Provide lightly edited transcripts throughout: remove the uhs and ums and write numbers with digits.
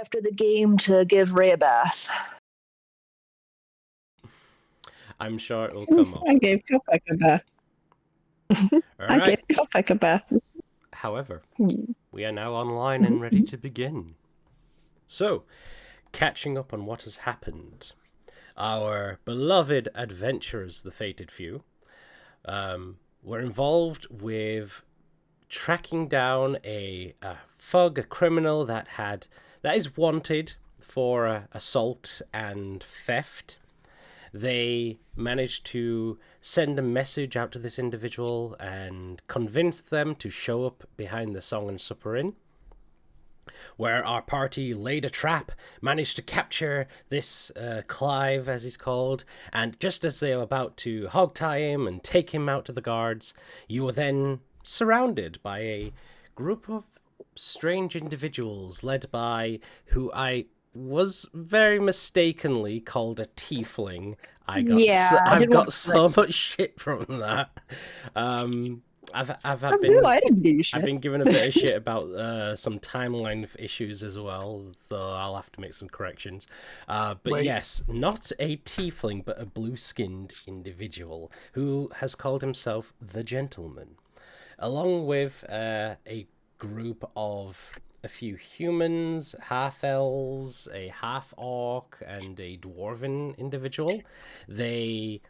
after the game to give Ray a bath. I'm sure it will come up. I gave Kopek a bath. All right. I gave Kopek a bath. However, we are now online and ready to begin. So, catching up on what has happened. Our beloved adventurers, the Fated Few, were involved with tracking down a thug, a criminal that is wanted for assault and theft. They managed to send a message out to this individual and convince them to show up behind the Song and Supper Inn, where our party laid a trap, managed to capture this Clive, as he's called, and just as they were about to hog-tie him and take him out to the guards, you were then surrounded by a group of strange individuals led by who I was very mistakenly called a tiefling. I've got so much shit from that. I've been given a bit of shit about some timeline issues as well, so I'll have to make some corrections. But yes, not a tiefling, but a blue-skinned individual who has called himself the Gentleman, along with a group of a few humans, half-elves, a half-orc, and a dwarven individual. They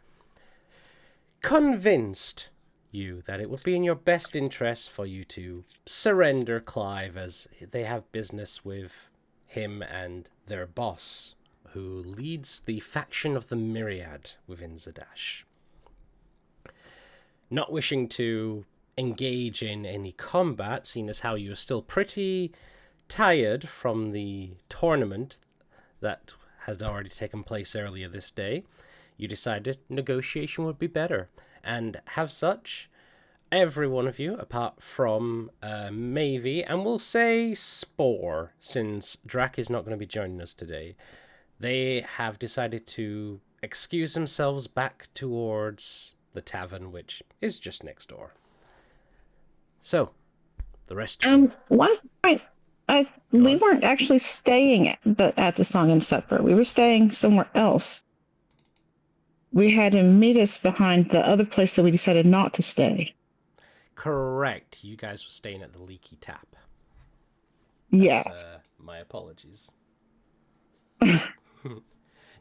convinced you that it would be in your best interest for you to surrender Clive, as they have business with him and their boss, who leads the faction of the Myriad within Zadash. Not wishing to engage in any combat, seeing as how you are still pretty tired from the tournament that has already taken place earlier this day, you decided negotiation would be better. And have such, every one of you, apart from Mavie, and we'll say Spore, since Drac is not going to be joining us today, they have decided to excuse themselves back towards the tavern, which is just next door. So, the rest of you. One point, we weren't actually staying at the Song and Supper. We were staying somewhere else. We had him meet us behind the other place that we decided not to stay. Correct. You guys were staying at the Leaky Tap. Yeah. My apologies.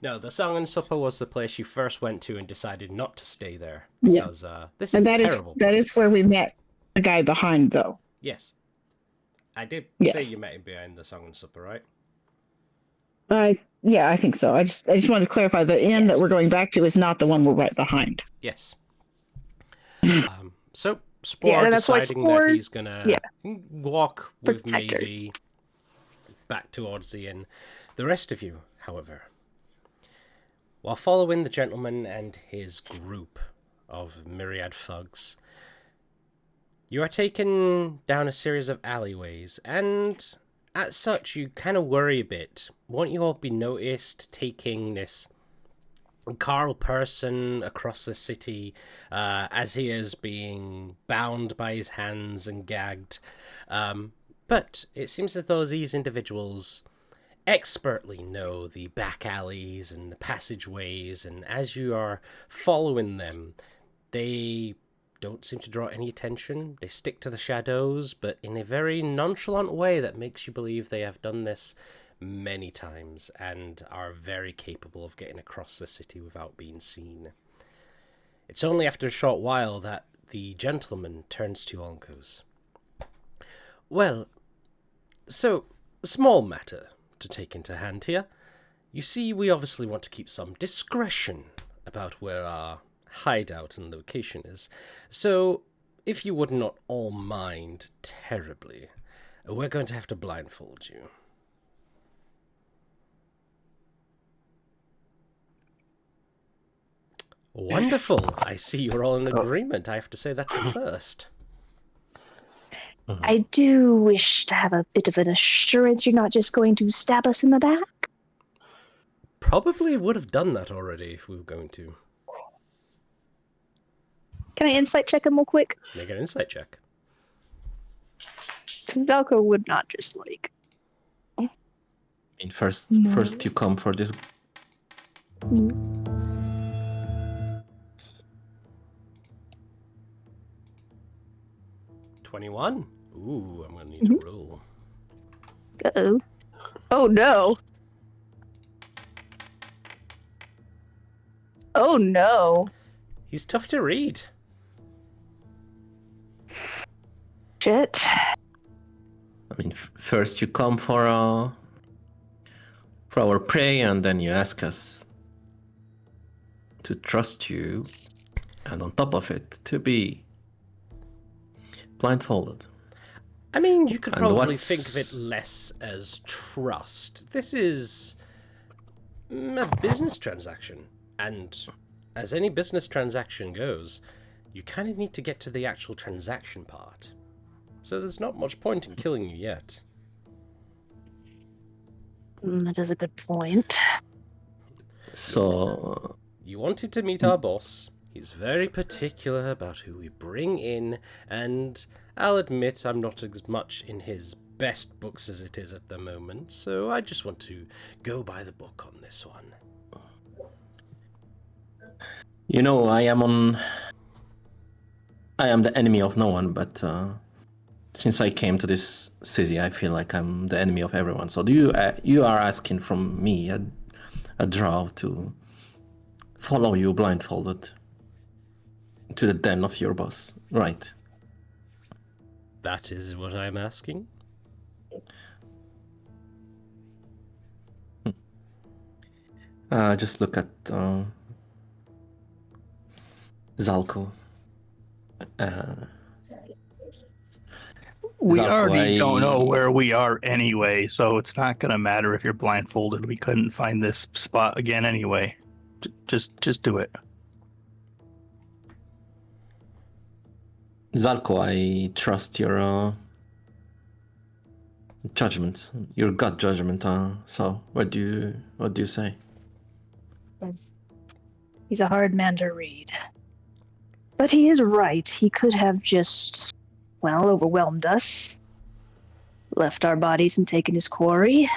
No, the Song and Supper was the place you first went to and decided not to stay there. Because this is a terrible place. That is where we met the guy behind, though. Yes. I did say you met him behind the Song and Supper, right? Yeah, I think so. I just wanted to clarify, the inn that we're going back to is not the one we're right behind. Yes. So Spore deciding that he's gonna walk with Mavie back towards the inn. The rest of you, however, while following the gentleman and his group of myriad thugs, you are taken down a series of alleyways, and as such, you kind of worry a bit. Won't you all be noticed taking this Carl person across the city as he is being bound by his hands and gagged? But it seems as though these individuals expertly know the back alleys and the passageways, and as you are following them, they don't seem to draw any attention. They stick to the shadows, but in a very nonchalant way that makes you believe they have done this many times and are very capable of getting across the city without being seen. It's only after a short while that the gentleman turns to you all and goes, "Well, so, small matter to take into hand here. You see, we obviously want to keep some discretion about where our hideout and location is. So, if you would not all mind terribly, we're going to have to blindfold you." Wonderful. I see you're all in agreement. I have to say that's a first. I do wish to have a bit of an assurance you're not just going to stab us in the back. Probably would have done that already if we were going to. Can I insight check him real quick? Make an insight check. Because Zelko would not just mean, first you come for this. 21. Ooh, I'm gonna need to roll. Uh-oh. Oh no. Oh no. He's tough to read. Shit. I mean, first you come for our prey, and then you ask us to trust you, and on top of it, to be blindfolded. I mean, you could probably think of it less as trust. This is a business transaction, and as any business transaction goes, you kind of need to get to the actual transaction part. So there's not much point in killing you yet. That is a good point. So... You wanted to meet our boss. He's very particular about who we bring in, and I'll admit I'm not as much in his best books as it is at the moment, so I just want to go by the book on this one. You know, I am the enemy of no one, but since I came to this city, I feel like I'm the enemy of everyone. So you are asking from me a draw to follow you blindfolded to the den of your boss, right? That is what I'm asking. Just look at Zalko. We Zalko, already don't know where we are anyway, so it's not gonna matter if you're blindfolded. We couldn't find this spot again anyway. Just do it. Zalko, I trust your judgment, your gut judgment. So what do you say? He's a hard man to read. But he is right. He could have just, well, overwhelmed us. Left our bodies and taken his quarry.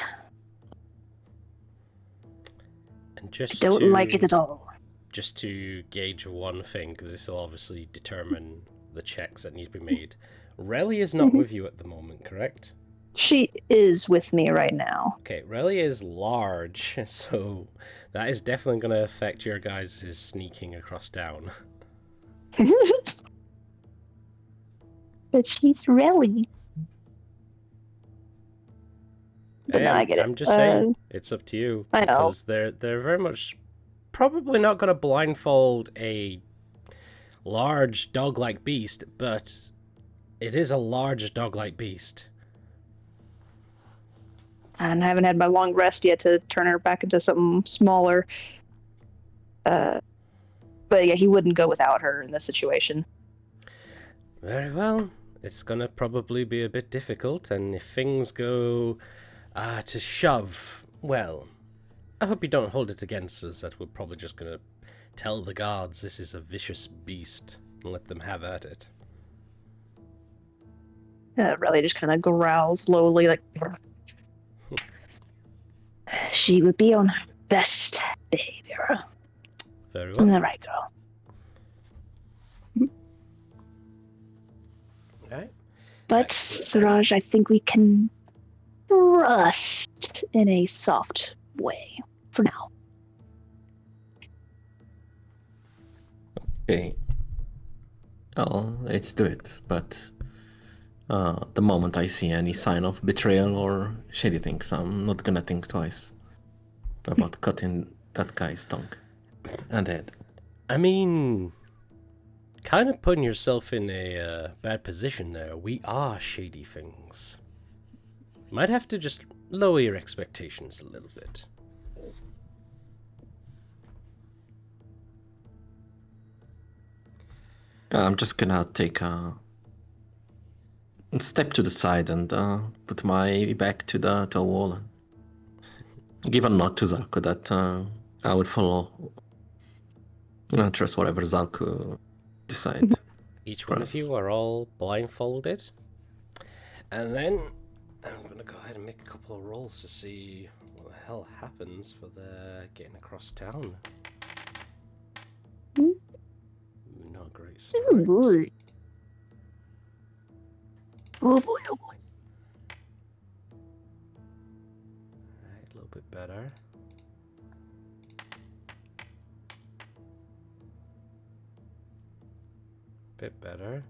And just I don't like it at all. Just to gauge one thing, because this will obviously determine the checks that need to be made. Relly is not with you at the moment, correct? She is with me right now. Okay, Relly is large, so that is definitely going to affect your guys' sneaking across town. But she's Relly. But Hey, no, I get it. I'm just saying, it's up to you. I know. Because they're very much probably not going to blindfold a large dog-like beast, but it is a large dog-like beast. And I haven't had my long rest yet to turn her back into something smaller. But yeah, he wouldn't go without her in this situation. Very well. It's gonna probably be a bit difficult, and if things go to shove, well, I hope you don't hold it against us that we're probably just gonna tell the guards this is a vicious beast and let them have at it. Relly just kind of growls slowly, like... She would be on her best behavior. Very well. The right girl. Okay. But, Siraj, I think we can trust in a soft way for now. Okay. Oh, let's do it. But the moment I see any sign of betrayal or shady things, I'm not gonna think twice about cutting that guy's tongue and head. I mean, kind of putting yourself in a bad position there. We are shady things. Might have to just lower your expectations a little bit. I'm just gonna take a step to the side and put my back to the wall and give a nod to Zalko that I would follow. Trust whatever Zalko decide. Each one of you are all blindfolded. And then I'm going to go ahead and make a couple of rolls to see what the hell happens for the getting across town. Hmm? Ooh, not a great Oh start. boy. Oh boy, oh boy. Alright, a little bit better. Bit better.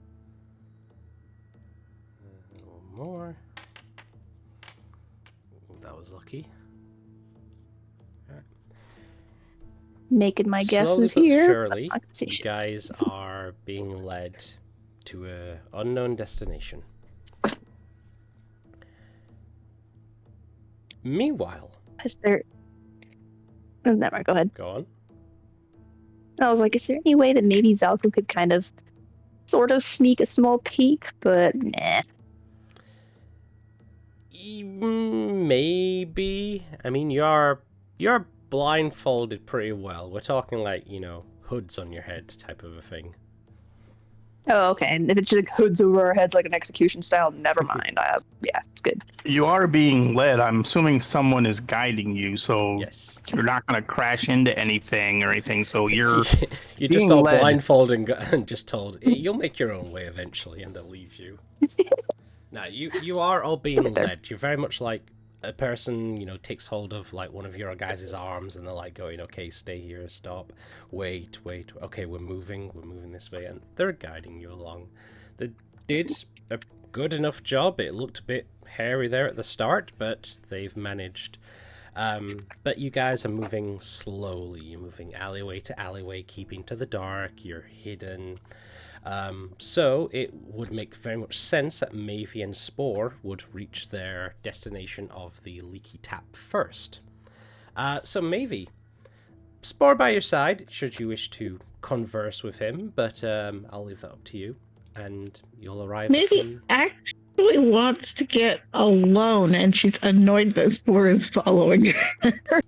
A little more. Ooh, that was lucky. Alright. Making my Slowly guesses but here. surely, I'm not gonna say you shit. guys are being led to an unknown destination. Meanwhile, Is there? Oh, never mind. Go ahead. go on. I was like, is there any way that maybe Zalco could kind of, sort of sneak a small peek? But nah. Maybe. I mean, you're blindfolded pretty well. We're talking like, hoods on your head type of a thing. Oh, okay. And if it's just like hoods over our heads like an execution style, never mind. Yeah, it's good. You are being led. I'm assuming someone is guiding you, so Yes. you're not going to crash into anything or anything. So you're You're being just all led. blindfolded and just told, you'll make your own way eventually, and they'll leave you. Now, you are all being led. You're very much like a person, takes hold of like one of your guys' arms, and they're like going, okay, stay here, stop, wait, okay, we're moving this way, and they're guiding you along. They did a good enough job. It looked a bit hairy there at the start, but they've managed. But you guys are moving slowly. You're moving alleyway to alleyway, keeping to the dark. You're hidden. So it would make very much sense that Mavie and Spore would reach their destination of the Leaky Tap first. So Mavie, Spore by your side, should you wish to converse with him, but I'll leave that up to you, and you'll arrive Mavie actually wants to get alone, and she's annoyed that Spore is following her.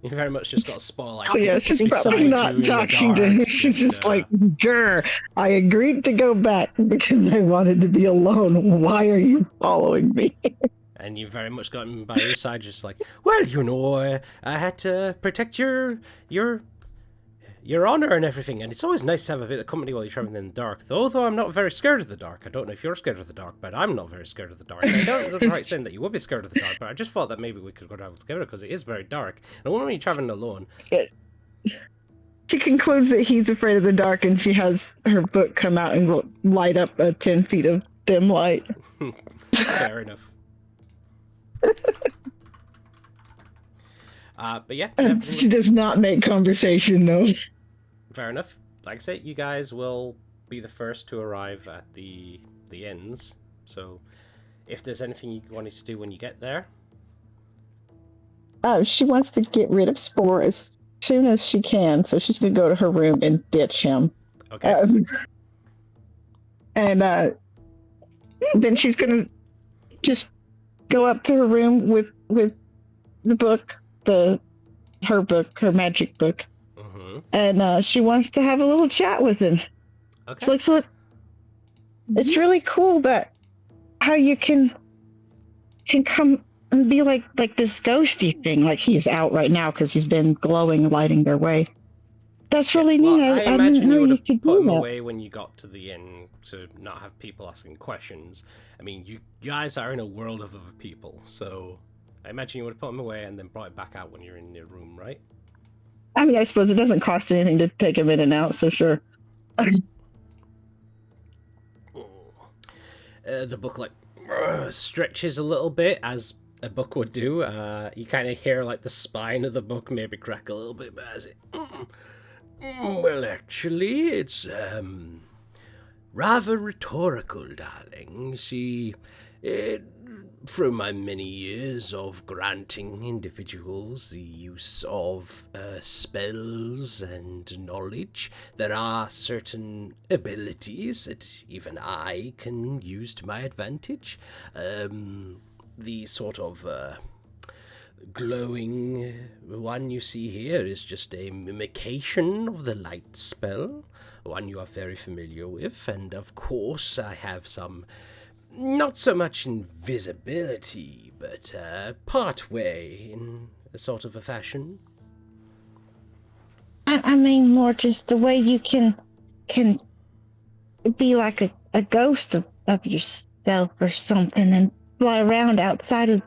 You very much just got Spore like. So yeah, she's probably not talking to him. She's just like, grr, I agreed to go back because I wanted to be alone. Why are you following me? And you very much got him by your side, just like, well, I had to protect your honor and everything, and it's always nice to have a bit of company while you're traveling in the dark. Although I'm not very scared of the dark. I don't know if you're scared of the dark, but I'm not very scared of the dark. I don't know right saying that you would be scared of the dark, but I just thought that maybe we could go travel together because it is very dark. And when you're traveling alone. She concludes that he's afraid of the dark, and she has her book come out and will light up 10 feet of dim light. Fair enough. But yeah. She does not make conversation, though. Fair enough. Like I say, you guys will be the first to arrive at the inns. So, if there's anything you wanted to do when you get there. She wants to get rid of Spore as soon as she can, so she's going to go to her room and ditch him. Okay. And then she's going to just go up to her room with the book, her magic book. Mm-hmm. And she wants to have a little chat with him. Okay. It's like, it's really cool that how you can come and be like this ghosty thing, like he's out right now because he's been glowing, lighting their way. That's really neat. I I imagine didn't know you would you have could put do him that. away when you got to the inn to not have people asking questions. I mean, you guys are in a world of other people, so I imagine you would have put him away and then brought it back out when you're in your room, right? I mean, I suppose it doesn't cost anything to take him in and out, so sure. The book stretches a little bit, as a book would do. You kind of hear like the spine of the book maybe crack a little bit, but as it well, actually, it's rather rhetorical, darling. See, through my many years of granting individuals the use of spells and knowledge, there are certain abilities that even I can use to my advantage. The sort of glowing one you see here is just a mimication of the light spell, one you are very familiar with, and of course I have some Not so much invisibility, but part way in a sort of a fashion. I mean more just the way you can be like a ghost of yourself or something and fly around outside of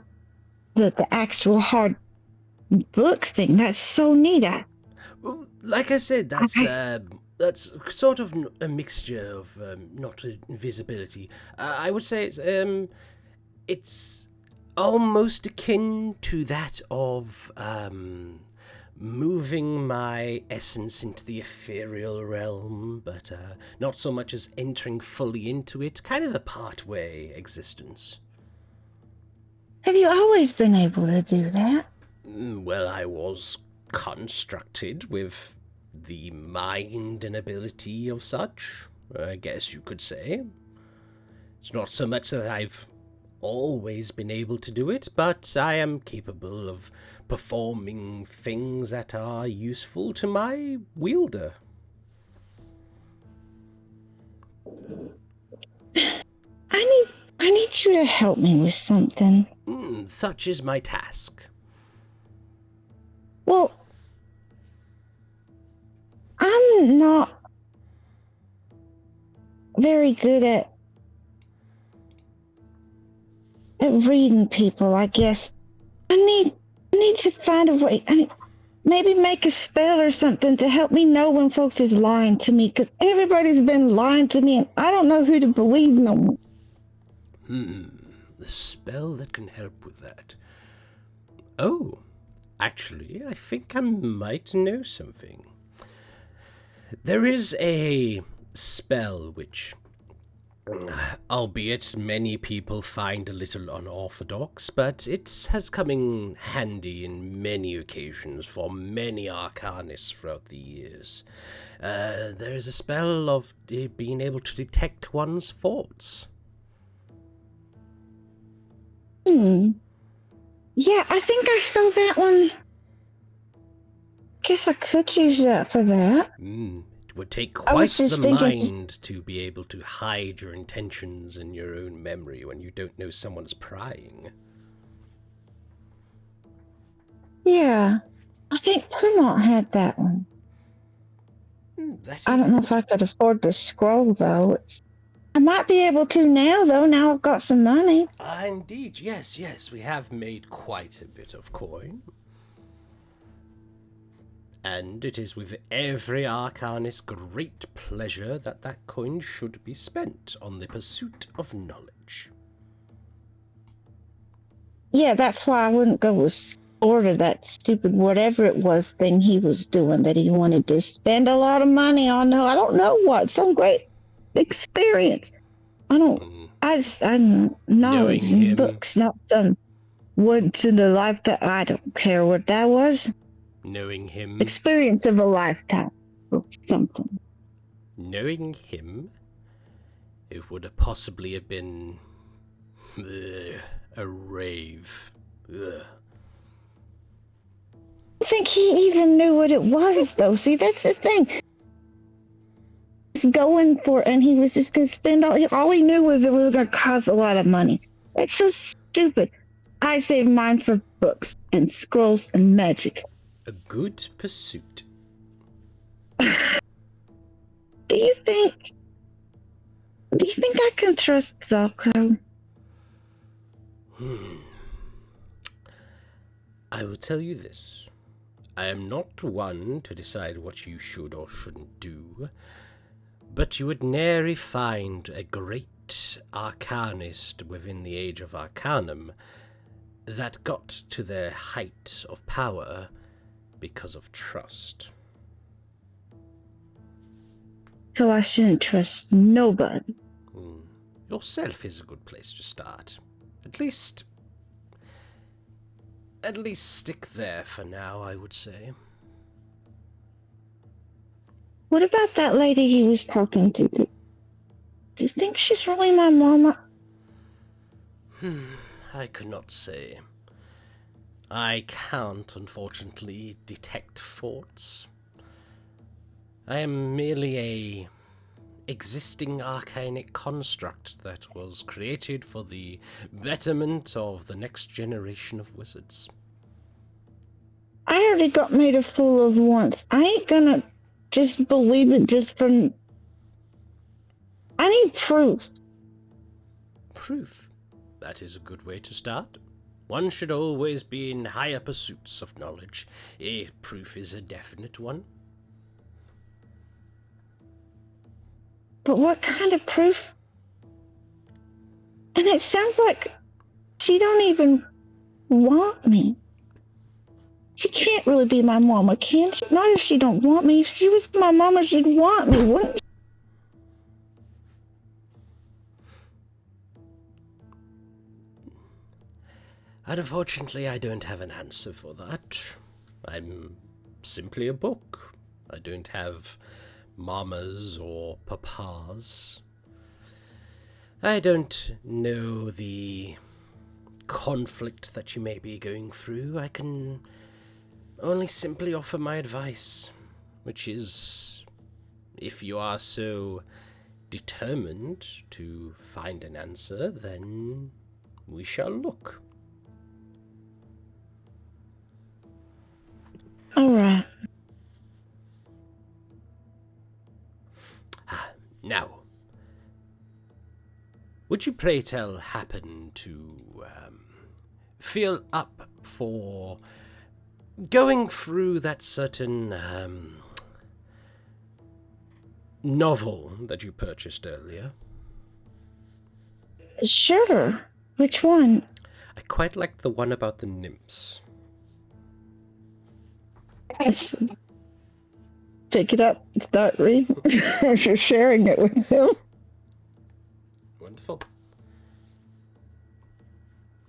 the actual hard book thing. That's so neat. Well, like I said, that's sort of a mixture of not invisibility. I would say it's almost akin to that of moving my essence into the ethereal realm, but not so much as entering fully into it. Kind of a part-way existence. Have you always been able to do that? Well, I was constructed with the mind and ability of such, I guess you could say. It's not so much that I've always been able to do it, but I am capable of performing things that are useful to my wielder. I need you to help me with something. Such is my task. Well, I'm not very good at reading people, I guess. I need to find a way. Maybe make a spell or something to help me know when folks is lying to me, because everybody's been lying to me and I don't know who to believe no more. The spell that can help with that. Oh, actually, I think I might know something. There is a spell which, albeit many people find a little unorthodox, but it has come in handy in many occasions for many arcanists throughout the years. There is a spell of being able to detect one's thoughts. Yeah, I think I saw that one. Guess I could use that for that. It would take quite the mind to be able to hide your intentions in your own memory when you don't know someone's prying. Yeah, I think Plymouth had that one. I don't know if I could afford the scroll, though. I might be able to now, though. Now I've got some money. Indeed, yes, we have made quite a bit of coin. And it is with every arcanist's great pleasure that that coin should be spent on the pursuit of knowledge. Yeah, that's why I wouldn't go with order that stupid whatever it was thing he was doing that he wanted to spend a lot of money on. No, I don't know what. Some great experience. I'm knowledge in books, not some once in a lifetime. I don't care what that was. Knowing him. Experience of a lifetime or something. Knowing him, it would have possibly have been a rave. Ugh. I think he even knew what it was, though. See, that's the thing. He's going for it, and he was just going to spend all he knew was it was going to cost a lot of money. That's so stupid. I saved mine for books and scrolls and magic. A good pursuit. Do you think I can trust Zalko? I will tell you this. I am not one to decide what you should or shouldn't do, but you would nary find a great arcanist within the age of Arcanum that got to their height of power because of trust. So I shouldn't trust nobody. Yourself is a good place to start. At least stick there for now, I would say. What about that lady he was talking to? Do you think she's really my mama? I could not say. I can't, unfortunately, detect thoughts. I am merely a existing arcanic construct that was created for the betterment of the next generation of wizards. I already got made a fool of once. I ain't gonna just believe it just from... I need proof. Proof. That is a good way to start. One should always be in higher pursuits of knowledge. Proof is a definite one. But what kind of proof? And it sounds like she don't even want me. She can't really be my mama, can she? Not if she don't want me. If she was my mama, she'd want me, wouldn't she? Unfortunately, I don't have an answer for that. I'm simply a book. I don't have mamas or papas. I don't know the conflict that you may be going through. I can only simply offer my advice, which is, if you are so determined to find an answer, then we shall look. All right. Now, would you pray tell happen to feel up for going through that certain novel that you purchased earlier? Sure. Which one? I quite like the one about the nymphs. Yes. Pick it up, start reading. You're sharing it with him. Wonderful.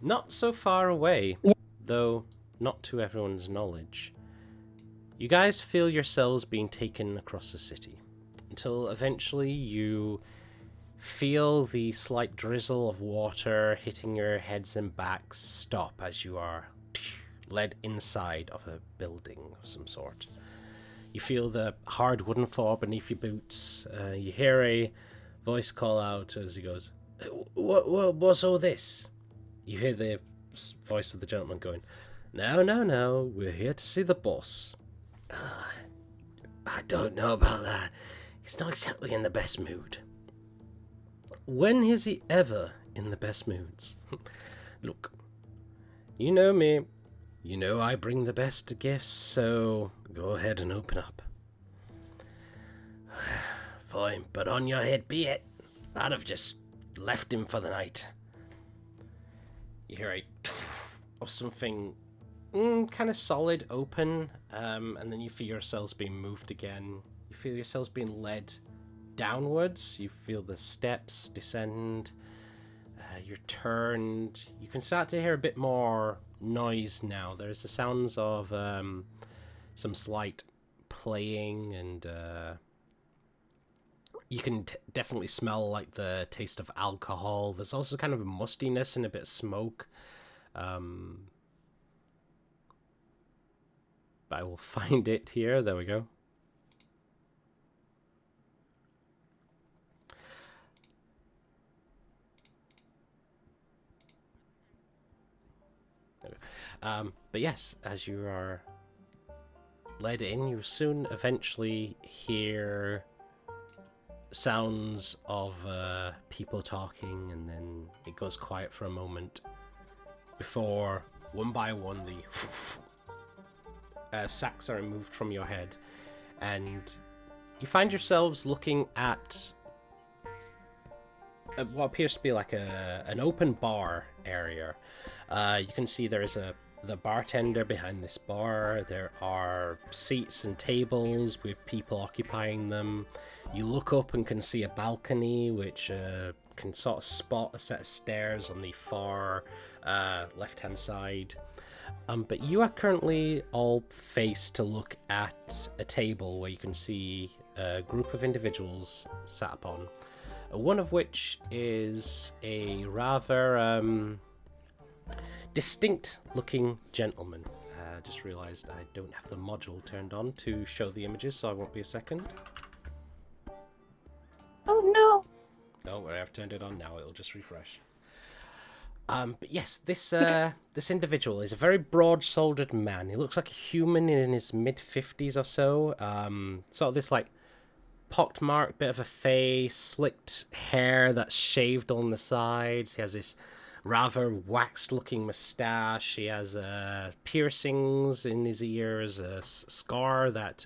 Not so far away, though not to everyone's knowledge. You guys feel yourselves being taken across the city, until eventually you feel the slight drizzle of water hitting your heads and backs stop as you are led inside of a building of some sort. You feel the hard wooden floor beneath your boots. You hear a voice call out as he goes, what's all this? You hear the voice of the gentleman going, No, we're here to see the boss. I don't know about that. He's not exactly in the best mood. When is he ever in the best moods? Look, you know me. You know I bring the best gifts, so go ahead and open up. Fine, but on your head be it. I'd have just left him for the night. You hear a of something kind of solid open, and then you feel yourselves being moved again. You feel yourselves being led downwards. You feel the steps descend. You're turned. You can start to hear a bit more noise now. There's the sounds of some slight playing, and you can definitely smell like the taste of alcohol. There's also kind of a mustiness and a bit of smoke. But I will find it here. There we go. But yes, as you are led in, you soon eventually hear sounds of people talking, and then it goes quiet for a moment before one by one the sacks are removed from your head, and you find yourselves looking at what appears to be like an open bar area. You can see there is the bartender behind this bar. There are seats and tables with people occupying them. You look up and can see a balcony which can sort of spot a set of stairs on the far left-hand side. But you are currently all faced to look at a table where you can see a group of individuals sat upon. One of which is a rather distinct-looking gentleman. Just realised I don't have the module turned on to show the images, so I won't be a second. Oh, Don't worry, I've turned it on now. It'll just refresh. But yes, this this individual is a very broad-shouldered man. He looks like a human in his mid-50s or so. Sort of this like pockmarked bit of a face, slicked hair that's shaved on the sides. He has this rather waxed-looking mustache. He has piercings in his ears, a scar that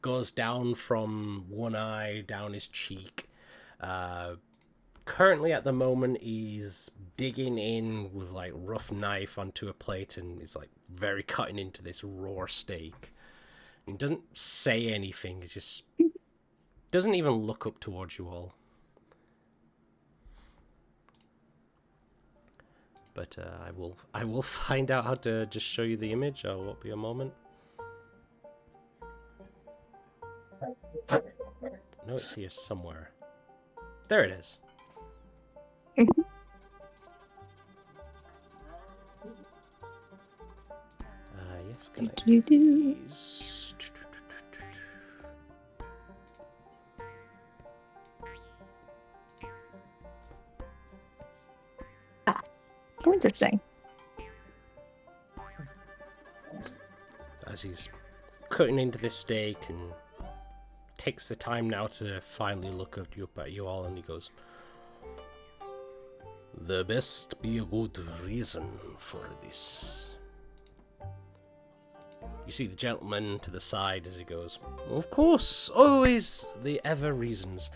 goes down from one eye down his cheek. Currently, at the moment, he's digging in with like rough knife onto a plate, and he's like very cutting into this raw steak. He doesn't say anything. He just doesn't even look up towards you all. But I will find out how to just show you the image. I won't be a moment. No, it's here somewhere. There it is. Yes, can I please? Interesting. As he's cutting into this steak and takes the time now to finally look at you all, and he goes, "There best be a good reason for this." You see the gentleman to the side as he goes, "Of course, always the ever reasons.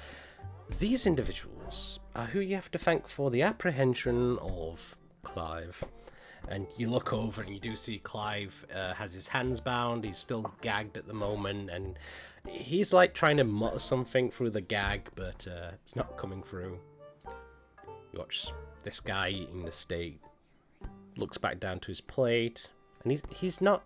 These individuals are who you have to thank for the apprehension of Clive." And you look over and you do see Clive has his hands bound. He's still gagged at the moment, and he's like trying to mutter something through the gag, but it's not coming through. You watch this guy eating the steak, looks back down to his plate, and he's not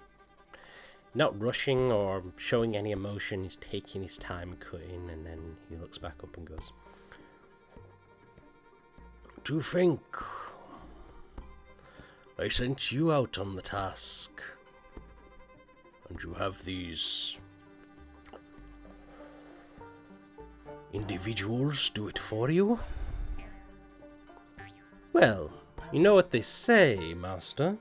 rushing or showing any emotion. He's taking his time cutting, and then he looks back up and goes, "To think I sent you out on the task, and you have these individuals do it for you? Well, you know what they say, Master.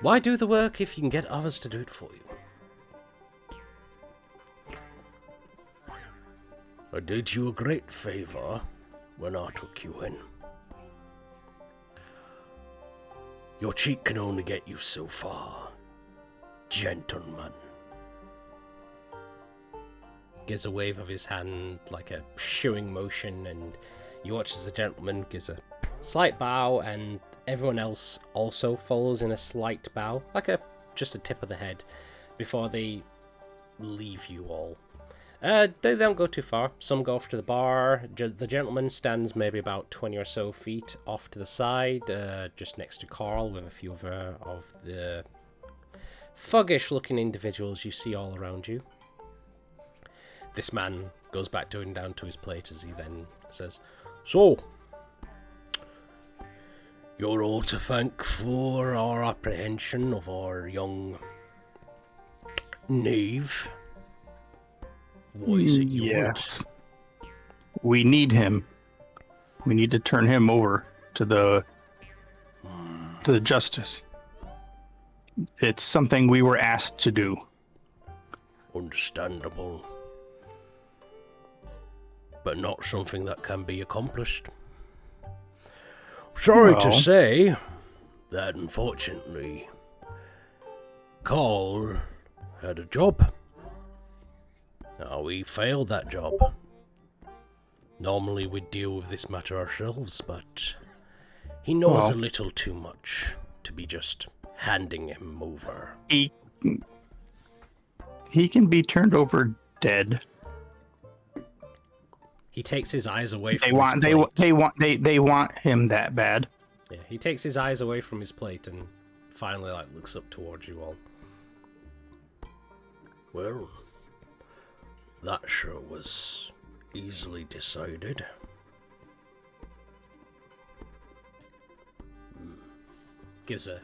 Why do the work if you can get others to do it for you? I did you a great favor when I took you in. Your cheek can only get you so far, gentleman." Gives a wave of his hand like a shooing motion, and you watch as the gentleman gives a slight bow, and everyone else also follows in a slight bow, like just a tip of the head, before they leave you all. They don't go too far. Some go off to the bar. The gentleman stands maybe about 20 or so feet off to the side, just next to Carl, with a few of the thuggish-looking individuals you see all around you. This man goes back down to his plate as he then says, "So, you're all to thank for our apprehension of our young knave. What is it you want?" We need him. We need to turn him over to the justice. It's something we were asked to do. Understandable. But not something that can be accomplished. Sorry to say that, unfortunately, Carl had a job. Now, we failed that job. Normally we'd deal with this matter ourselves, but he knows a little too much to be just handing him over. He can be turned over dead. He takes his eyes away from They want him that bad. Yeah, he takes his eyes away from his plate and finally looks up towards you all. Well, that sure was easily decided. Gives a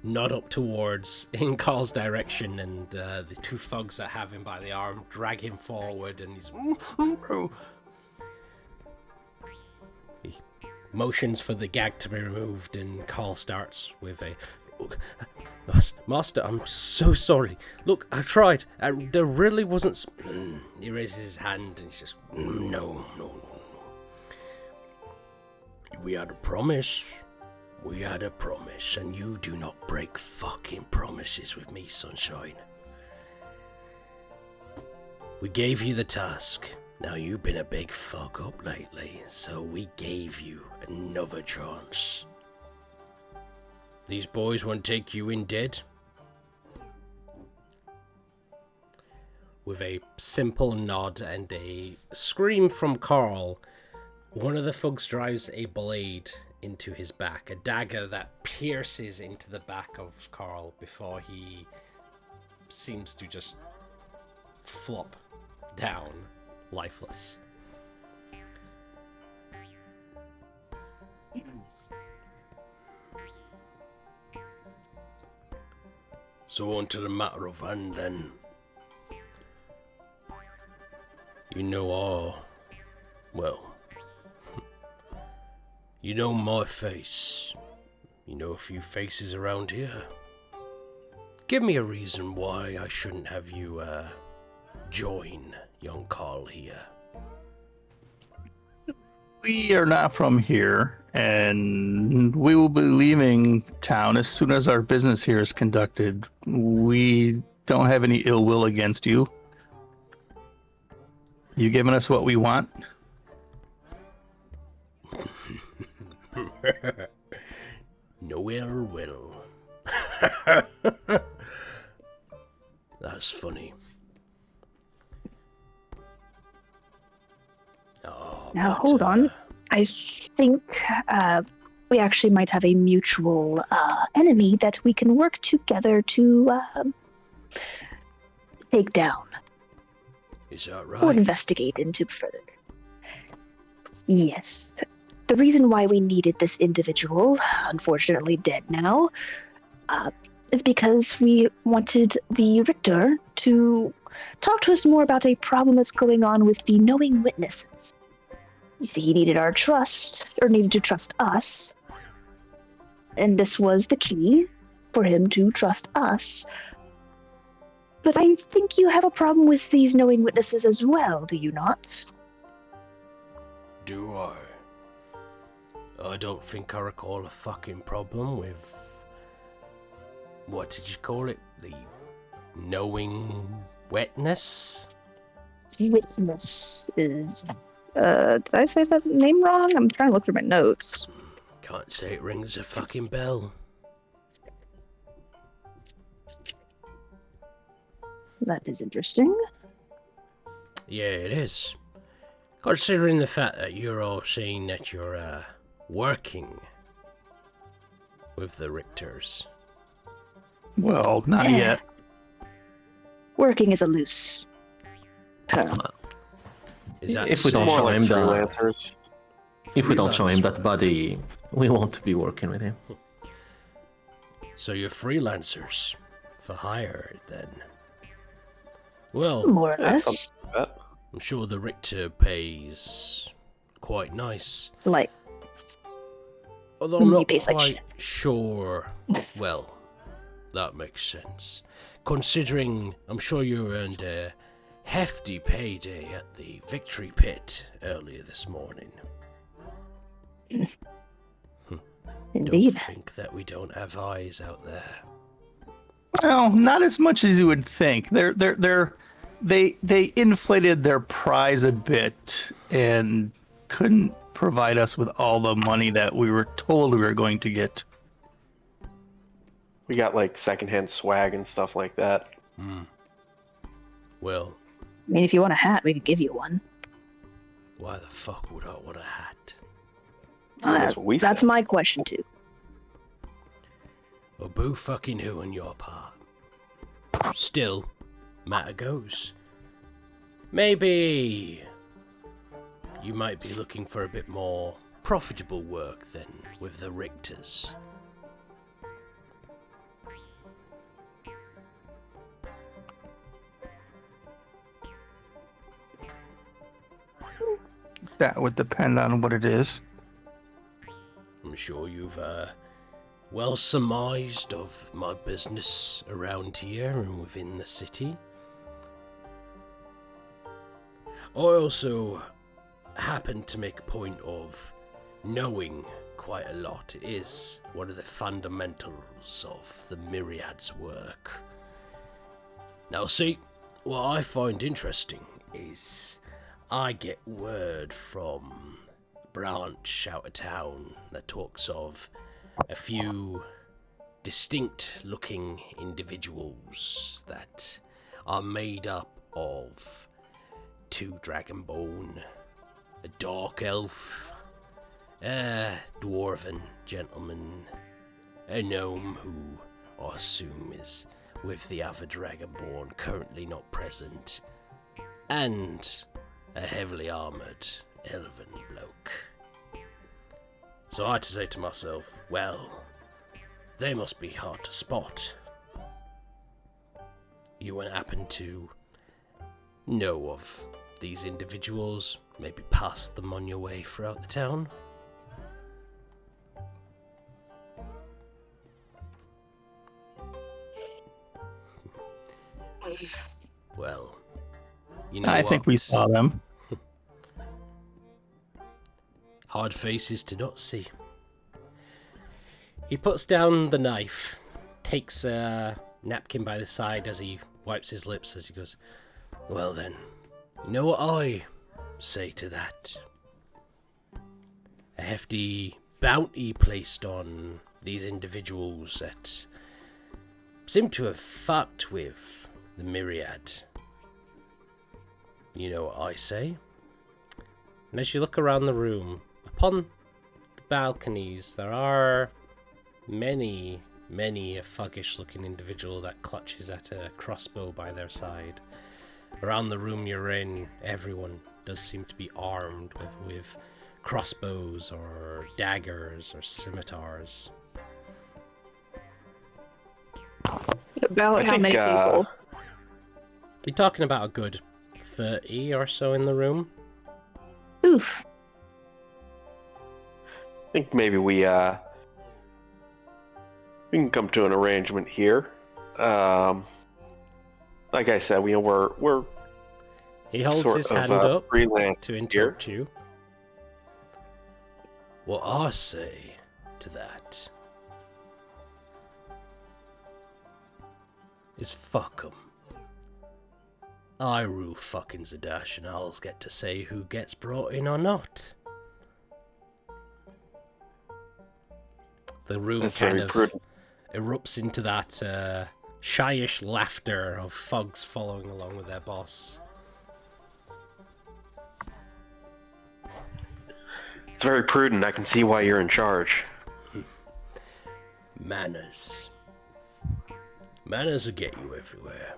nod up towards in Carl's direction, and the two thugs that have him by the arm drag him forward, and he motions for the gag to be removed, and Carl starts with a, "Look, Master, I'm so sorry. Look, I tried. There really wasn't..." He raises his hand, and he's just, no. We had a promise. We had a promise, and you do not break fucking promises with me, sunshine. We gave you the task. Now you've been a big fuck up lately, so we gave you another chance. These boys won't take you in dead. With a simple nod and a scream from Carl, one of the thugs drives a blade into his back, a dagger that pierces into the back of Carl before he seems to just flop down, lifeless. So on to the matter of hand then. You know you know my face. You know a few faces around here. Give me a reason why I shouldn't have you, join young Carl here. We are not from here, and we will be leaving town as soon as our business here is conducted. We don't have any ill will against you. You giving us what we want? No ill will. That's funny. Oh, now, hold on. I think we actually might have a mutual enemy that we can work together to take down. Is that right? Or investigate into further. Yes. The reason why we needed this individual, unfortunately dead now, is because we wanted the Richter to talk to us more about a problem that's going on with the knowing witnesses. You see, he needed our trust, or needed to trust us, and this was the key for him to trust us. But I think you have a problem with these knowing witnesses as well, do you not? Do I? I don't think I recall a fucking problem with... What did you call it? The knowing wetness? Witness is... did I say that name wrong? I'm trying to look through my notes. Can't say it rings a fucking bell. That is interesting. Yeah, it is. Considering the fact that you're all saying that you're, working with the Richters. Well, not yet. Working is a loose term. Is that if we don't more show like him freelancers? If we don't show him that body, we won't be working with him. So you're freelancers for hire, then? Well, More or less. I'm sure the Richter pays quite nice. Like, Although I'm not pays like quite shit. sure. Well, that makes sense. Considering I'm sure you earned a hefty payday at the Victory Pit earlier this morning. Indeed. Don't think that we don't have eyes out there. Well, not as much as you would think. They inflated their prize a bit and couldn't provide us with all the money that we were told we were going to get. We got like secondhand swag and stuff like that. Well, I mean, if you want a hat, we could give you one. why the fuck would I want a hat? That's what we That's said. my question, too. Well, boo fucking who on your part. Still, matter goes. Maybe you might be looking for a bit more profitable work than with the Richters. That would depend on what it is. I'm sure you've well surmised of my business around here and within the city. I also happen to make a point of knowing quite a lot. It is one of the fundamentals of the Myriad's work. Now see, what I find interesting is I get word from a branch out of town that talks of a few distinct looking individuals that are made up of 2 dragonborn, a dark elf, a dwarven gentleman, a gnome who I assume is with the other dragonborn currently not present, and a heavily armoured elven bloke. So I had to say to myself, well, they must be hard to spot. You wouldn't happen to know of these individuals, maybe pass them on your way throughout the town? Well, you know I what? think we saw them. Hard faces to not see. He puts down the knife, takes a napkin by the side as he wipes his lips as he goes, well then, you know what I say to that? A hefty bounty placed on these individuals that seem to have fucked with the Myriad. You know what I say? And as you look around the room, upon the balconies, there are many a thuggish-looking individual that clutches at a crossbow by their side. Around the room you're in, everyone does seem to be armed with crossbows or daggers or scimitars. About how many people? You're talking about a good 30 or so in the room. Oof. I think maybe we can come to an arrangement here. Like I said, we're he holds his hand up to interrupt here. you. What I say to that is fuck 'em. I rule fucking Zadash and I'll get to say who gets brought in or not. The room That's kind very of prudent. erupts into that shyish laughter of thugs following along with their boss. It's very prudent. I can see why you're in charge. Manners. Manners will get you everywhere.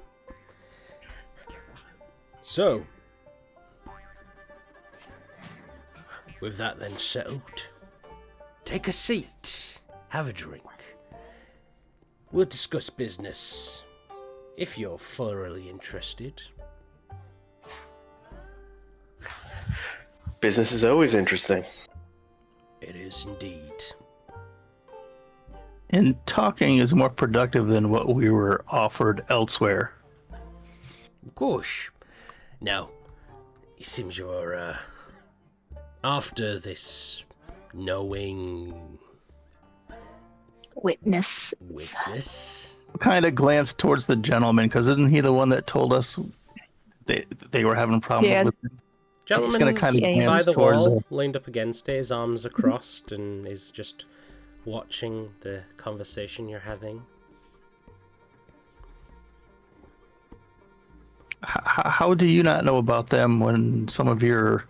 So, with that then settled, take a seat, have a drink. We'll discuss business, if you're thoroughly interested. Business is always interesting. It is indeed. And talking is more productive than what we were offered elsewhere. Of course. Now, it seems you're, after this knowing... Witness. Kind of glance towards the gentleman, because isn't he the one that told us they were having problems with him? Gentleman's kind of by the towards wall, leaned up against it, his arms are crossed, and is just watching the conversation you're having. How do you not know about them when some of your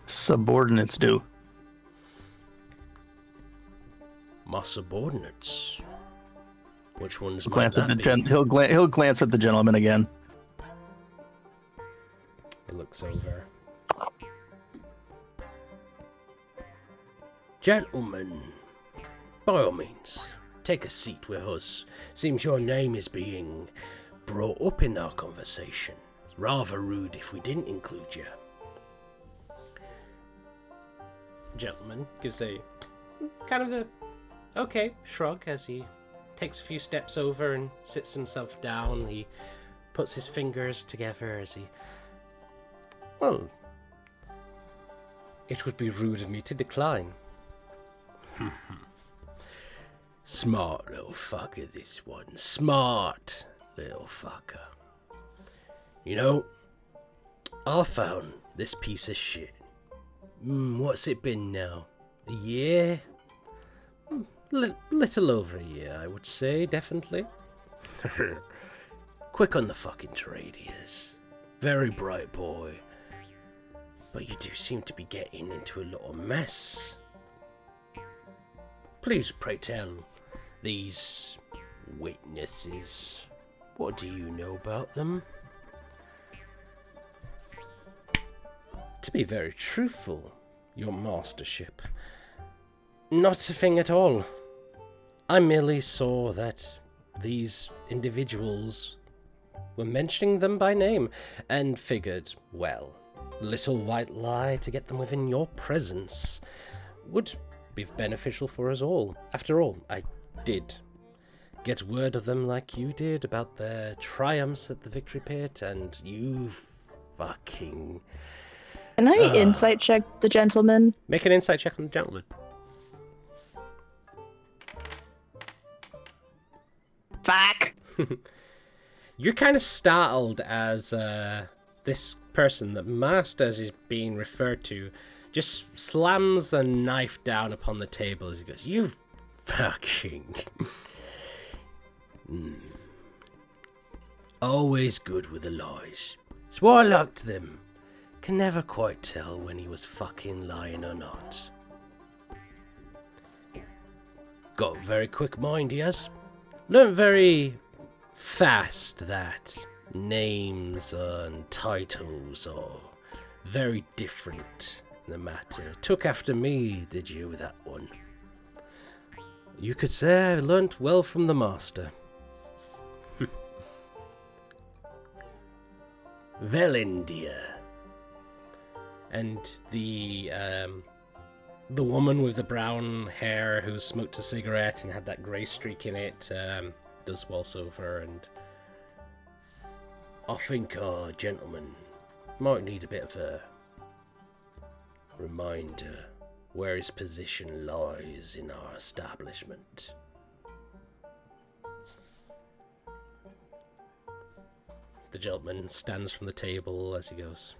subordinates do? My subordinates? Which ones He'll might glance at that be? he'll glance at the gentleman again. He looks over. Gentlemen, by all means, take a seat with us. Seems your name is being brought up in our conversation. It's rather rude if we didn't include you. gentleman gives a kind of a okay shrug as he takes a few steps over and sits himself down. He puts his fingers together as he... Well, it would be rude of me to decline. Smart little fucker, this one. Smart little fucker. You know, I found this piece of shit. What's it been now? A year? Little over a year, I would say, definitely. Quick on the fucking trade he is. Very bright boy. But you do seem to be getting into a little mess. Please, pray tell, these witnesses, what do you know about them? To be very truthful, your mastership, not a thing at all. I merely saw that these individuals were mentioning them by name, and figured, well, little white lie to get them within your presence would be beneficial for us all. After all, I did get word of them like you did about their triumphs at the victory pit, and you fucking... Can I insight check the gentleman? Make an insight check on the gentleman. Fuck! You're kind of startled as this person that Master, as he's being referred to, just slams a knife down upon the table as he goes, "You fucking... Always good with the lies. It's why I liked them. Can never quite tell when he was fucking lying or not. Got a very quick mind, he has. Learned very fast that names and titles are very different in the matter. Took after me, did you, with that one? You could say I learnt well from the master. Velindia. And the woman with the brown hair who smoked a cigarette and had that grey streak in it does waltz over, and I think our gentleman might need a bit of a reminder where his position lies in our establishment. The gentleman stands from the table as he goes,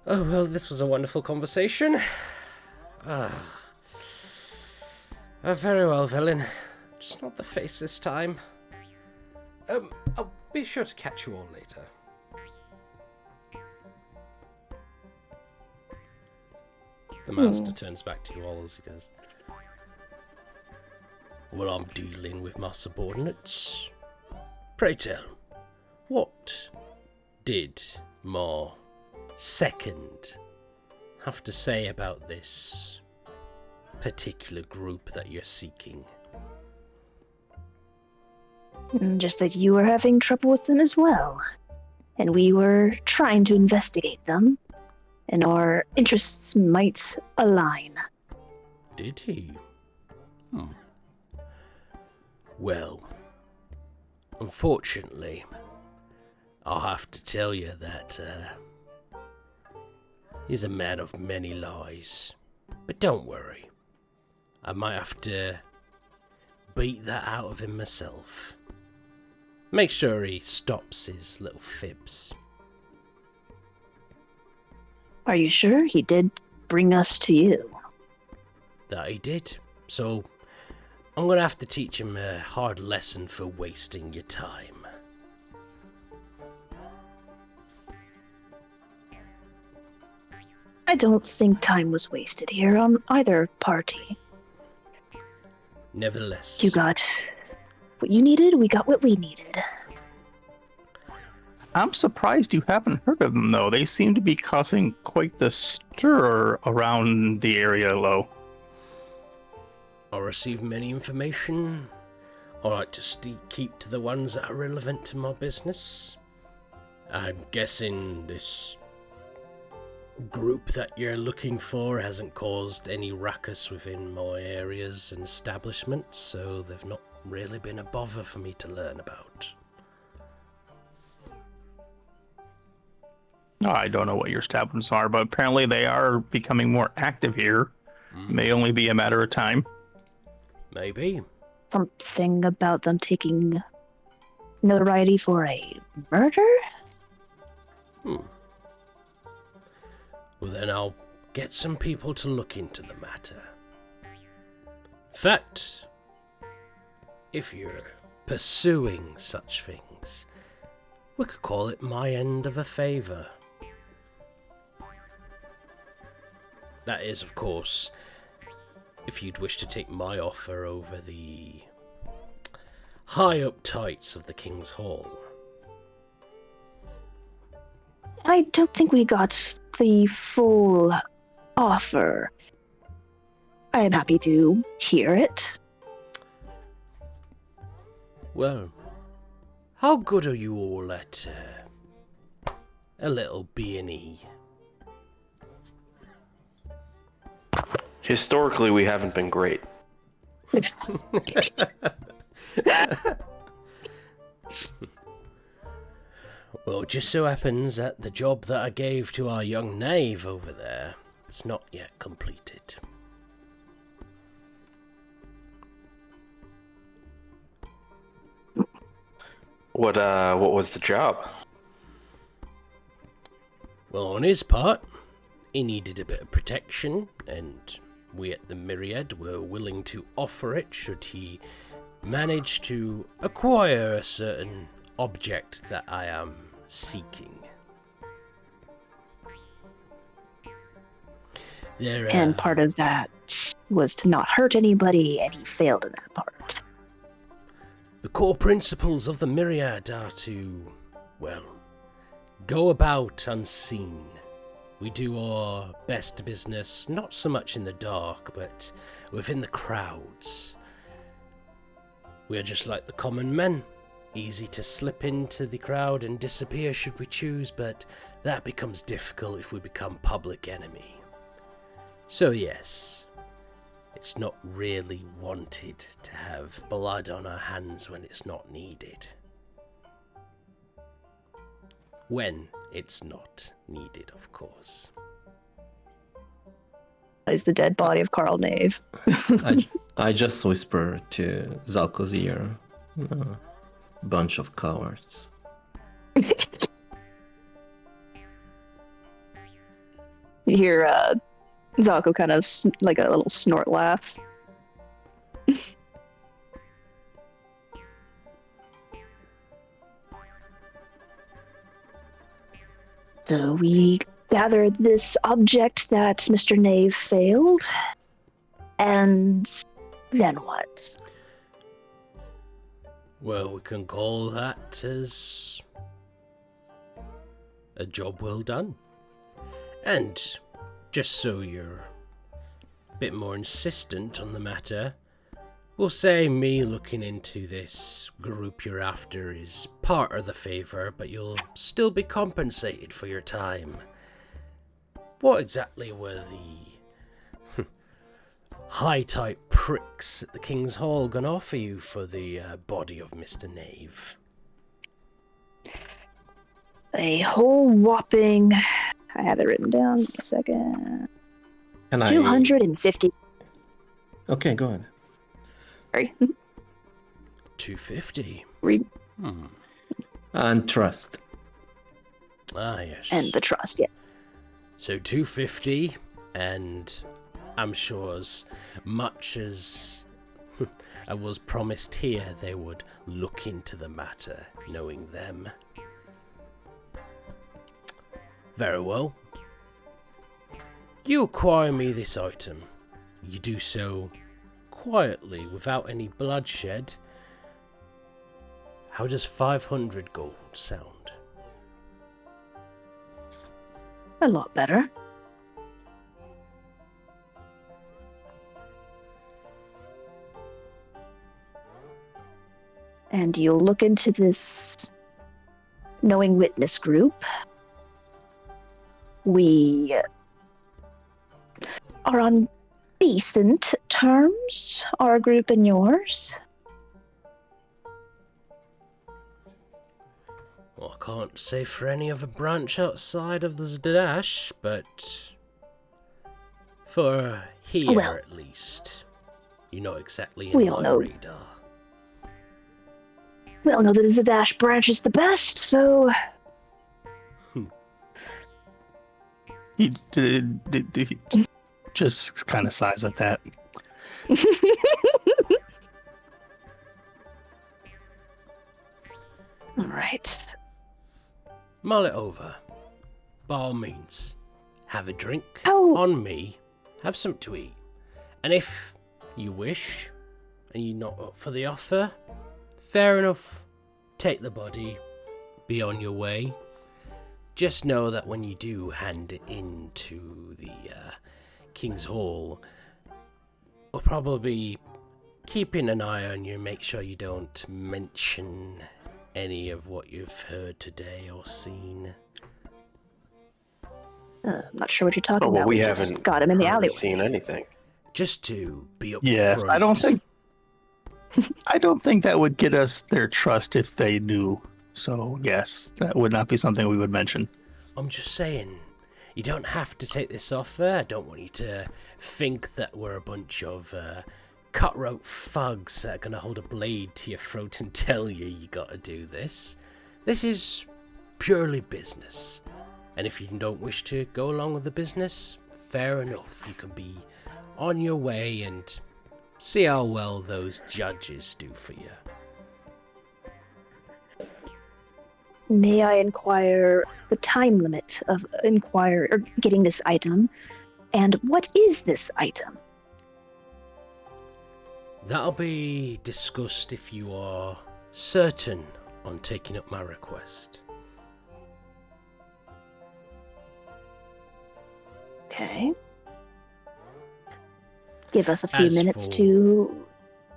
"Oh, well, this was a wonderful conversation. Very well, Velen. Just not the face this time. I'll be sure to catch you all later." The master turns back to you all as he goes, "Well, I'm dealing with my subordinates. Pray tell, what did my second have to say about this particular group that you're seeking?" Just that you were having trouble with them as well. And we were trying to investigate them, and our interests might align. Did he? Well, unfortunately, I'll have to tell you that he's a man of many lies. But don't worry, I might have to beat that out of him myself. Make sure he stops his little fibs. Are you sure? He did bring us to you. That he did. So I'm gonna have to teach him a hard lesson for wasting your time. I don't think time was wasted here on either party. Nevertheless, You got what you needed, we got what we needed. I'm surprised you haven't heard of them, though. They seem to be causing quite the stir around the area, Lo. I receive many information. I like to keep to the ones that are relevant to my business. I'm guessing this group that you're looking for hasn't caused any ruckus within my areas and establishments, so they've not really been a bother for me to learn about. I don't know what your establishments are, but apparently they are becoming more active here. May only be a matter of time. Maybe. Something about them taking notoriety for a murder? Well, then I'll get some people to look into the matter. In fact, if you're pursuing such things, we could call it my end of a favour. That is, of course, if you'd wish to take my offer over the high up tights of the King's Hall. I don't think we got the full offer. I am happy to hear it. Well, how good are you all at a little B&E? Historically, we haven't been great. Well, it just so happens that the job that I gave to our young knave over there is not yet completed. What was the job? Well, on his part, he needed a bit of protection, and we at the Myriad were willing to offer it should he manage to acquire a certain object that I am seeking. And part of that was to not hurt anybody, and he failed in that part. The core principles of the Myriad are to, well, go about unseen. We do our best business, not so much in the dark, but within the crowds. We are just like the common men, easy to slip into the crowd and disappear should we choose, but that becomes difficult if we become public enemy. So yes, it's not really wanted to have blood on our hands when it's not needed. When it's not needed, of course. Is the dead body of Carl Knave. I just whisper to Zalko's ear, bunch of cowards. You hear Zalko kind of like a little snort laugh. So we gathered this object that Mr. Knave failed, and then what? Well, we can call that as a job well done. And just so you're a bit more insistent on the matter, we'll say me looking into this group you're after is part of the favour, but you'll still be compensated for your time. What exactly were the high-type pricks at the King's Hall gonna offer you for the body of Mr. Knave? A whole whopping... I have it written down. Give me a second. 250. Okay, go ahead. Sorry. 250. And trust. Ah, yes. And the trust, yeah. So 250, and I'm sure as much as I was promised here, they would look into the matter, knowing them. Very well. You acquire me this item. You do so quietly, without any bloodshed. How does 500 gold sound? A lot better. And you'll look into this knowing witness group. we are on decent terms, our group and yours. Well, I can't say for any other branch outside of the Zdash, but for here at least, you're not exactly in my radar. We all know that the Zdash branch is the best, so... He just kind of sighs at that. All right. Mull it over. By all means, have a drink on me, have something to eat. And if you wish, and you're not up for the offer, fair enough, take the body, be on your way. Just know that when you do hand it into the King's Hall, we'll probably be keeping an eye on you, make sure you don't mention any of what you've heard today or seen. I'm not sure what you're talking about. We haven't got him in the alleyway. Seen anything. Just to be up Yes, front. I don't think that would get us their trust if they knew. So yes, that would not be something we would mention. I'm just saying, you don't have to take this offer. I don't want you to think that we're a bunch of cutthroat thugs that are going to hold a blade to your throat and tell you got to do this. This is purely business. And if you don't wish to go along with the business, fair enough. You can be on your way and see how well those judges do for you. May I inquire the time limit of getting this item, and what is this item? That'll be discussed if you are certain on taking up my request. Okay. Give us a few minutes to...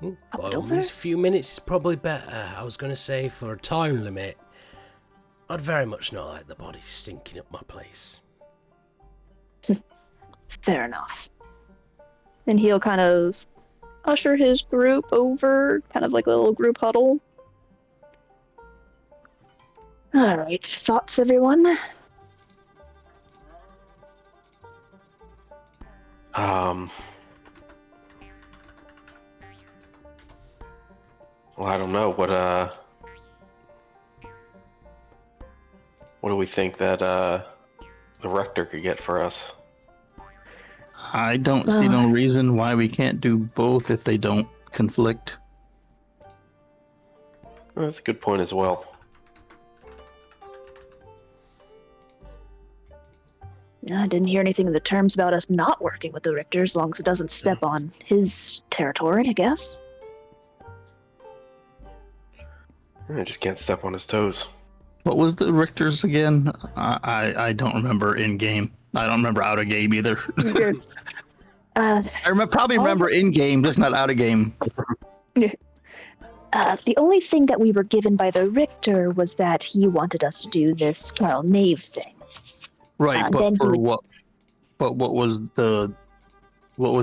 By all means, a few minutes is probably better. I was going to say for a time limit, I'd very much not like the body stinking up my place. Fair enough. And he'll kind of usher his group over, kind of like a little group huddle. Alright, thoughts, everyone? Well, I don't know. What do we think that the rector could get for us? I don't see no reason why we can't do both if they don't conflict. Well, that's a good point as well. I didn't hear anything in the terms about us not working with the Richter, as long as it doesn't step on his territory, I guess. I just can't step on his toes. What was the Richters again? I don't remember in game. I don't remember out of game either. I probably remember in game, just not out of game. The only thing that we were given by the Richter was that he wanted us to do this knave thing. Right, but for what? But what was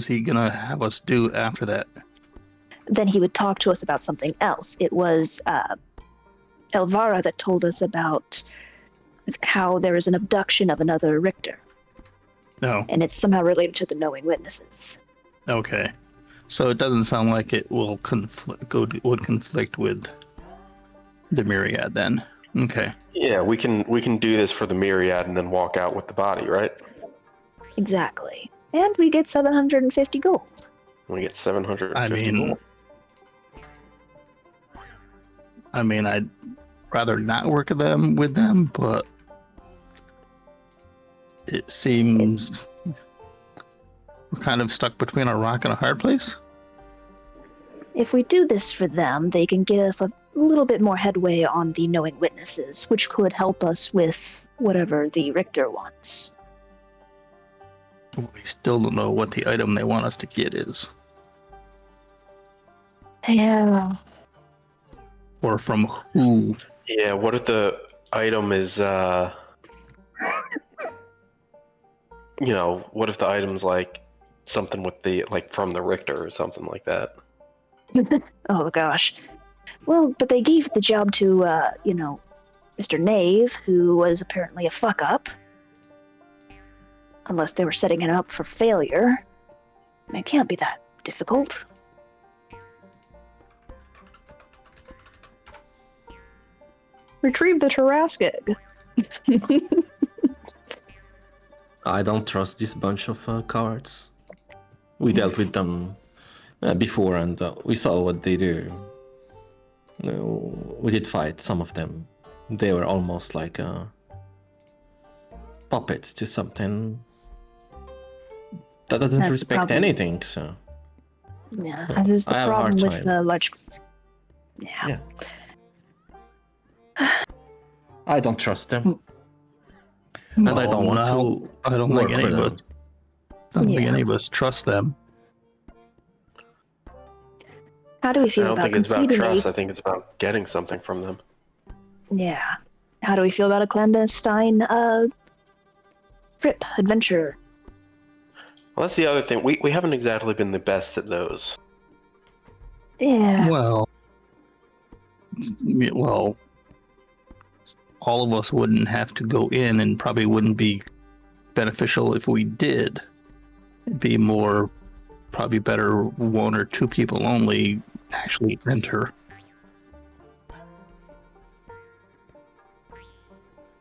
he gonna have us do after that? Then he would talk to us about something else. It was Elvira that told us about how there is an abduction of another Richter. No. And it's somehow related to the knowing witnesses. Okay. So it doesn't sound like it will conflict with the Myriad then. Okay. Yeah, we can do this for the Myriad and then walk out with the body, right? Exactly. And we get 750 gold. We get 750 gold. I mean, I'd rather not work with them, but it seems we're kind of stuck between a rock and a hard place. If we do this for them, they can get us a little bit more headway on the knowing witnesses, which could help us with whatever the Richter wants. We still don't know what the item they want us to get is. Yeah. Or from who. Yeah, what if the item is what if the item's like something with the, like, from the Richter or something like that? Oh gosh. Well, but they gave the job to, Mr. Knave, who was apparently a fuck-up. Unless they were setting it up for failure. It can't be that difficult. Retrieve the Tarrasque egg. I don't trust this bunch of cards. We dealt with them before, and we saw what they do. We did fight some of them. They were almost like puppets to something that doesn't respect anything. So yeah, that is the problem with the large. Yeah. I don't trust them, and I don't want to. I don't think any of us. I don't think any of us trust them. How do we feel about I don't think it's about trust. I think it's about getting something from them. Yeah. How do we feel about a clandestine trip adventure? Well, that's the other thing. We haven't exactly been the best at those. Yeah. Well, all of us wouldn't have to go in, and probably wouldn't be beneficial if we did. It'd be probably better one or two people only actually enter.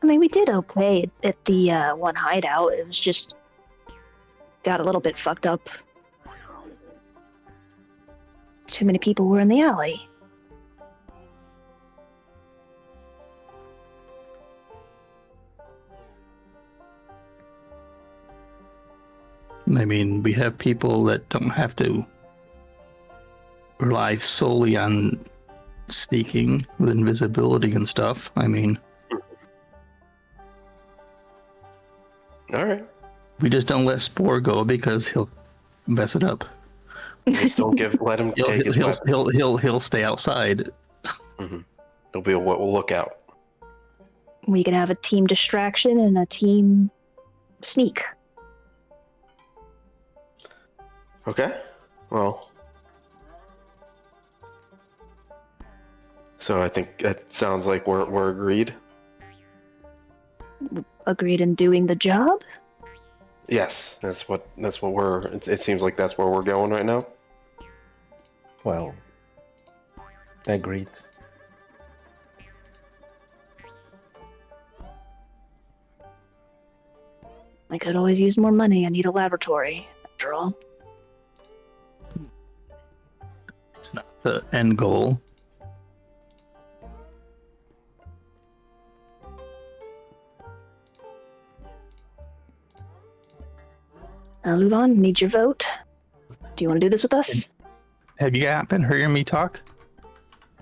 I mean, we did okay at the one hideout. It was just got a little bit fucked up. Too many people were in the alley. I mean, we have people that don't have to rely solely on sneaking with invisibility and stuff. I mean, all right. We just don't let Spore go because he'll mess it up. Just don't let him take his weapon. He'll stay outside. Mm-hmm. There'll be a lookout. We can have a team distraction and a team sneak. Okay. Well. So I think it sounds like we're agreed. Agreed in doing the job? Yes, that's what we're. It seems like that's where we're going right now. Well, agreed. I could always use more money. I need a laboratory, after all. It's not the end goal. Luvon, need your vote. Do you want to do this with us? Have you been hearing me talk?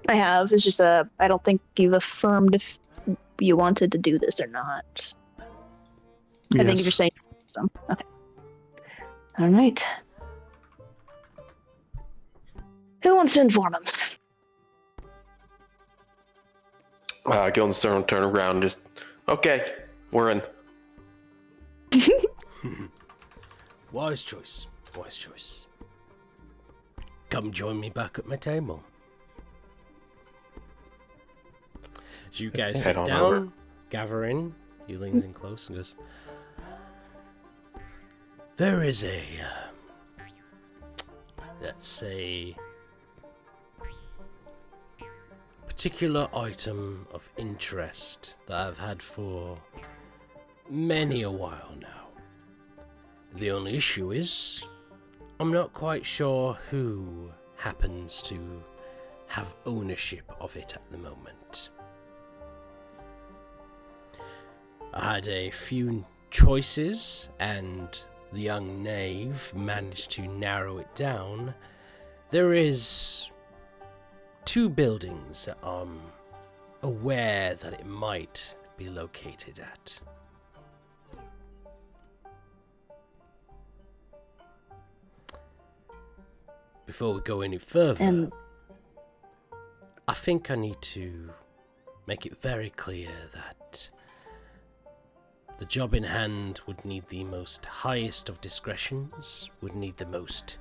I have. It's just I don't think you've affirmed if you wanted to do this or not. Yes. I think you're just saying so. Okay. All right. Who wants to inform him? Guildenstern turn around and just, okay, we're in. Wise choice. Wise choice. Come join me back at my table. As you guys sit down, gather in, he leans in close and goes, there is a, let's say, particular item of interest that I've had for many a while now. The only issue is, I'm not quite sure who happens to have ownership of it at the moment. I had a few choices, and the young knave managed to narrow it down. There is 2 buildings that I'm aware that it might be located at. Before we go any further, I think I need to make it very clear that The job in hand would need the most highest of discretions, would need the most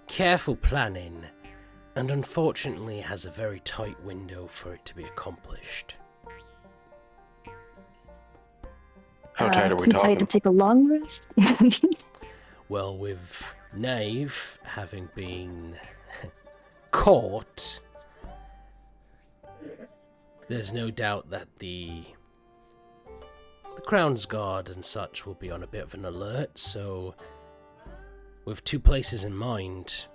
careful planning, and unfortunately has a very tight window for it to be accomplished. How tight are we too talking? tight to take a long rest? Well, with Knave having been caught, there's no doubt that the Crown's Guard and such will be on a bit of an alert, so with 2 places in mind,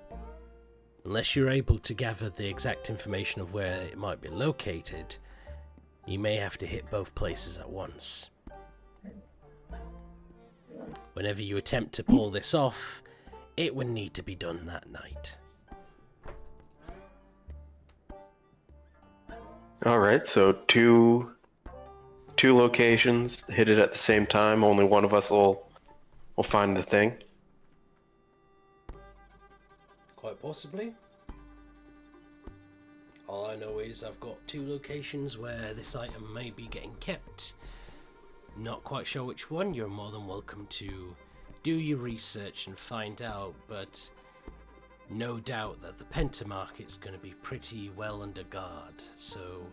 unless you're able to gather the exact information of where it might be located, you may have to hit both places at once. Whenever you attempt to pull this off, it would need to be done that night. Alright, so two locations, hit it at the same time, only one of us will find the thing. Quite possibly. All I know is I've got 2 locations where this item may be getting kept. Not quite sure which one. You're more than welcome to do your research and find out, but no doubt that the Pentamarket's going to be pretty well under guard, so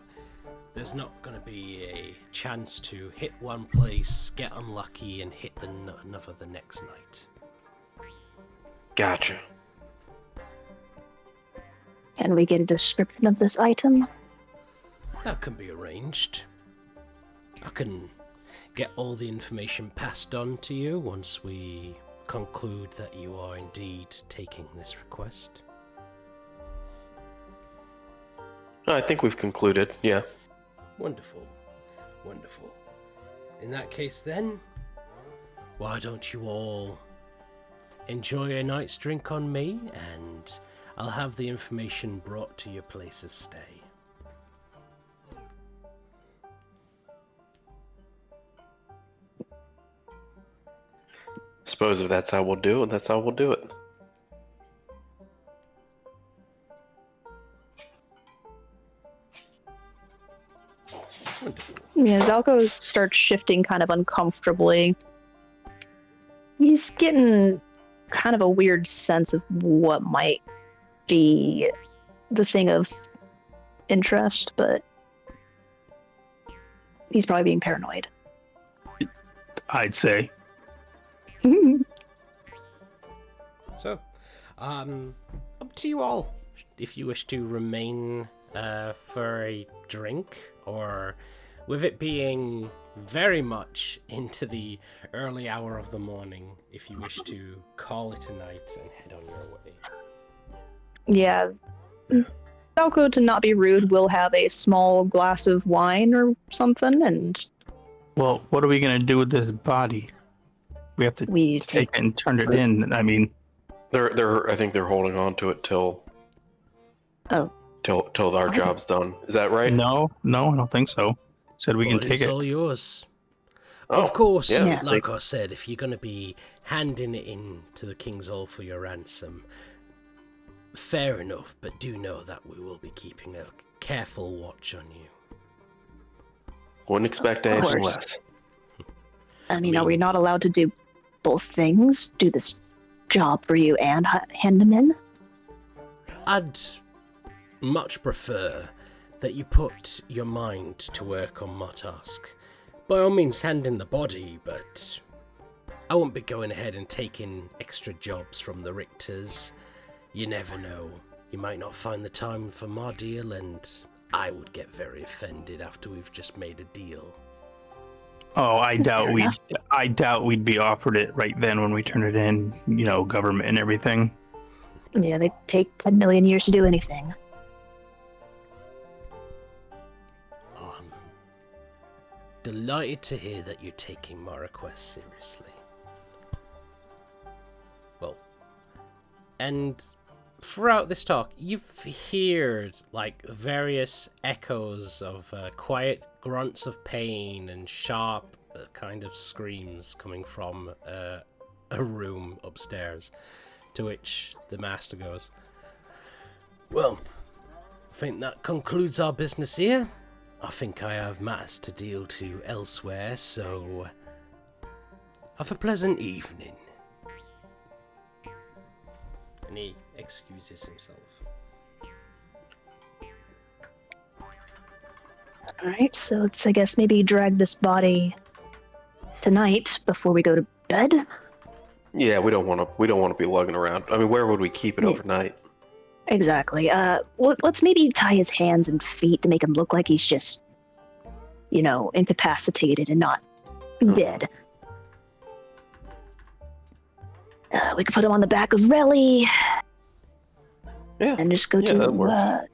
there's not going to be a chance to hit one place, get unlucky, and hit another the next night. Gotcha. Can we get a description of this item? That can be arranged. I can get all the information passed on to you once we conclude that you are indeed taking this request. I think we've concluded, yeah. Wonderful. Wonderful. In that case then, why don't you all enjoy a night's drink on me, and I'll have the information brought to your place of stay. Suppose if that's how we'll do it, that's how we'll do it. Yeah, Zalko starts shifting kind of uncomfortably. He's getting kind of a weird sense of what might be the thing of interest, but he's probably being paranoid. I'd say. So, up to you all. If you wish to remain for a drink, or with it being very much into the early hour of the morning, if you wish to call it a night and head on your way. Yeah. Zalko, to not be rude, will have a small glass of wine or something, and... Well, what are we going to do with this body? We have to take it and turn it in. I mean... I think they're holding on to it till our job's done. Is that right? No, I don't think so. Said we can take it. It's all yours. Oh, of course, yeah. like I said, if you're going to be handing it in to the King's Hall for your ransom, fair enough, but do know that we will be keeping a careful watch on you. Wouldn't expect anything less. I mean, are we not allowed to do both things? Do this job for you and hand them in? I'd much prefer that you put your mind to work on my task. By all means, hand in the body, but I won't be going ahead and taking extra jobs from the Richters. You never know. You might not find the time for my deal, and I would get very offended after we've just made a deal. Oh, I doubt we'd be offered it right then when we turn it in, government and everything. Yeah, they take 10 million years to do anything. Delighted to hear that you're taking my request seriously. Well, and throughout this talk, you've heard various echoes of quiet grunts of pain and sharp kind of screams coming from a room upstairs, to which the master goes, "Well, I think that concludes our business here. I think I have matters to deal to elsewhere, so Have a pleasant evening. And he excuses himself. Alright, so let's, I guess, maybe drag this body tonight before we go to bed. Yeah, we don't want to be lugging around. I mean, where would we keep it overnight? Exactly. Let's maybe tie his hands and feet to make him look like he's just, incapacitated and not dead. We could put him on the back of Relly. Yeah. And just go that to, works.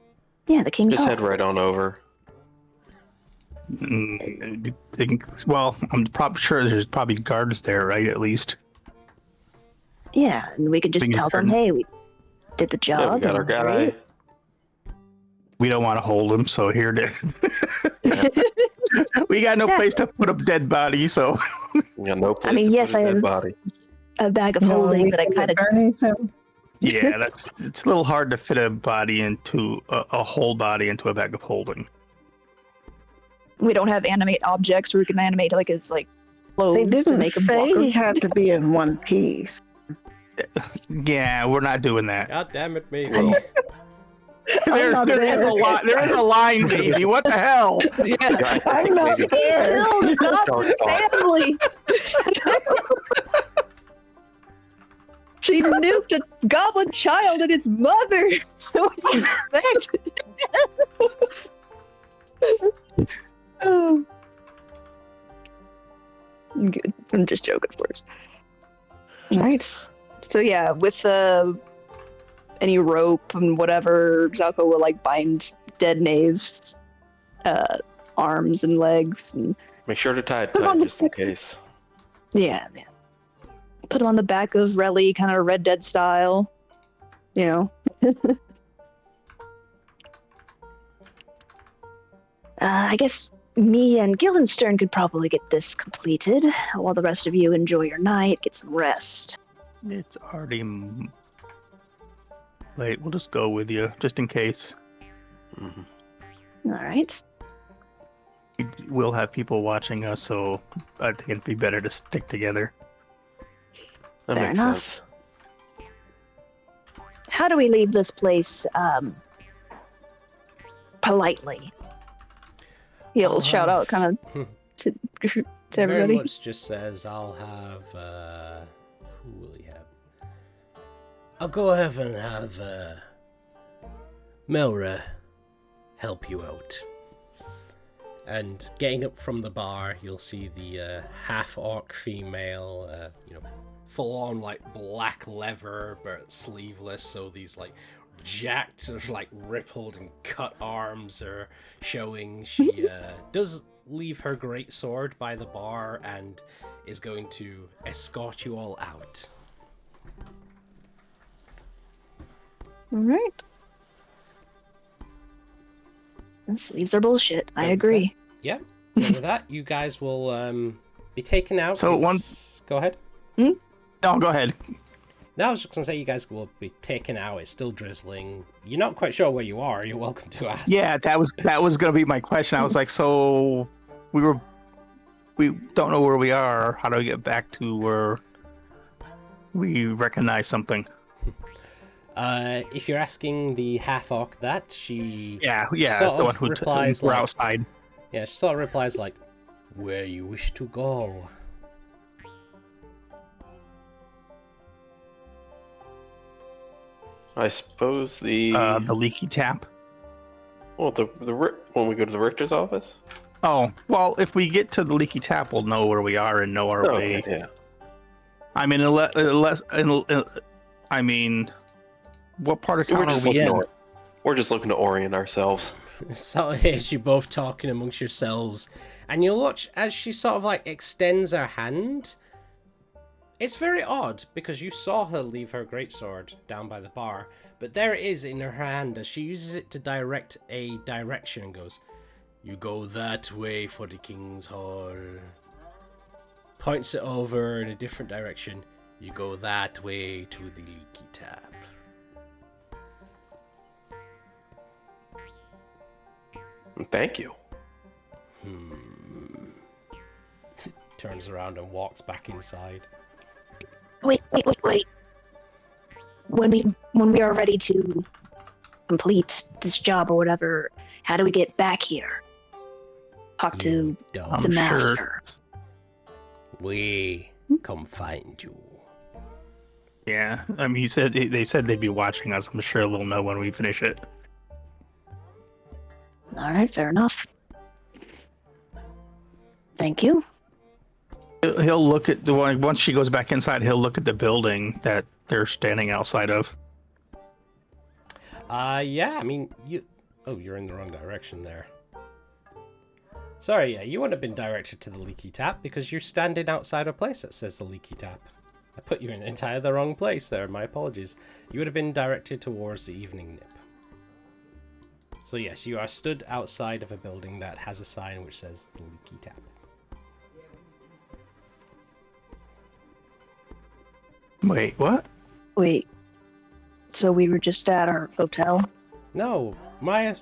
the King's Just Hall. head right on over. Well, I'm probably sure there's probably guards there, right? At least. Yeah, and we can just tell them, hey, we did the job. Yeah, we got our guy. We don't want to hold him, so here it is. We got no place to put a dead body, so. We got no place I mean, to yes, put a I dead have body. a bag of holding, but I kind of... Yeah, it's a little hard to fit a body into a whole body into a bag of holding. We don't have animate objects where we can animate his clothes They didn't to make him say walk. he had to be in one piece. Yeah, we're not doing that. God damn it, maybe. Well, There is a lot. There is a line, Davey. What the hell? Yeah. I'm not scared. No, not family. She nuked a goblin child and its mother. What do you expect? Oh. Good. I'm just joking, of course. All right. So yeah, with any rope and whatever, Zalko will bind dead Knave's arms and legs and make sure to tie it tight just in case. yeah. Put him on the back of Relly, kind of Red Dead style. I guess me and Guildenstern could probably get this completed while the rest of you enjoy your night, get some rest. It's already late. We'll just go with you, just in case. Mm-hmm. All right. We'll have people watching us, so I think it'd be better to stick together. That Fair makes enough. sense. How do we leave this place politely? He'll shout out kind of to Very everybody. much just says, I'll have, who will he have? I'll go ahead and have, Melra help you out. And getting up from the bar, you'll see the half-orc female, full-on, black leather, but sleeveless, so these, jacked, sort of, rippled and cut arms are showing. She does leave her greatsword by the bar and is going to escort you all out. All right. The sleeves are bullshit. I agree. Yeah. So with that, you guys will be taken out. So Go ahead. No, go ahead. No, I was just going to say you guys will be taken out. It's still drizzling. You're not quite sure where you are. You're welcome to ask. Yeah, that was going to be my question. I was like, so we don't know where we are. How do we get back to where we recognize something? If you're asking the half-orc that, she yeah, sort the of one replies we're outside. Yeah, she sort of replies where you wish to go. I suppose the leaky tap. Well, when we go to the Richter's office. Oh, well, if we get to the leaky tap, we'll know where we are and know our way. Yeah. I mean, what part of town are we in? We're just looking to orient ourselves. So here's you both talking amongst yourselves, and you'll watch as she sort of extends her hand. It's very odd because you saw her leave her greatsword down by the bar, but there it is in her hand as she uses it to direct a direction and goes, "You go that way for the King's Hall." Points it over in a different direction. "You go that way to the leaky tap." Thank you. turns around and walks back inside. Wait. When we are ready to complete this job or whatever, how do we get back here? Talk to the master. Sure. We come find you. Yeah, I mean, they said they'd be watching us. I'm sure they'll know when we finish it. All right, fair enough. Thank you. He'll look at the one once she goes back inside. He'll look at the building that they're standing outside of. Yeah. I mean, you're in the wrong direction there. Sorry, yeah, you wouldn't have been directed to the leaky tap because you're standing outside a place that says the leaky tap. I put you in entirely the wrong place there. My apologies. You would have been directed towards the evening nip. So yes, you are stood outside of a building that has a sign which says the leaky tap. Wait, what? Wait. So we were just at our hotel? No,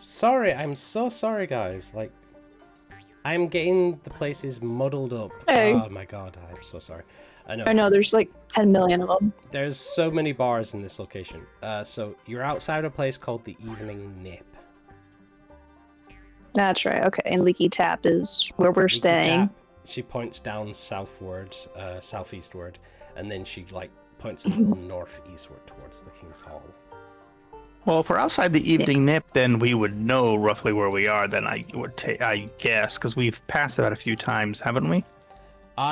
sorry. I'm so sorry, guys. Like, I'm getting the places muddled up. Hey. Oh my god, I'm so sorry. I know, there's like 10 million of them. There's so many bars in this location. So you're outside a place called the Evening Nip. That's right, okay. And Leaky Tap is where we're Leaky staying. Tap, she points down southward, southeastward, and then she points a little northeastward towards the King's Hall. Well, if we're outside the evening nip, then we would know roughly where we are. Then I guess, because we've passed that a few times, haven't we?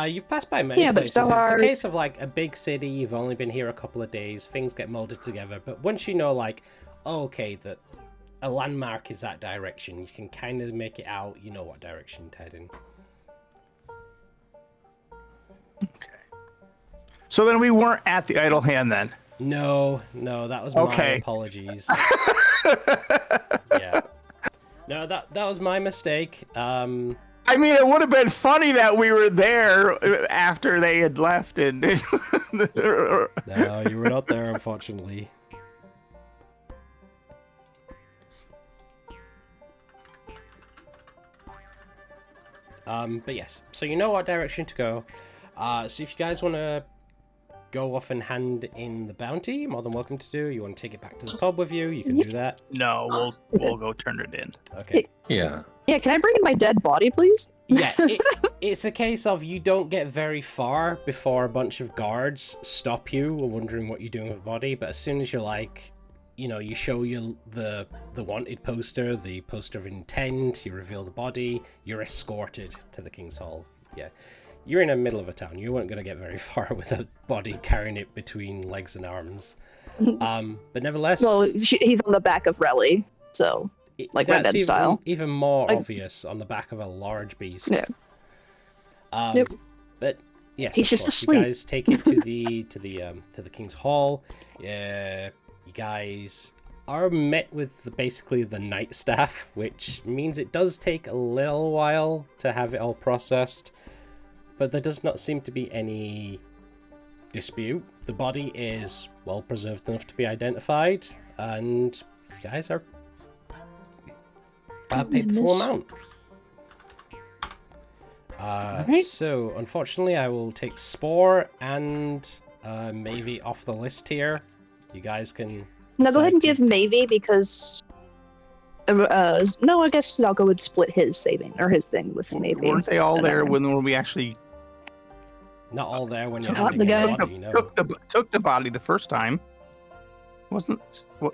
You've passed by many places. But It's a case of like a big city. You've only been here a couple of days. Things get molded together. But once you know, like, okay, that a landmark is that direction, you can kind of make it out. You know what direction to head in. Okay. So then we weren't at the Idle Hand then. No, that was my apologies. Yeah. No, that was my mistake. I mean, it would have been funny that we were there after they had left and... No, you were not there, unfortunately. But yes, so you know what direction to go. So if you guys want to go off and hand in the bounty, you're more than welcome to do. You want to take it back to the pub with you, you can do that. No, we'll go turn it in. Okay. Yeah. Yeah, can I bring in my dead body, please? Yeah, it's a case of you don't get very far before a bunch of guards stop you, wondering what you're doing with the body, but as soon as you're like, you know, you show the wanted poster, the poster of intent, you reveal the body, you're escorted to the King's Hall. Yeah. You're in the middle of a town. You weren't going to get very far with a body carrying it between legs and arms. But nevertheless... Well, he's on the back of Relly, so, like Red Dead style. Even more obvious on the back of a large beast. Yeah. But yes, he's just asleep. You guys take it to the King's Hall. You guys are met with basically the night staff, which means it does take a little while to have it all processed. But there does not seem to be any dispute. The body is well preserved enough to be identified, and you guys are paid the full amount. Right. So, unfortunately, I will take Spore and Mavie off the list here. You guys can... No, go ahead and give Mavie because... no, I guess I'll go and split his saving, or his thing with Mavie. Weren't they all there when we actually... Not all there when you're Took handing the body, no. Took the body the first time.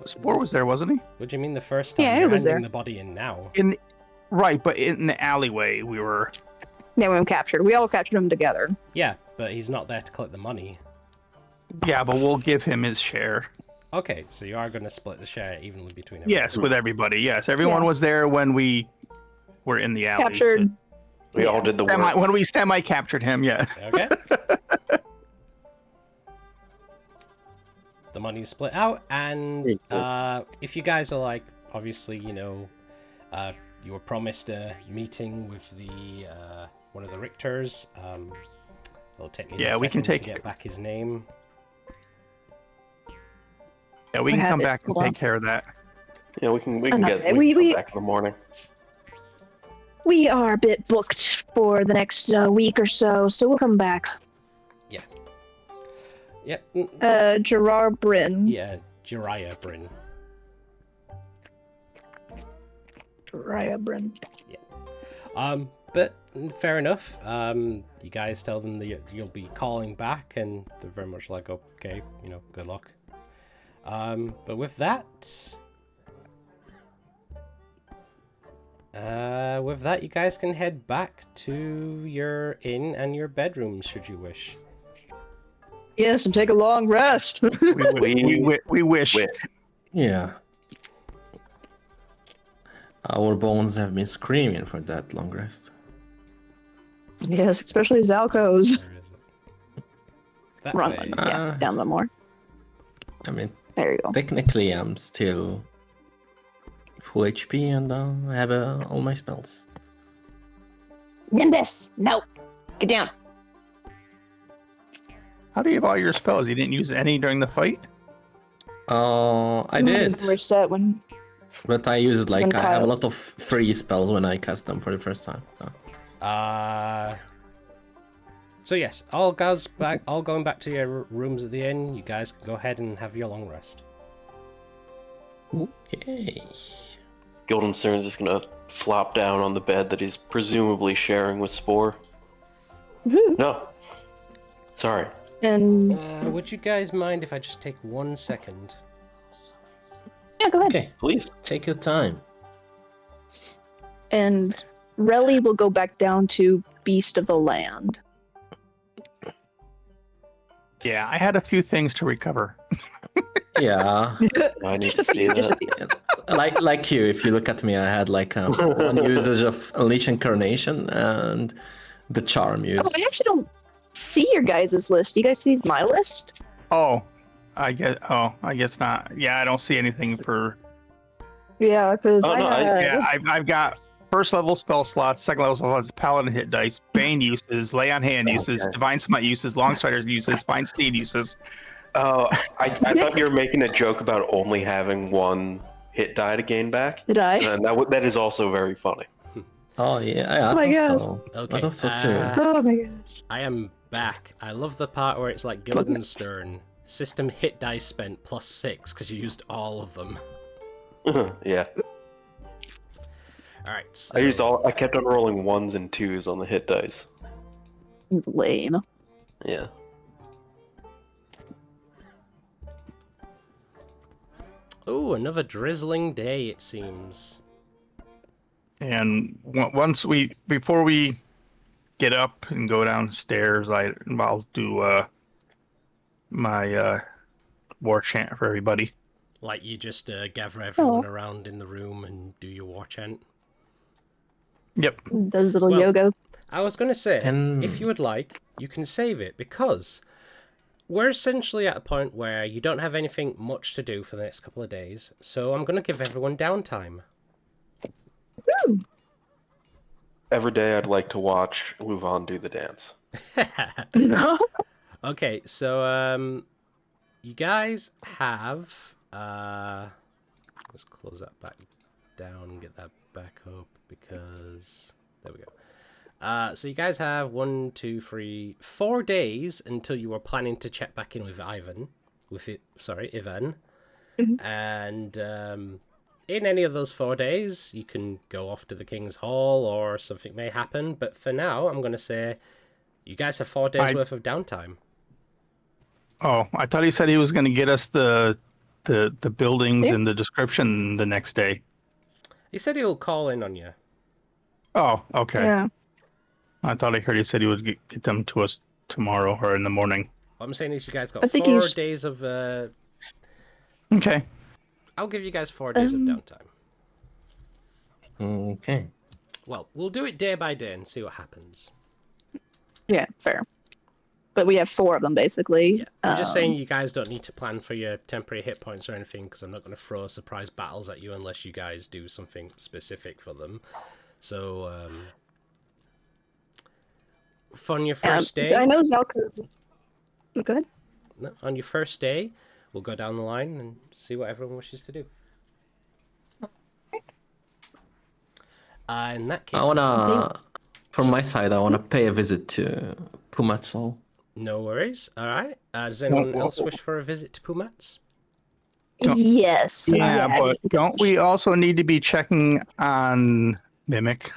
Spore was there, wasn't he? What do you mean the first time? Yeah, you're he was handing there. the body in now. Right, but in the alleyway we were... Yeah, we captured. We all captured him together. Yeah, but he's not there to collect the money. Yeah, but we'll give him his share. Okay, so you are going to split the share evenly between everyone. Yes, with everybody. Yes, everyone was there when we were in the alley. Captured. We all did the work. When we semi-captured him, yeah. Okay. The money's split out, and if you guys are like, obviously, you know, you were promised a meeting with the one of the Richters. It'll take me a second to get back his name. Yeah, we can come back and take care of that. Yeah, we can get We back in the morning. we are a bit booked for the next week or so we'll come back. Yeah. Yep. Gerard Bryn. Yeah, Jariah Bryn. Jariah Bryn. Yeah. But fair enough. You guys tell them that you'll be calling back, and they're very much like, okay, good luck. But with that, you guys can head back to your inn and your bedrooms, should you wish. Yes, and take a long rest. We wish. Yeah. Our bones have been screaming for that long rest. Yes, especially Zalco's. Where is it? That Wrong way. one. Yeah, down a little more. I mean, there you go. Technically, I'm still full HP and I have all my spells. Nimbus! No! Get down! How do you have all your spells? You didn't use any during the fight? I did. Reset when... But I used I have a lot of free spells when I cast them for the first time. So yes, all going back to your rooms at the inn. You guys can go ahead and have your long rest. Okay. Guildenstern's just gonna flop down on the bed that he's presumably sharing with Spore. No. Sorry. And would you guys mind if I just take 1 second? Yeah, go ahead. Okay, please. Take your time. And Relly will go back down to Beast of the Land. Yeah, I had a few things to recover. Yeah. I need to see that. Like you, if you look at me, I had one usage of Unleash Incarnation and the Charm use. Oh, I actually don't see your guys' list. You guys see my list? Oh, I guess not. Yeah, I don't see anything for. Yeah, because I've got first level spell slots, second level spell slots, paladin hit dice, bane uses, lay on hand uses, divine smite uses, longstrider uses, find steed uses. Oh, I thought you were making a joke about only having one hit die to gain back. Did I? And that is also very funny. Oh yeah, Oh my god. Okay. I thought so too. Oh my gosh. I am back. I love the part where it's like Guildenstern. System hit dice spent +6 because you used all of them. Yeah. All right. So... I kept on rolling 1s and 2s on the hit dice. Lame. Yeah. Oh, another drizzling day, it seems. And before we get up and go downstairs, I'll do my war chant for everybody. Like you just gather everyone around in the room and do your war chant? Yep. Does little yoga. I was going to say, if you would like, you can save it, because we're essentially at a point where you don't have anything much to do for the next couple of days, so I'm going to give everyone downtime. Woo! Every day I'd like to watch Luvan do the dance. Okay, so you guys have let's close that back down and get that back up, because there we go. So you guys have 1, 2, 3, 4 days until you were planning to check back in with Ivan. Mm-hmm. And in any of those 4 days, you can go off to the King's Hall or something may happen. But for now, I'm going to say you guys have 4 days worth of downtime. Oh, I thought he said he was going to get us the buildings and the description the next day. He said he'll call in on you. Oh, okay. Yeah. I thought I heard he said he would get them to us tomorrow or in the morning. What I'm saying is you guys got 4 days of... Okay. I'll give you guys 4 days of downtime. Okay. Well, we'll do it day by day and see what happens. Yeah, fair. But we have 4 of them, basically. Yeah. I'm just saying you guys don't need to plan for your temporary hit points or anything, because I'm not going to throw surprise battles at you unless you guys do something specific for them. So, on your first day... I know Zelka... Go ahead. No, on your first day, we'll go down the line and see what everyone wishes to do. In that case, from my side, I wanna pay a visit to Pumatsol. No worries. All right. Does anyone else wish for a visit to Pumat's? Yes. Yeah, but don't we also need to be checking on Mimic?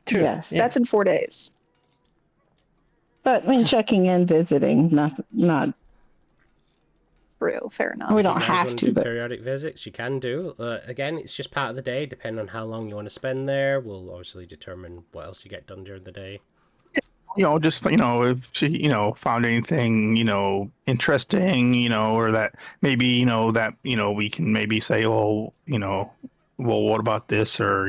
True. Yes, That's in 4 days. but when checking in, visiting, not. True. Fair enough. We If don't you guys have want to, do but periodic visits, you can do. Again, it's just part of the day, depending on how long you want to spend there. We'll obviously determine what else you get done during the day. Just if she found anything interesting, or that maybe that we can maybe say, well, what about this, or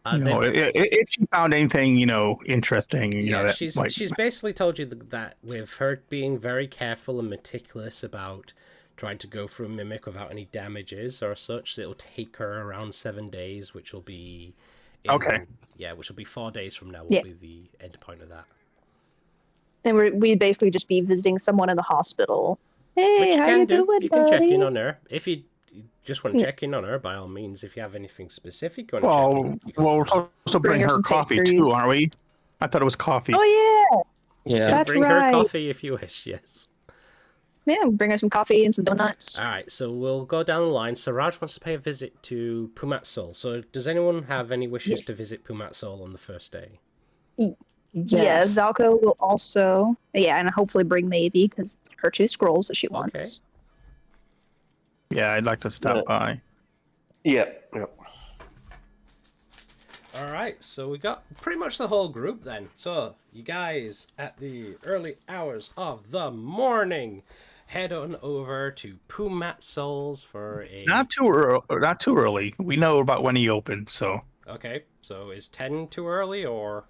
if she found anything interesting, yeah, that she's basically told you that with her being very careful and meticulous about trying to go through Mimic without any damages or such, it'll take her around 7 days, which will be okay. Yeah, which will be 4 days from now. Will be the end point of that. And we'd basically just be visiting someone in the hospital. Hey, Which you how can you do. doing, You can check in buddy? on her if you just want to check in on her. By all means, if you have anything specific you want to check in, you can we're supposed to bring her coffee too, aren't we? I thought it was coffee. Oh Yeah. that's bring right. her coffee if you wish. Yes. Yeah, bring her some coffee and some donuts. All right, so we'll go down the line. So Raj wants to pay a visit to Pumatsol. So does anyone have any wishes to visit Pumatsol on the first day? Yeah, Zalco will also, and hopefully bring Maybe, because her 2 scrolls that she wants. Okay. Yeah, I'd like to stop by. Yeah. All right, so we got pretty much the whole group then. So you guys, at the early hours of the morning, head on over to Pumatsol's for a... Not too early. We know about when he opened, so... Okay, so is 10 too early, or...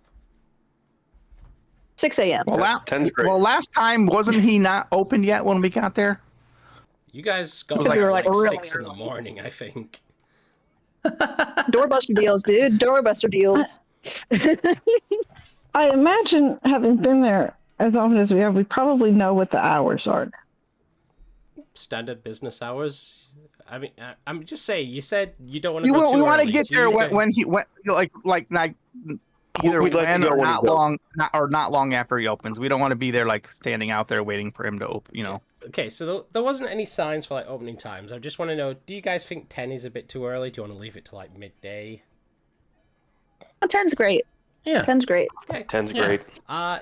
6 a.m. Well, 10's great. Well, last time, wasn't he not open yet when we got there? You guys got Because there we were, like really 6 in the morning, I think. Doorbuster deals, dude. Doorbuster deals. I imagine, having been there as often as we have, we probably know what the hours are. Standard business hours. I mean, I'm just saying. You said you don't want to We go too want to early. get there when he went, like either We'd like to when go or when he not goes. long, not long after he opens. We don't want to be there like standing out there waiting for him to open. Okay, so there wasn't any signs for like opening times. I just want to know: do you guys think 10 is a bit too early? Do you want to leave it to like midday? 10's great. Yeah. 10's great. Okay. 10's great.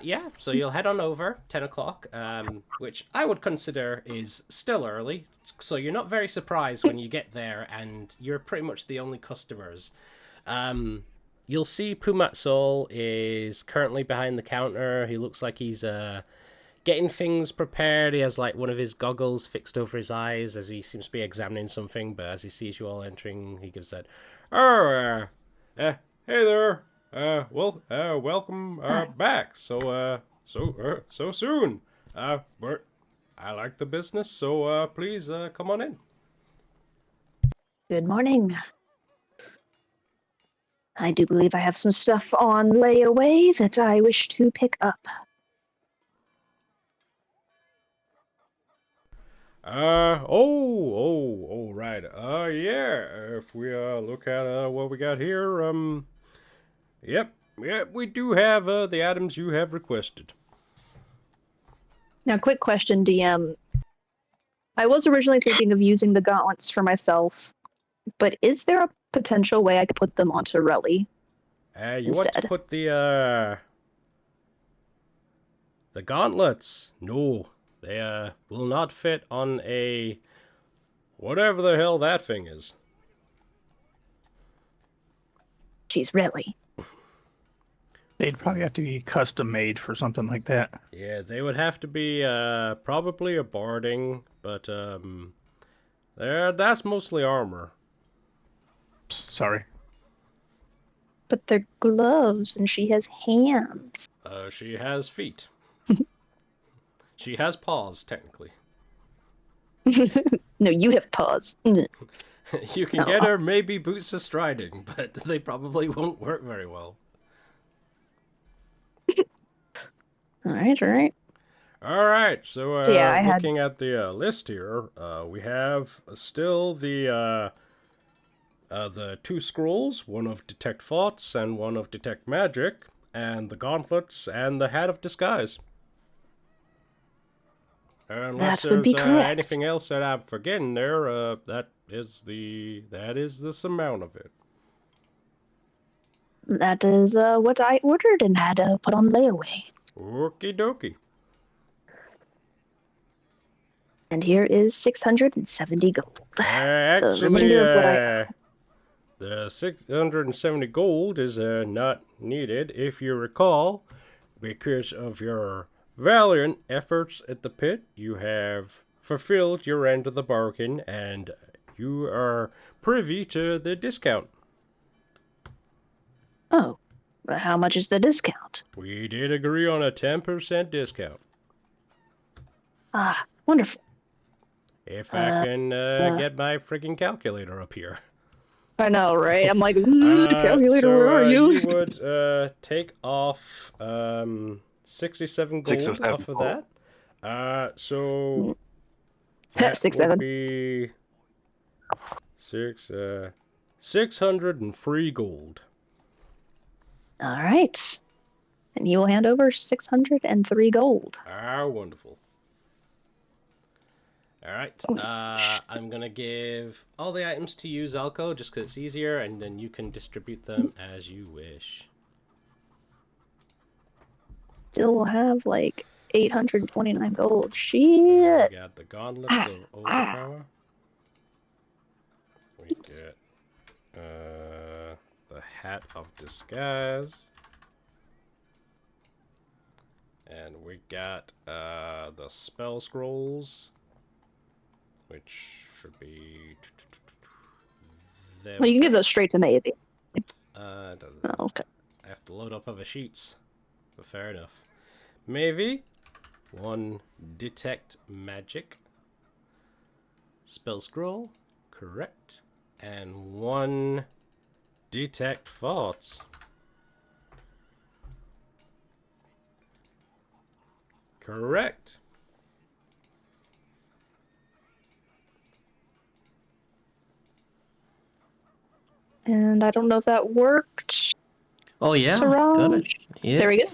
Yeah. So you'll head on over 10 o'clock, which I would consider is still early. So you're not very surprised when you get there, and you're pretty much the only customers. You'll see Pumatsol is currently behind the counter. He looks like he's getting things prepared. He has like one of his goggles fixed over his eyes as he seems to be examining something. But as he sees you all entering, he gives that, hey there. Welcome back. So soon. But I like the business, so please come on in. Good morning. I do believe I have some stuff on layaway that I wish to pick up. Right. Yeah. If we look at what we got here, yep, we do have the items you have requested. Now, quick question, DM. I was originally thinking of using the gauntlets for myself, but is there a potential way I could put them onto Relly? You want to put the gauntlets? No, they will not fit on a whatever the hell that thing is. Jeez, Relly. They'd probably have to be custom made for something like that. Yeah, they would have to be probably a barding, but that's mostly armor. Sorry. But they're gloves, and she has hands. She has feet. She has paws, technically. No, you have paws. You can get her maybe boots of striding, but they probably won't work very well. All right. So, looking at the list here, we have still the the 2 scrolls, one of Detect Thoughts and one of Detect Magic, and the gauntlets and the Hat of Disguise. Unless that would be there's correct. anything else that I'm forgetting there, that is this amount of it. That is what I ordered and had put on layaway. Okie dokie. And here is 670 gold. Actually, the remainder of what I the 670 gold is not needed, if you recall, because of your valiant efforts at the pit. You have fulfilled your end of the bargain, and you are privy to the discount. Oh, but how much is the discount? We did agree on a 10% discount. Ah, wonderful. If I can get my friggin' calculator up here. I know, right? I'm like, calculator, where are you? You would take off 67 gold off of that. So that 6, would 7. be 603 gold. All right. And he will hand over 603 gold. Ah, wonderful. Alright, I'm gonna give all the items to you, Zalko, just because it's easier, and then you can distribute them as you wish. Still have like 829 gold. Shit. We got the gauntlets of overpower. We get the hat of disguise. And we got the spell scrolls, which should be. Well, you can give those straight to me. Oh, okay. I have to load up other sheets, but fair enough. Maybe one detect magic spell scroll, correct, and one detect thoughts. Correct. And I don't know if that worked. Oh yeah, Suraj. got it. Yes. There we go.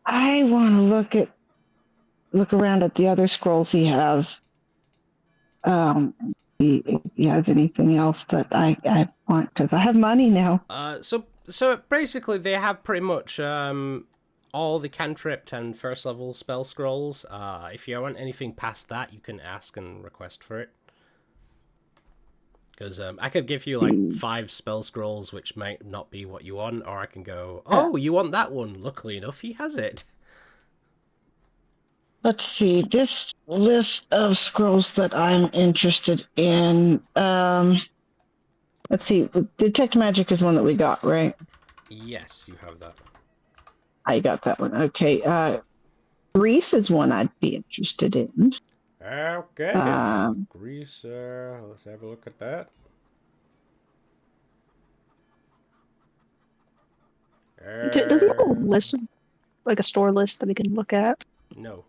I want to look around at the other scrolls he has. If he has anything else that I want, because I have money now. So basically they have pretty much all the cantrip and first level spell scrolls. If you want anything past that, you can ask and request for it. Because I could give you like 5 spell scrolls, which might not be what you want, or I can go, oh, you want that one? Luckily enough, he has it. Let's see, this list of scrolls that I'm interested in. Let's see, Detect Magic is one that we got, right? Yes, you have that. I got that one. Okay. Grease is one I'd be interested in. Okay. Grease, let's have a look at that. Does he have a list, like a store list that we can look at? No.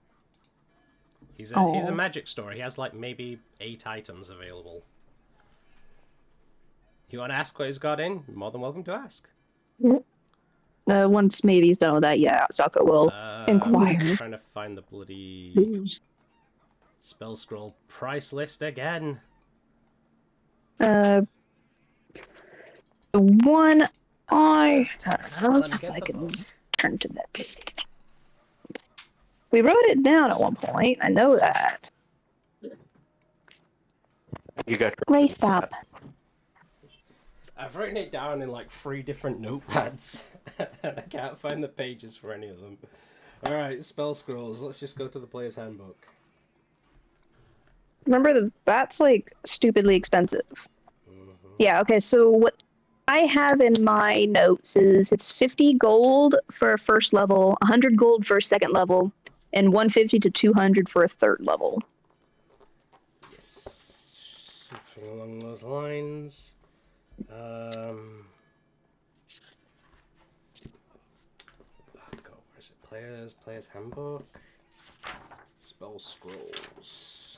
He's a magic store. He has like maybe 8 items available. You want to ask what he's got in? You're more than welcome to ask. Once maybe he's done with that, yeah, Sokka will inquire. I'm trying to find the bloody spell scroll price list again. The one I don't know if I can turn to that page. We wrote it down at one point. I know that. You got Ray, stop. I've written it down in like 3 different notepads. I can't find the pages for any of them. Alright, spell scrolls. Let's just go to the player's handbook. Remember that's like stupidly expensive. Yeah, okay, so what I have in my notes is it's 50 gold for first level, 100 gold for second level, and 150 to 200 for a third level. Yes, something along those lines. Where's it? Player's handbook. Spell scrolls.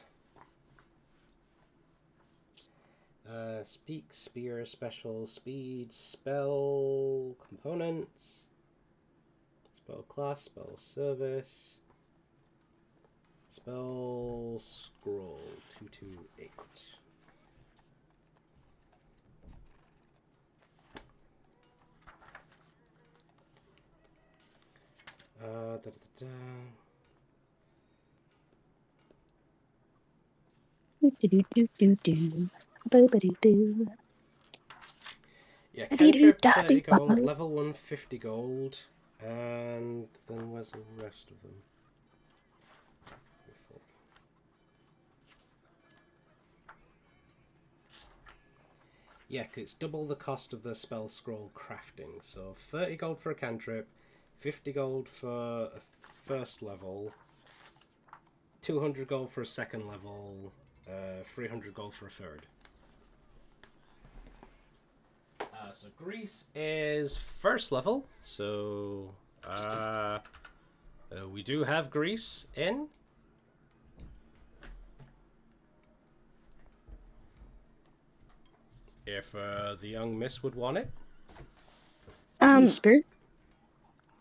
Speak, spear, special, speed, spell, components, spell class, spell service, spell scroll, 228. Da, da, da. Yeah, cantrip 30 gold, level 1 50 gold, and then where's the rest of them? Yeah, it's double the cost of the spell scroll crafting, so 30 gold for a cantrip, 50 gold for a first level, 200 gold for a second level, 300 gold for a third. So Grease is first level, so we do have Grease in. If the young miss would want it. Spirit?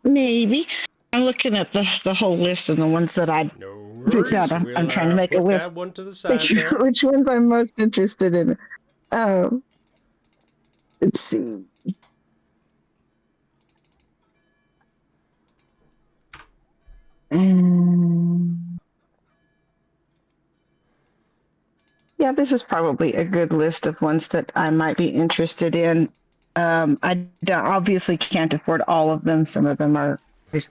Maybe. I'm looking at the whole list and the ones that I picked out. I'm trying to make a list. One to the side there. Which ones I'm most interested in. Let's see. Yeah, this is probably a good list of ones that I might be interested in. I obviously can't afford all of them. Some of them are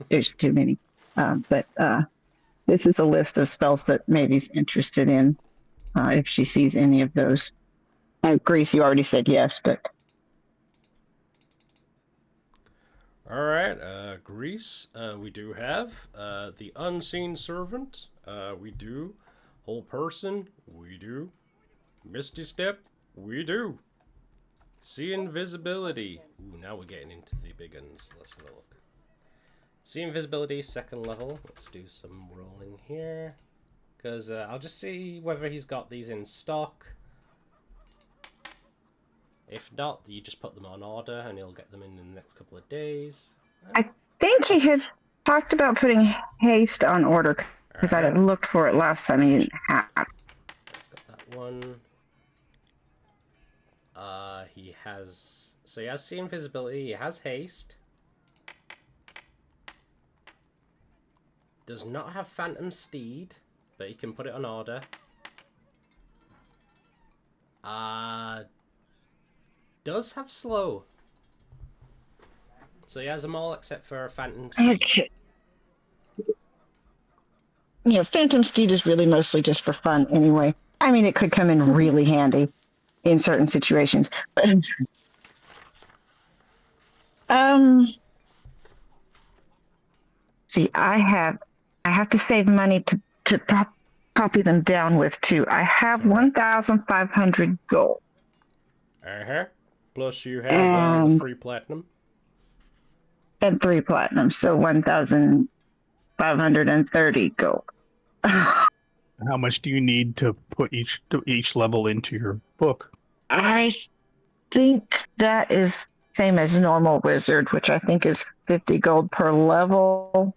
there's too many. But this is a list of spells that Mavy's interested in. If she sees any of those. Grease, you already said yes, but. All right, Grease, we do have the Unseen Servant, we do. Whole Person, we do. Misty Step, we do. See Invisibility. Ooh, now we're getting into the big ones. Let's have a look. See Invisibility, second level. Let's do some rolling here. Because I'll just see whether he's got these in stock. If not, you just put them on order and he'll get them in the next couple of days. I think he had talked about putting haste on order because I had looked for it last time and he didn't have. He's got that one. He has... So he has See Invisibility, he has haste. Does not have Phantom Steed, but he can put it on order. Does have slow. So he has them all except for Phantom Steed. Okay. Yeah, Phantom Steed is really mostly just for fun anyway. I mean, it could come in really handy in certain situations. See, I have to save money to copy them down with too. I have 1,500 gold. Plus you have the 3 platinum. And 3 platinum, so 1,530 gold. How much do you need to put each level into your book? I think that is same as normal wizard, which I think is 50 gold per level.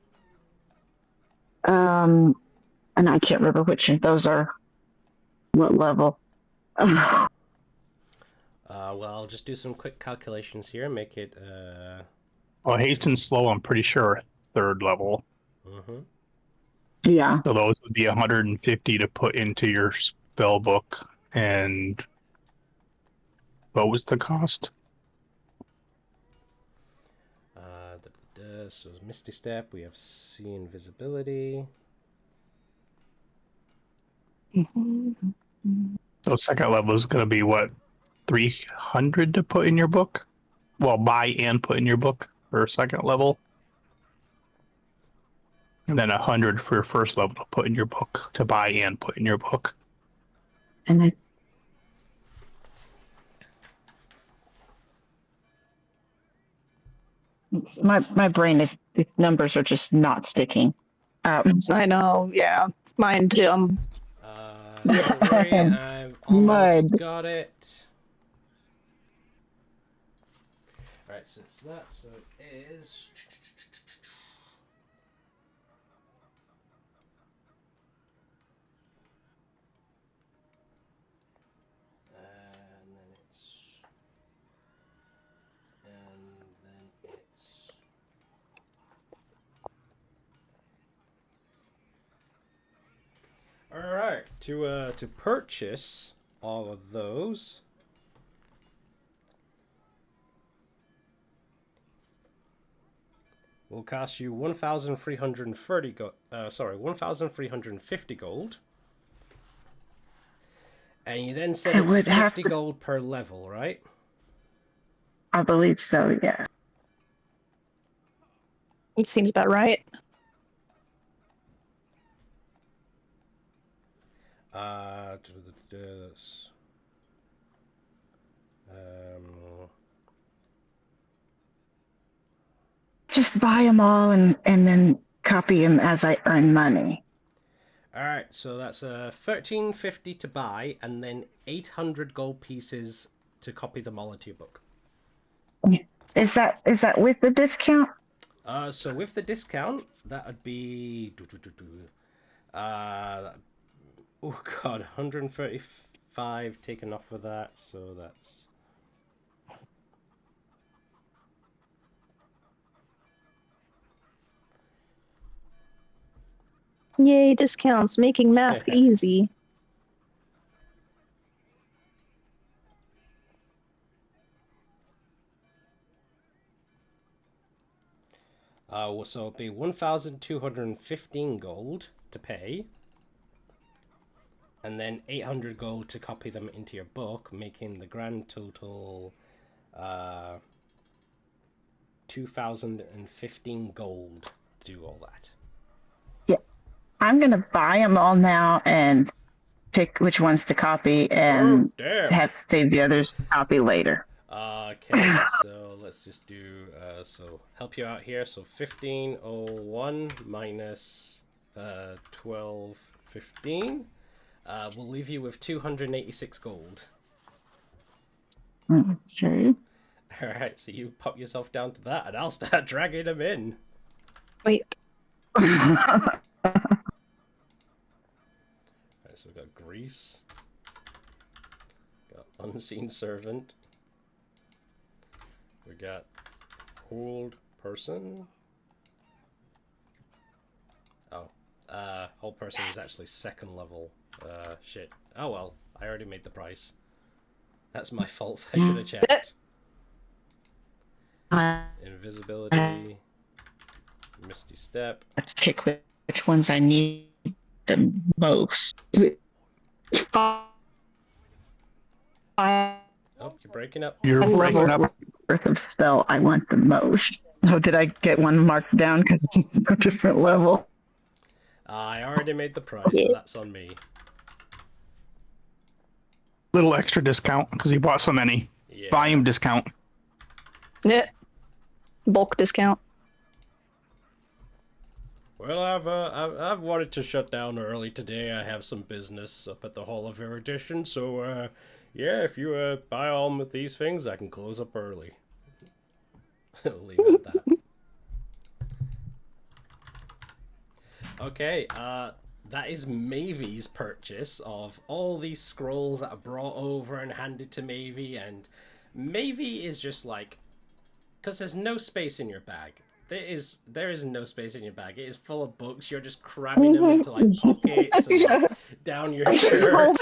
And I can't remember which of those are what level. Well, I'll just do some quick calculations here. Make it. Well, haste and slow, I'm pretty sure 3rd level. Mm-hmm. Yeah. So those would be 150 to put into your spell book. And what was the cost? So Misty Step. We have See Invisibility. So 2nd level is going to be what? 300 to put in your book? Well, buy and put in your book for 2nd level. And then 100 for 1st level to put in your book, to buy and put in your book. And my brain is, its numbers are just not sticking. I know, yeah. Mine too. Don't worry, I've almost got it. that. So it is. And then it's. All right. To purchase all of those. Will cost you 1,330 1,350 gold. And you then said it's 50 gold per level, right? I believe so, yeah. It seems about right. Just buy them all and then copy them as I earn money. All right, so that's 1,350 to buy, and then 800 gold pieces to copy them all into your book. Is that with the discount? So with the discount, that would be oh god, 135 taken off of that, so that's Yay, discounts, making math easy. So it'll be 1,215 gold to pay, and then 800 gold to copy them into your book, making the grand total 2,015 gold to do all that. Yeah, I'm gonna buy them all now and pick which ones to copy and have to save the others to copy later. Okay, so let's just do so help you out here. So 1501 minus 1215 will leave you with 286 gold. Okay. All right, so you pop yourself down to that, and I'll start dragging them in. Wait. Alright, so we've got Grease, got Unseen Servant, we got Hold Person. Oh, Hold Person is actually second level. Shit. Oh well, I already made the price. That's my fault. I should have checked. Invisibility, Misty Step. Pick which ones I need the most. Oh, you're breaking up. You're breaking up. Worth of spell I want the most. Oh, did I get one marked down because it's a different level? I already made the price, so that's on me. Little extra discount because you bought so many. Yeah. Volume discount. Yeah. Bulk discount. Well, I've wanted to shut down early today. I have some business up at the Hall of Erudition, so yeah, if you buy all of these things, I can close up early. Leave it at that. Okay, that is Mavy's purchase of all these scrolls that are brought over and handed to Mavy, and Mavy is just like, because there's no space in your bag. There is no space in your bag. It is full of books. You're just cramming them into like pockets and like, down your shirt.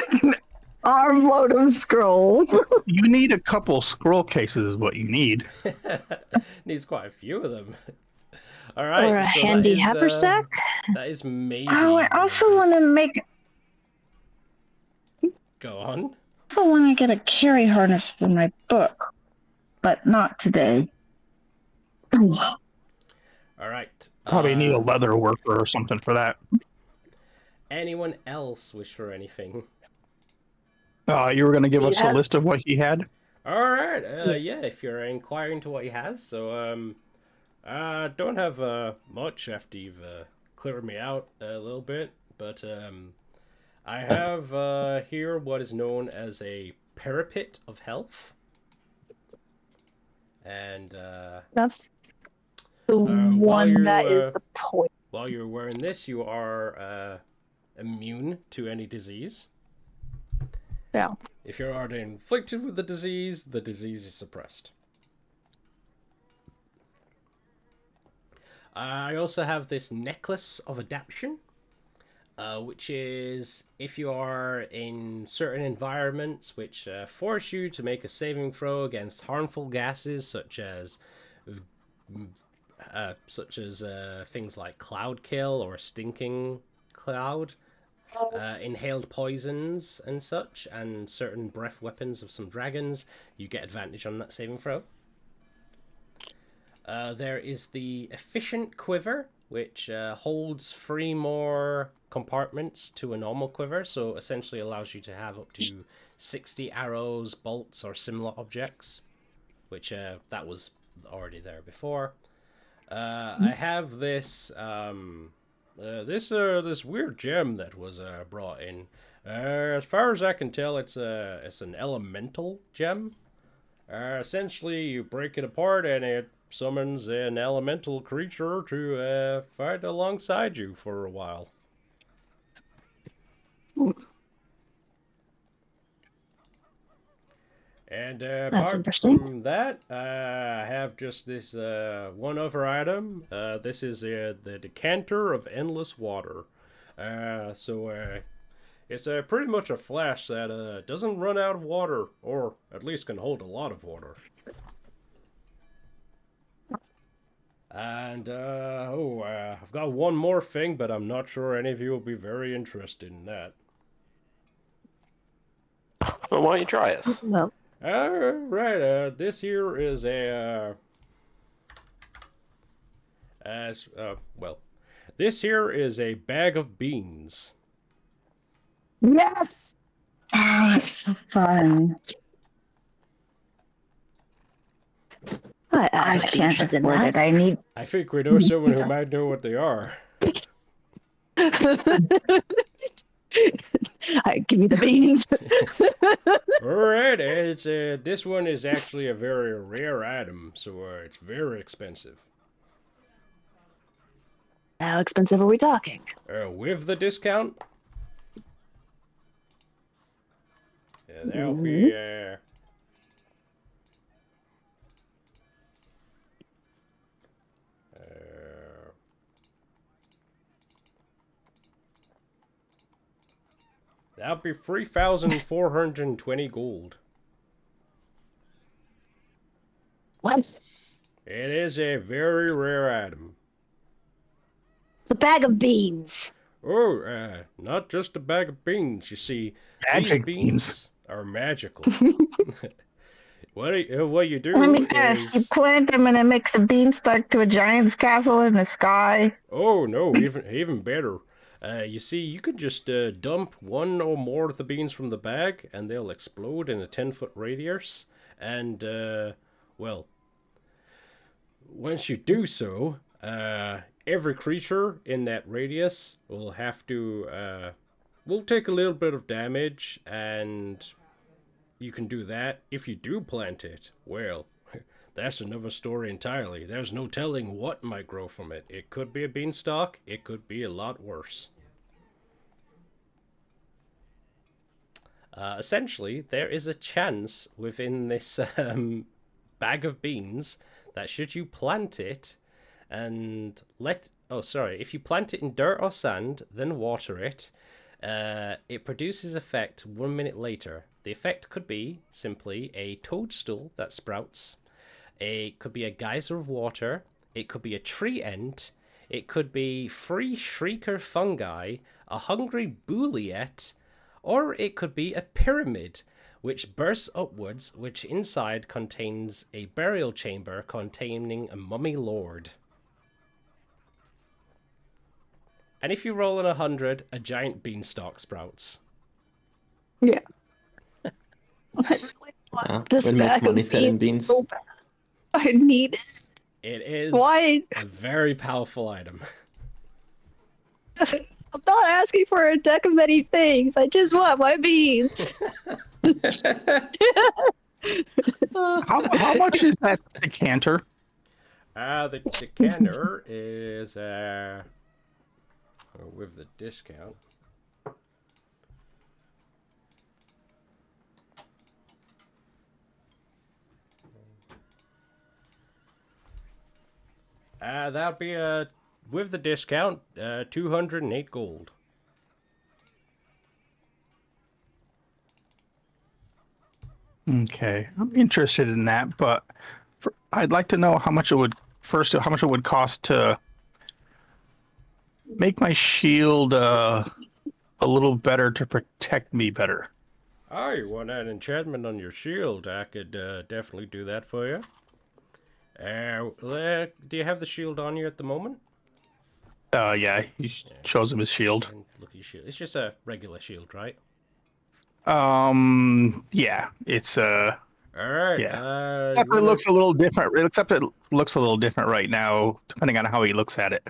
Armload of scrolls. You need a couple scroll cases is what you need. Needs quite a few of them. All right. Or a so handy that is, haversack. That is Mavy. Oh, I also want to make. Go on. I also want to get a carry harness for my book, but not today. All right. Probably need a leather worker or something for that. Anyone else wish for anything? You were going to give us a list of what he had? All right. Yeah, if you're inquiring to what he has. So, I don't have much after you've cleared me out a little bit, but I have here what is known as a parapet of health. And that's the one that is the point. While you're wearing this, you are immune to any disease. Yeah. If you're already inflicted with the disease is suppressed. I also have this necklace of adaptation, which is if you are in certain environments which force you to make a saving throw against harmful gases such as things like cloud kill or stinking cloud, inhaled poisons and such, and certain breath weapons of some dragons, you get advantage on that saving throw. There is the efficient quiver, which holds 3 more compartments to a normal quiver, so essentially allows you to have up to 60 arrows, bolts, or similar objects, which that was already there before. I have this this weird gem that was brought in. As far as I can tell, it's an elemental gem. Essentially, you break it apart and it summons an elemental creature to fight alongside you for a while. And apart from that, I have just this one other item. This is the decanter of endless water. It's pretty much a flask that doesn't run out of water, or at least can hold a lot of water. And, I've got one more thing, but I'm not sure any of you will be very interested in that. Well, why don't you try us? No. Right, this here is this here is a bag of beans. Yes! Oh, that's so fun. I can't afford it. I think we know someone who might know what they are. Give me the beans. Alright, it's this one is actually a very rare item, so it's very expensive. How expensive are we talking? With the discount? Yeah, that'll be that'll be 3,420 gold. What? It is a very rare item. It's a bag of beans. Oh, not just a bag of beans. You see, Magic these beans are magical. What you do Let me guess, you plant them and it makes a beanstalk to a giant's castle in the sky? Oh, no, even better. You see, you could just dump one or more of the beans from the bag, and they'll explode in a 10-foot radius. And, well, once you do so, every creature in that radius will have to, will take a little bit of damage, and you can do that. If you do plant it, well, that's another story entirely. There's no telling what might grow from it. It could be a beanstalk, it could be a lot worse. Essentially, there is a chance within this bag of beans that should you plant it and if you plant it in dirt or sand, then water it, it produces effect 1 minute later. The effect could be simply a toadstool that sprouts, it could be a geyser of water, it could be a tree ant, it could be 3 shrieker fungi, a hungry bouliette, or it could be a pyramid, which bursts upwards, which inside contains a burial chamber containing a mummy lord. And if you roll an 100, a giant beanstalk sprouts. Yeah. I really want this bag of beans so bad. I need it. It is Why? a very powerful item. I'm not asking for a deck of many things. I just want my beans. How much is that decanter? The decanter is with the discount. That'd be with the discount, 208 gold. Okay, I'm interested in that, but I'd like to know how much it would cost to make my shield a little better to protect me better. Oh, you want an enchantment on your shield? I could definitely do that for you. Do you have the shield on you at the moment? Yeah, he shows him his shield. Look at your shield. It's just a regular shield, right? Yeah, it's All right. Yeah. Except it looks a little different. Except it looks a little different right now, depending on how he looks at it.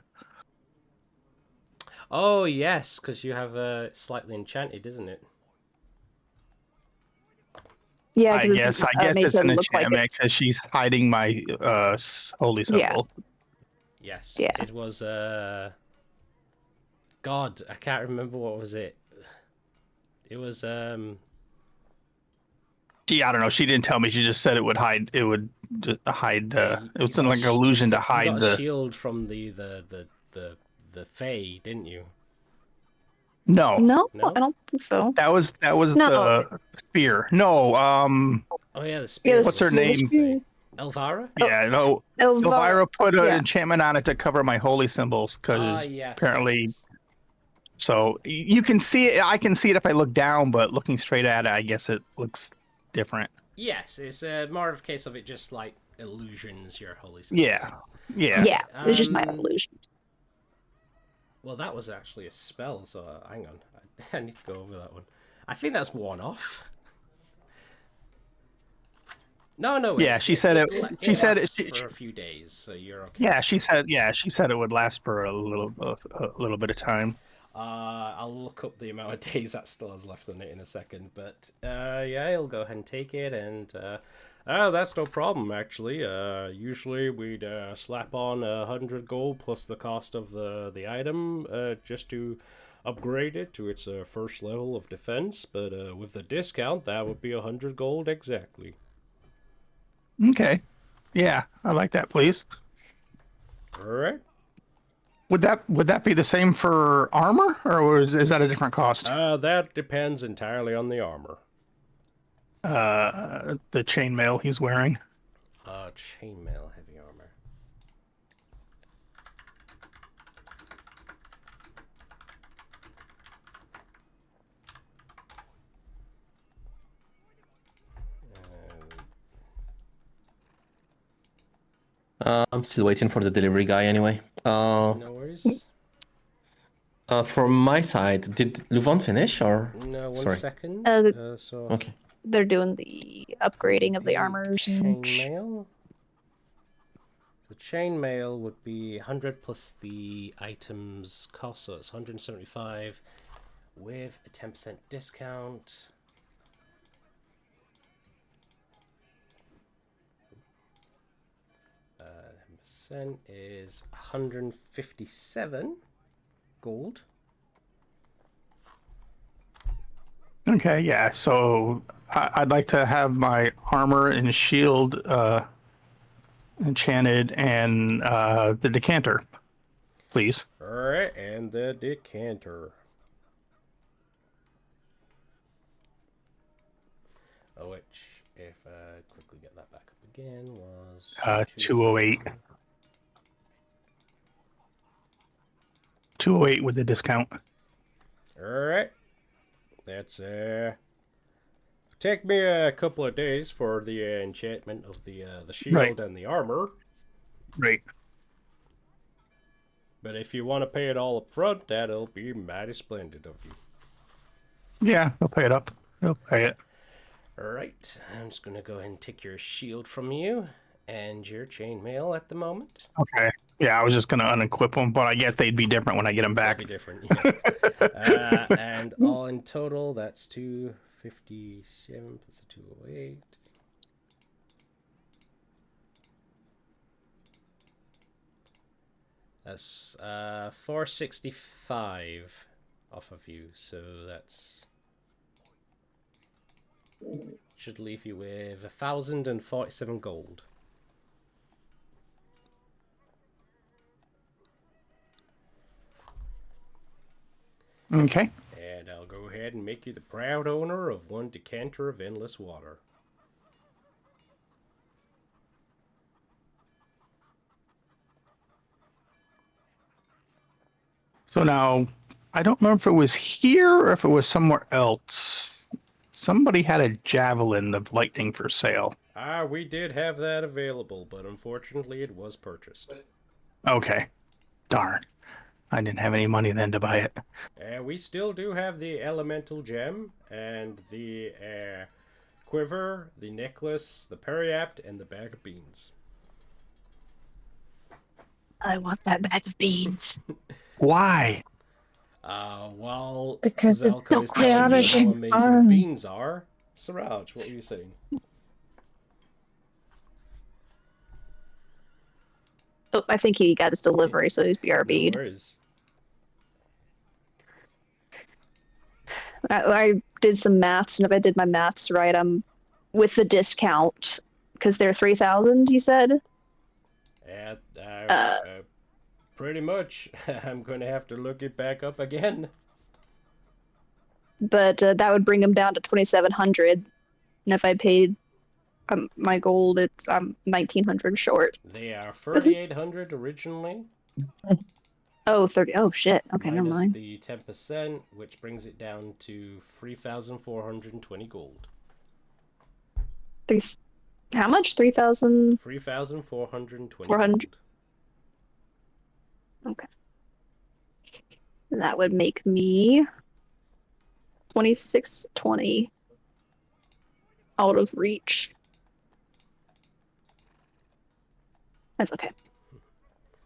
Oh yes, because you have slightly enchanted, isn't it? Yeah, I guess it's an enchantment because she's hiding my holy symbol. Yes. Yeah. It was God, I can't remember what was it. It was Gee, I don't know. She didn't tell me. She just said it would hide. It would just hide. It was like an illusion to hide you got a shield from the Fae, didn't you? No, I don't think so. That was the spear. No, Oh yeah, the spear. What's her name? Elvira? Yeah, no. Elvira put an enchantment on it to cover my holy symbols because apparently. Yes. So you can see it. I can see it if I look down, but looking straight at it, I guess it looks different. Yes, it's more of a case of it just like illusions your holy symbol. Yeah. It's just my illusion. Well, that was actually a spell, so hang on. I need to go over that one. I think that's one off. No. Yeah, she said it. She said it for a few days, so you're okay. Yeah, she said it would last for a little bit of time. I'll look up the amount of days that still has left on it in a second, but yeah, I'll go ahead and take it, and that's no problem actually. Usually we'd slap on 100 gold plus the cost of the item just to upgrade it to its first level of defense, but with the discount that would be 100 gold exactly. Okay, yeah, I like that, please. All right. Would that be the same for armor, or is that a different cost? That depends entirely on the armor. The chainmail he's wearing. Chainmail heavy armor. I'm still waiting for the delivery guy anyway. No worries. From my side, did Luvon finish or? No, Sorry. second. So okay. They're doing the upgrading of the armors. Chainmail. The chainmail would be 100 plus the items cost, so it's 175 with a 10% discount. Percent is 157 gold. Okay, yeah. So I'd like to have my armor and shield enchanted and the decanter, please. All right, and the decanter. Which, if I quickly get that back up again, was 208. 208 with the discount. All right. That's take me a couple of days for the enchantment of the shield and the armor. Right. But if you want to pay it all up front, that'll be mighty splendid of you. Yeah, he'll pay it up. He'll pay it. All right. I'm just gonna go ahead and take your shield from you and your chainmail at the moment. Okay. Yeah, I was just gonna unequip them, but I guess they'd be different when I get them back. They'd be different. Yes. And all in total, that's 257 plus 208. That's 465 off of you, so that's should leave you with 1,047 gold. Okay. And I'll go ahead and make you the proud owner of 1 decanter of endless water. So now, I don't remember if it was here or if it was somewhere else. Somebody had a javelin of lightning for sale. We did have that available, but unfortunately it was purchased. Okay. Darn. I didn't have any money then to buy it. And we still do have the elemental gem and the quiver, the necklace, the periapt, and the bag of beans. I want that bag of beans. Why? Well, Because it's Zalko so is telling you chaotic how and amazing fun. beans are. Siraj, what were you saying? Oh, I think he got his delivery, so he's BRB'd. No worries. I did some maths, and if I did my maths right, I'm with the discount, because they're 3,000, you said? Pretty much. I'm going to have to look it back up again. But that would bring them down to 2,700. And if I paid my gold, I'm 1,900 short. They are 3,800 originally. Oh, 30. Oh, shit. Okay, never minus mind. the 10%, which brings it down to 3,420 gold. How much? 3,000? 3,420 400. gold. Okay. That would make me 2,620 out of reach. That's okay.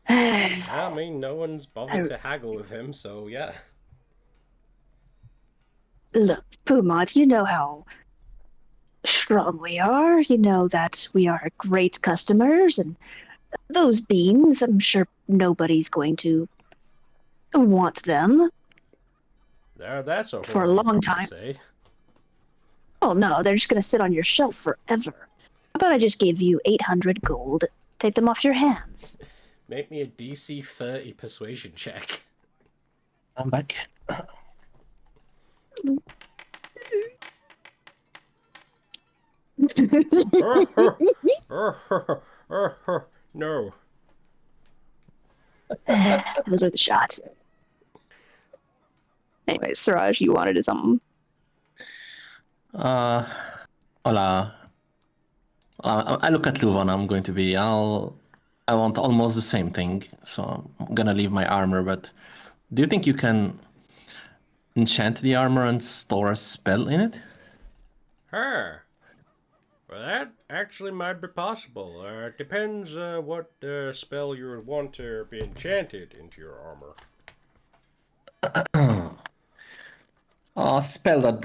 I mean, no one's bothered to haggle with him, so yeah. Look, Pumad, you know how strong we are. You know that we are great customers, and those beans, I'm sure nobody's going to want them. That's a for a long time. Say. Oh no, they're just going to sit on your shelf forever. How about I just give you 800 gold? Take them off your hands. Make me a DC 30 persuasion check. I'm back. No. Those are the shots. Anyway, Siraj, you wanted something? Hola. I look at Luvan. I'm going to be. I want almost the same thing. So I'm gonna leave my armor. But do you think you can enchant the armor and store a spell in it? Well, that actually might be possible. Depends what spell you would want to be enchanted into your armor. A spell that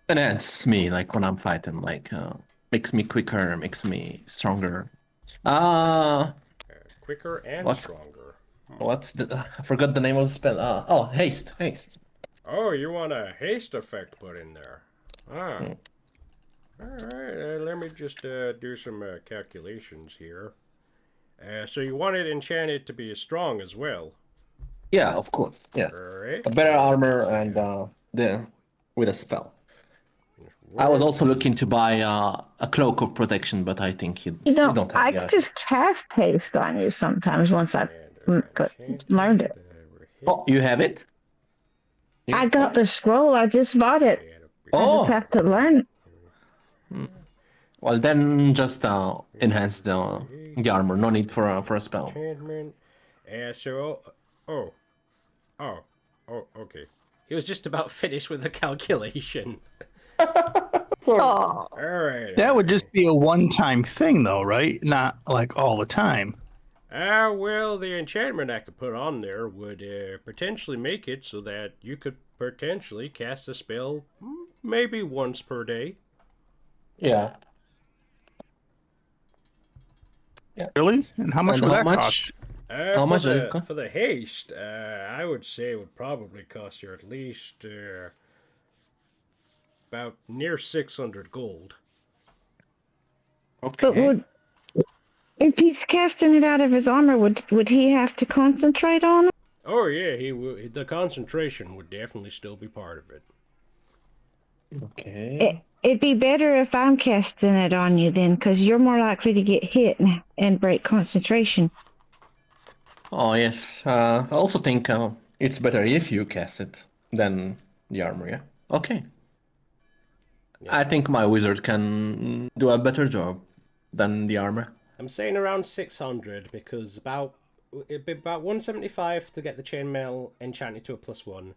enhances me, like when I'm fighting, like makes me quicker, makes me stronger. Quicker and stronger. What's the? I forgot the name of the spell. Oh, haste. Oh, you want a haste effect put in there? All right. Let me just do some calculations here. So you want it enchanted to be strong as well? Yeah, of course. Yeah. Right. A better armor and with a spell. I was also looking to buy a cloak of protection, but I think you don't have. I could just cast haste on you sometimes once I've learned it. Oh, you have it? I got the scroll. I just bought it. I just have to learn. Well, then just enhance the armor. No need for a spell. Enchantment. Okay. He was just about finished with the calculation. Oh. All right. That would just be a one-time thing, though, right? Not like all the time. Well, the enchantment I could put on there would potentially make it so that you could potentially cast a spell maybe once per day. Yeah. Really? And how much would that cost? How much does it cost? For the haste, I would say it would probably cost you at least about near 600 gold. Okay. But if he's casting it out of his armor, would he have to concentrate on it? Oh yeah, he would. The concentration would definitely still be part of it. Okay. It'd be better if I'm casting it on you then, because you're more likely to get hit and break concentration. Oh yes. I also think it's better if you cast it than the armor. Yeah. Okay. Yeah. I think my wizard can do a better job than the armor. I'm saying around 600 because it'd be about 175 to get the chainmail enchanted to a +1.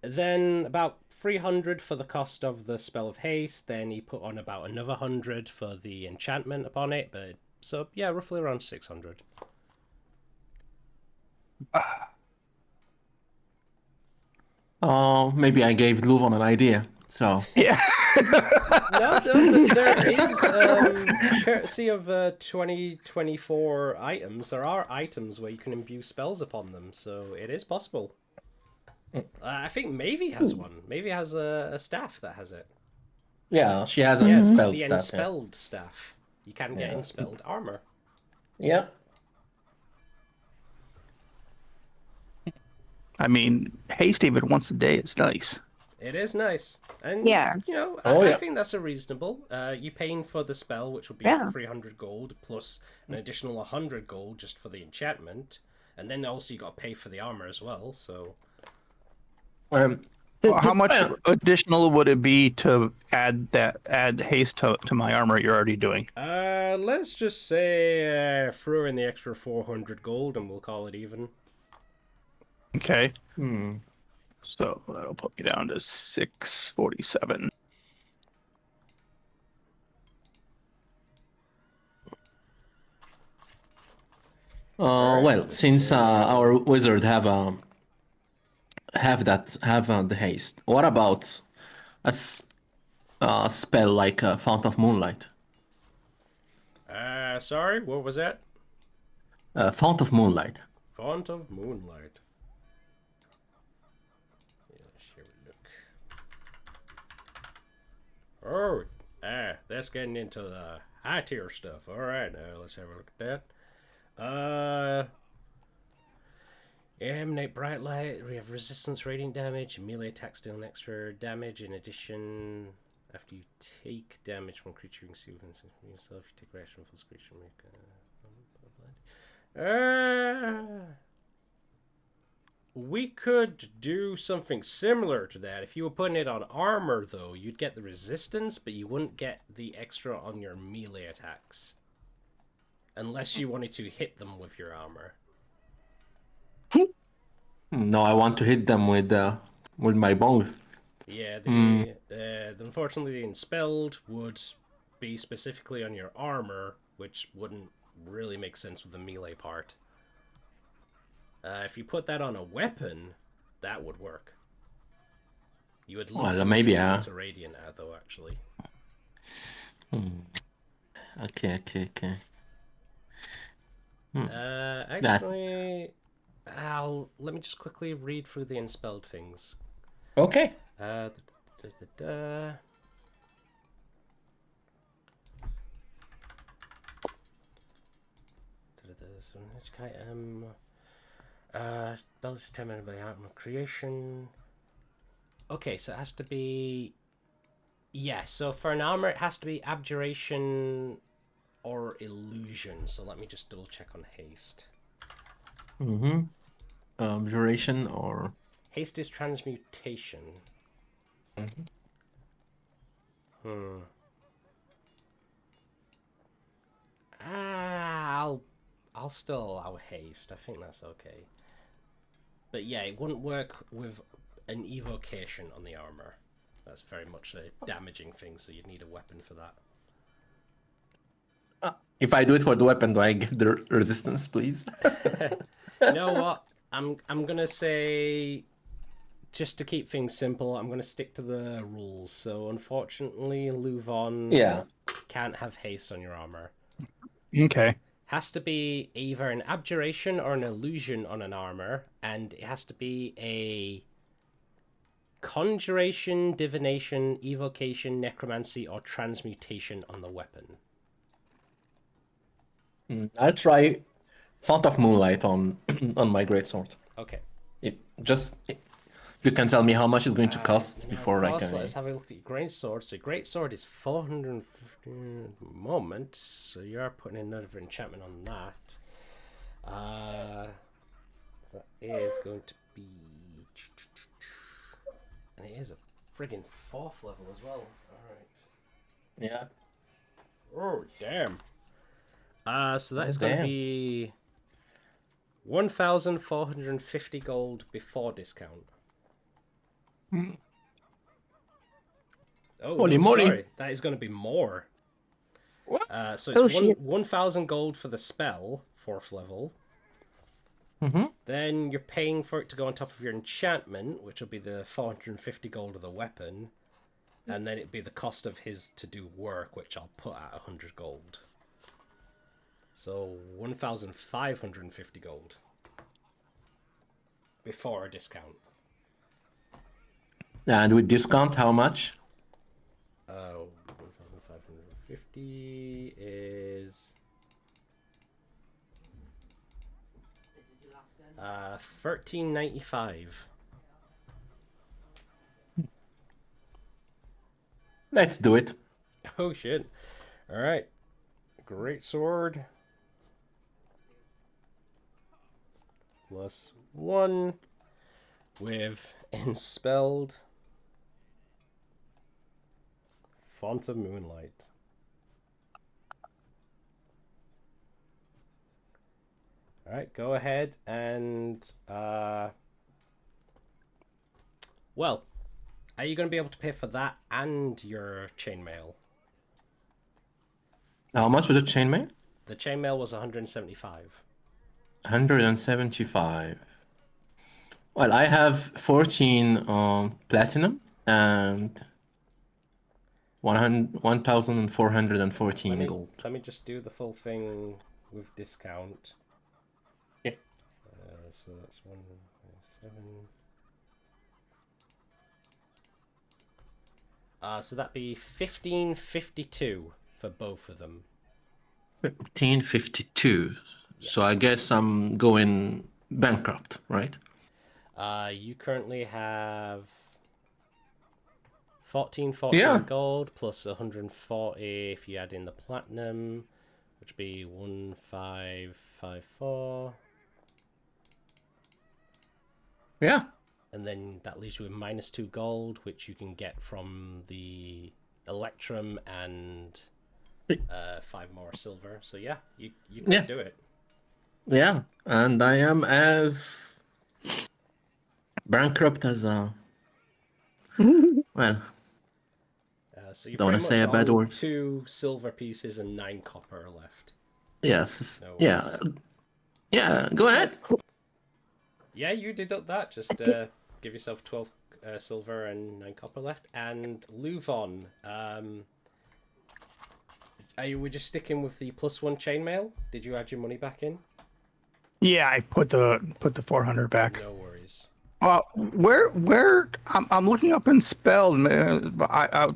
Then about 300 for the cost of the spell of haste. Then he put on about another 100 for the enchantment upon it. But so yeah, roughly around 600. Oh, maybe I gave Luvon an idea. So yeah. No, there is courtesy of 2024 items. There are items where you can imbue spells upon them, so it is possible. I think Mavie has one. Mavie has a staff that has it. Yeah, she has a enspelled the staff. Enspelled staff. You can get enspelled armor. Yeah. I mean, haste even once a day is nice. It is nice. And, you know, I think that's a reasonable. You're paying for the spell, which would be 300 gold, plus an additional 100 gold just for the enchantment. And then also you got to pay for the armor as well, so... How much additional would it be to add haste to my armor you're already doing? Let's just say throw in the extra 400 gold and we'll call it even. Okay. So that'll put me down to 647. Well, since our wizard have the haste, what about a spell like Fount of Moonlight? Sorry, what was that? Fount of Moonlight. Fount of Moonlight. Let's have a look. Oh, that's getting into the high tier stuff. All right, now let's have a look at that. Emanate bright light. We have resistance, radiant damage, melee attacks deal an extra damage. In addition, after you take damage from creature, you can see within yourself. You take reaction for this creature. We could do something similar to that. If you were putting it on armor, though, you'd get the resistance, but you wouldn't get the extra on your melee attacks. Unless you wanted to hit them with your armor. No, I want to hit them with my bow. Yeah, unfortunately the Enspelled would be specifically on your armor, which wouldn't really make sense with the melee part. If you put that on a weapon, that would work. You would lose maybe to Radiant though, actually. Okay. Actually, let me just quickly read through the Enspelled things. Okay. Spells determined by item of creation. Okay, so it has to be... Yeah, so for an armor it has to be abjuration or illusion. So let me just double check on haste. Abjuration or... Haste is transmutation. I'll still allow haste. I think that's okay. But yeah, it wouldn't work with an evocation on the armor. That's very much a damaging thing, so you'd need a weapon for that. If I do it for the weapon, do I get the resistance, please? You know what? I'm gonna say, just to keep things simple, I'm gonna stick to the rules. So unfortunately, Luvon can't have haste on your armor. Okay. has to be either an abjuration or an illusion on an armor, and it has to be a conjuration, divination, evocation, necromancy, or transmutation on the weapon. I'll try Font of Moonlight on my greatsword. Okay. You can tell me how much it's going to cost before I can. Let's have a look at your greatsword. So greatsword is 450 at the moment. So you are putting in another enchantment on that. So that is going to be, and it is a friggin' 4th level as well. All right. Yeah. Oh damn. So that is going to be 1,450 gold before discount. Oh, Holy no, moly. sorry. That is going to be more. What? So it's 1,000 gold for the spell, 4th level. Mm-hmm. Then you're paying for it to go on top of your enchantment, which will be the 450 gold of the weapon. And then it'd be the cost of his to do work, which I'll put at 100 gold. So 1,550 gold. Before a discount. And with discount, how much? 1,550 is 1,395. Let's do it. Oh shit! All right, great sword. +1 with Enspelled Font of Moonlight. Alright, go ahead and well, are you going to be able to pay for that and your chainmail? How much was the chainmail? The chainmail was 175. 175. Well, I have 14 platinum and 1,414 gold. Let me just do the full thing with discount. Yeah. So that's 157. So that'd be 1552 for both of them. 1552. Yes. So I guess I'm going bankrupt, right? You currently have 14 gold plus 140 if you add in the platinum, which would be 1554. Yeah. And then that leaves you with -2 gold, which you can get from the Electrum and 5 more silver. So yeah, you can do it. Yeah, and I am as bankrupt as well. So you don't want to say a bad word. 2 silver pieces and 9 copper left. Yes. No yeah. Yeah. Go ahead. Yeah, you deduct that. Just give yourself 12 silver and 9 copper left. And Luvon, are you just sticking with the +1 chainmail? Did you add your money back in? Yeah, I put the 400 back. No worries. Where I'm looking up Enspelled,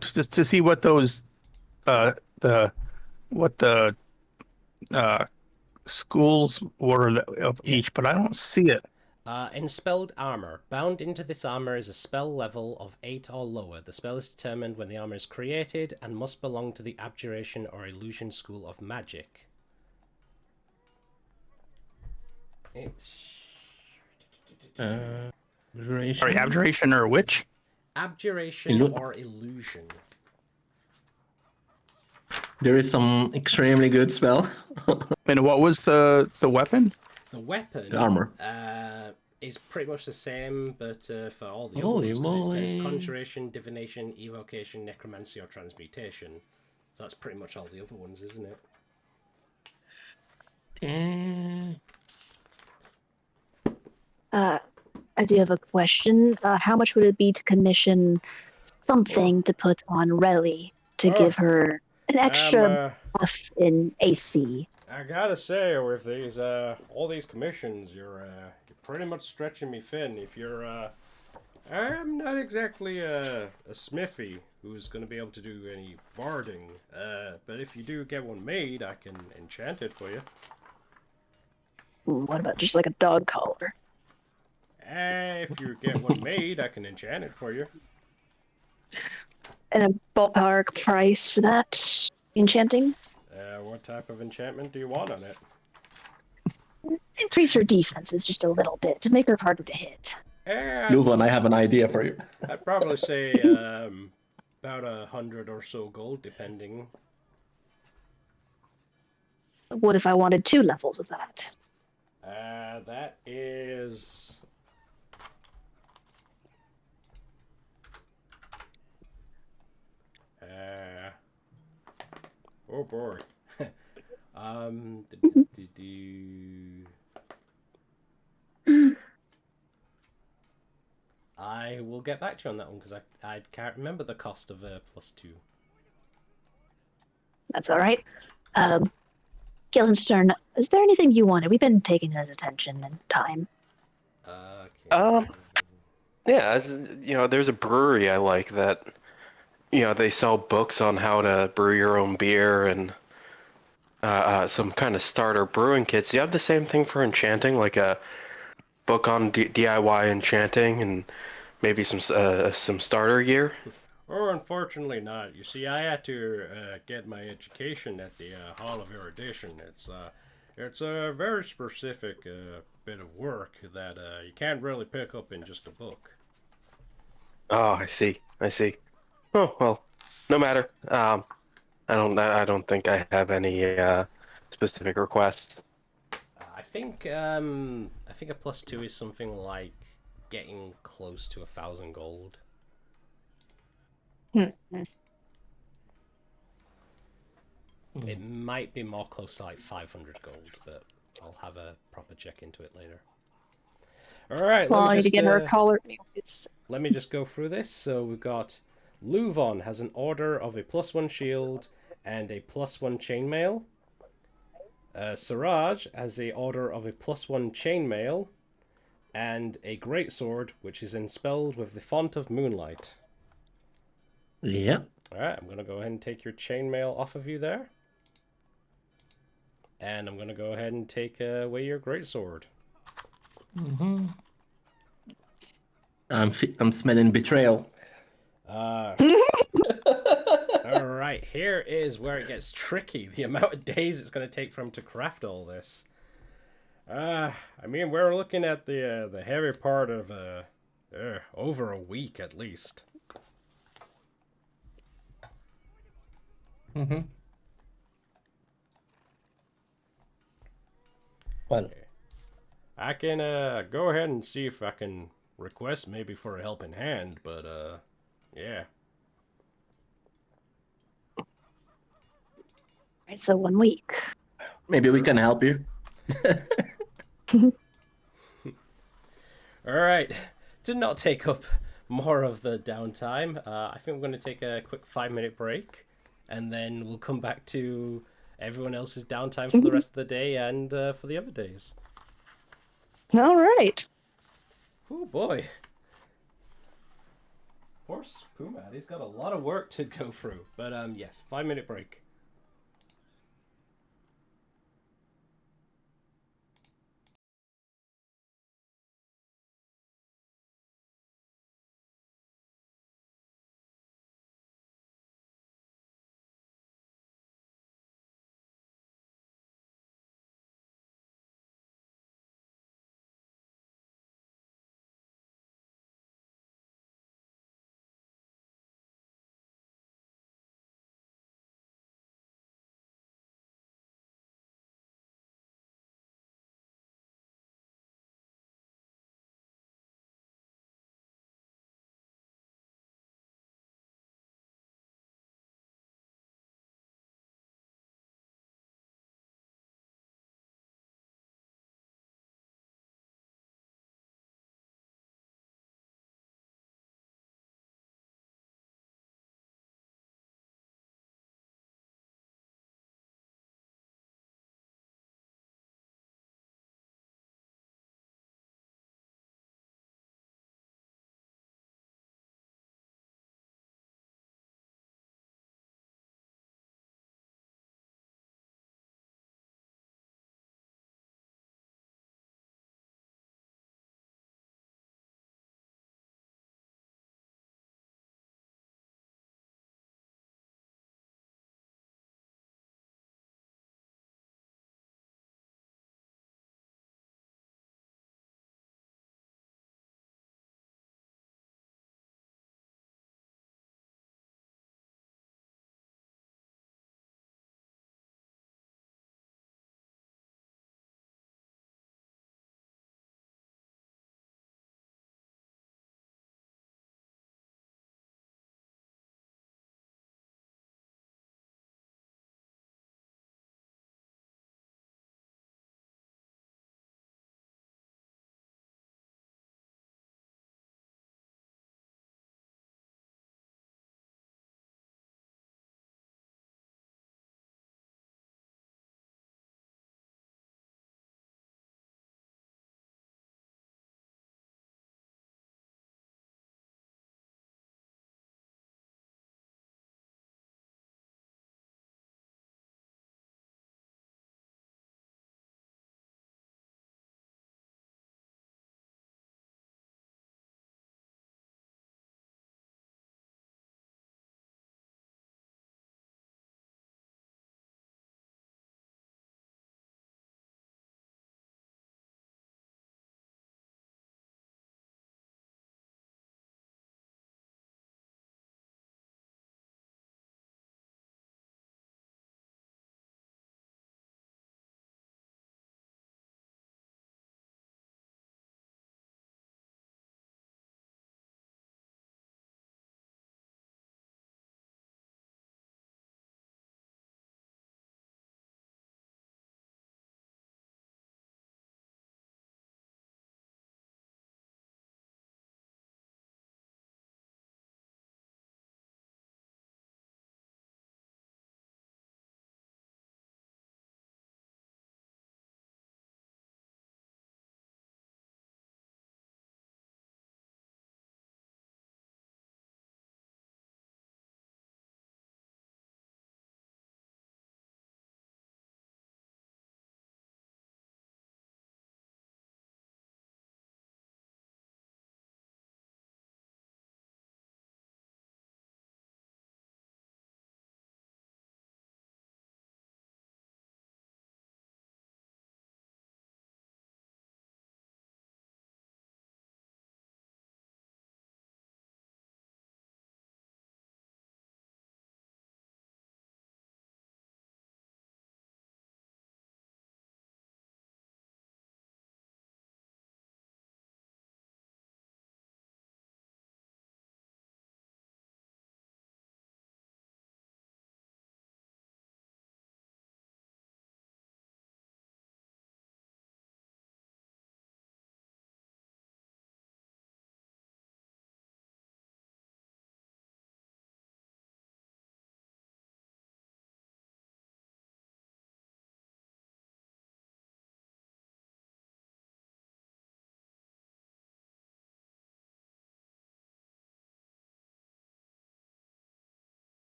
just to see what those schools were of each, but I don't see it. Enspelled armor. Bound into this armor is a spell level of 8 or lower. The spell is determined when the armor is created and must belong to the abjuration or illusion school of magic. Sorry, abjuration or which? Abjuration or illusion. There is some extremely good spell. And what was the weapon? The weapon, the armor, is pretty much the same, but for all the Holy other ones, moly. it says conjuration, divination, evocation, necromancy, or transmutation. So that's pretty much all the other ones, isn't it? I do have a question. How much would it be to commission something to put on Relly to give her an extra buff in AC? I gotta say, with these all these commissions, you're pretty much stretching me thin. If you're I'm not exactly a smithy who's going to be able to do any barding, but if you do get one made, I can enchant it for you. What about just like a dog collar? If you get one made, I can enchant it for you. And a ballpark price for that enchanting? What type of enchantment do you want on it? Increase her defenses just a little bit to make her harder to hit. Luvan, I have an idea for you. I'd probably say about 100 or so gold, depending. What if I wanted 2 levels of that? That is... oh boy. I will get back to you on that one because I can't remember the cost of +2. That's all right. Guildenstern, is there anything you wanted? We've been taking his attention and time. Okay. Yeah, there's a brewery I like that, they sell books on how to brew your own beer and some kind of starter brewing kits. Do you have the same thing for enchanting, like a book on DIY enchanting and maybe some starter gear? Or unfortunately not. You see, I had to get my education at the Hall of Erudition. It's a very specific bit of work that you can't really pick up in just a book. Oh, I see. Oh well, no matter. I don't think I have any specific requests. I think a +2 is something like getting close to 1,000 gold. It might be more close to like 500 gold, but I'll have a proper check into it later. Alright, well, I need to get her a collar. Let me just go through this. So we've got Luvon has an order of a +1 shield and a +1 chainmail. Siraj has the order of a +1 chainmail and a greatsword, which is enspelled with the font of moonlight. Yeah. Alright, I'm going to go ahead and take your chainmail off of you there. And I'm going to go ahead and take away your greatsword. Mm-hmm. I'm smelling betrayal. Alright, here is where it gets tricky. The amount of days it's going to take for him to craft all this. I mean, we're looking at the heavy part of over a week at least. Mm-hmm. Well, I can go ahead and see if I can request maybe for a helping hand, but yeah. Right, so 1 week. maybe we can help you. All right, to not take up more of the downtime, I think we're going to take a quick 5-minute break, and then we'll come back to everyone else's downtime for the rest of the day and for the other days. All right. Oh boy. Poor Pumat, he's got a lot of work to go through. But yes, 5-minute break.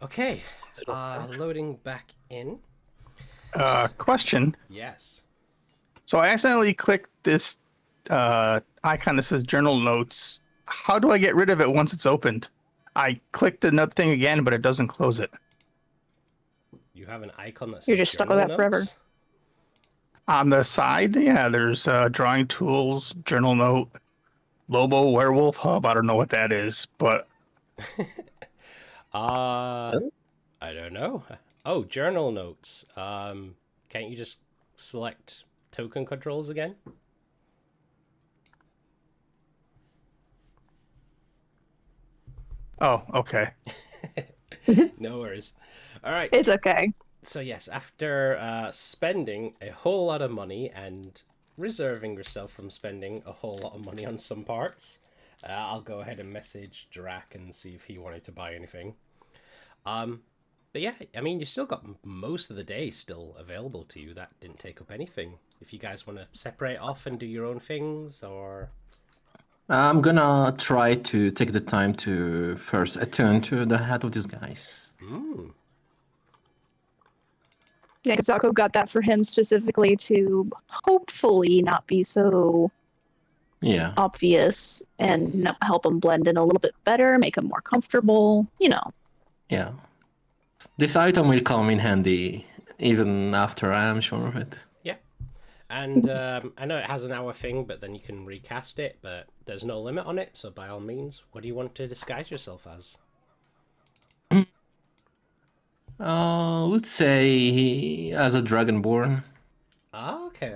Okay, loading back in. Question. Yes. So I accidentally clicked this icon that says Journal Notes. How do I get rid of it once it's opened? I clicked the note thing again, but it doesn't close it. You have an icon that says You're just stuck with that forever. On the side, yeah, there's drawing tools, journal note, Lobo Werewolf Hub. I don't know what that is, but I don't know. Oh, journal notes. Can't you just select token controls again? oh, okay. No worries. All right. It's okay. So yes, after spending a whole lot of money and reserving yourself from spending a whole lot of money on some parts, I'll go ahead and message Drac and see if he wanted to buy anything. But yeah, I mean, you still got most of the day still available to you. That didn't take up anything. If you guys want to separate off and do your own things, or... I'm gonna try to take the time to first attune to the head of these guys. Yeah, because Zalko got that for him specifically to hopefully not be so obvious and help him blend in a little bit better, make him more comfortable, Yeah. This item will come in handy even after I am sure of it. Yeah. And I know it has an hour thing, but then you can recast it, but there's no limit on it, so by all means, what do you want to disguise yourself as? Let's say as a Dragonborn. Ah, okay.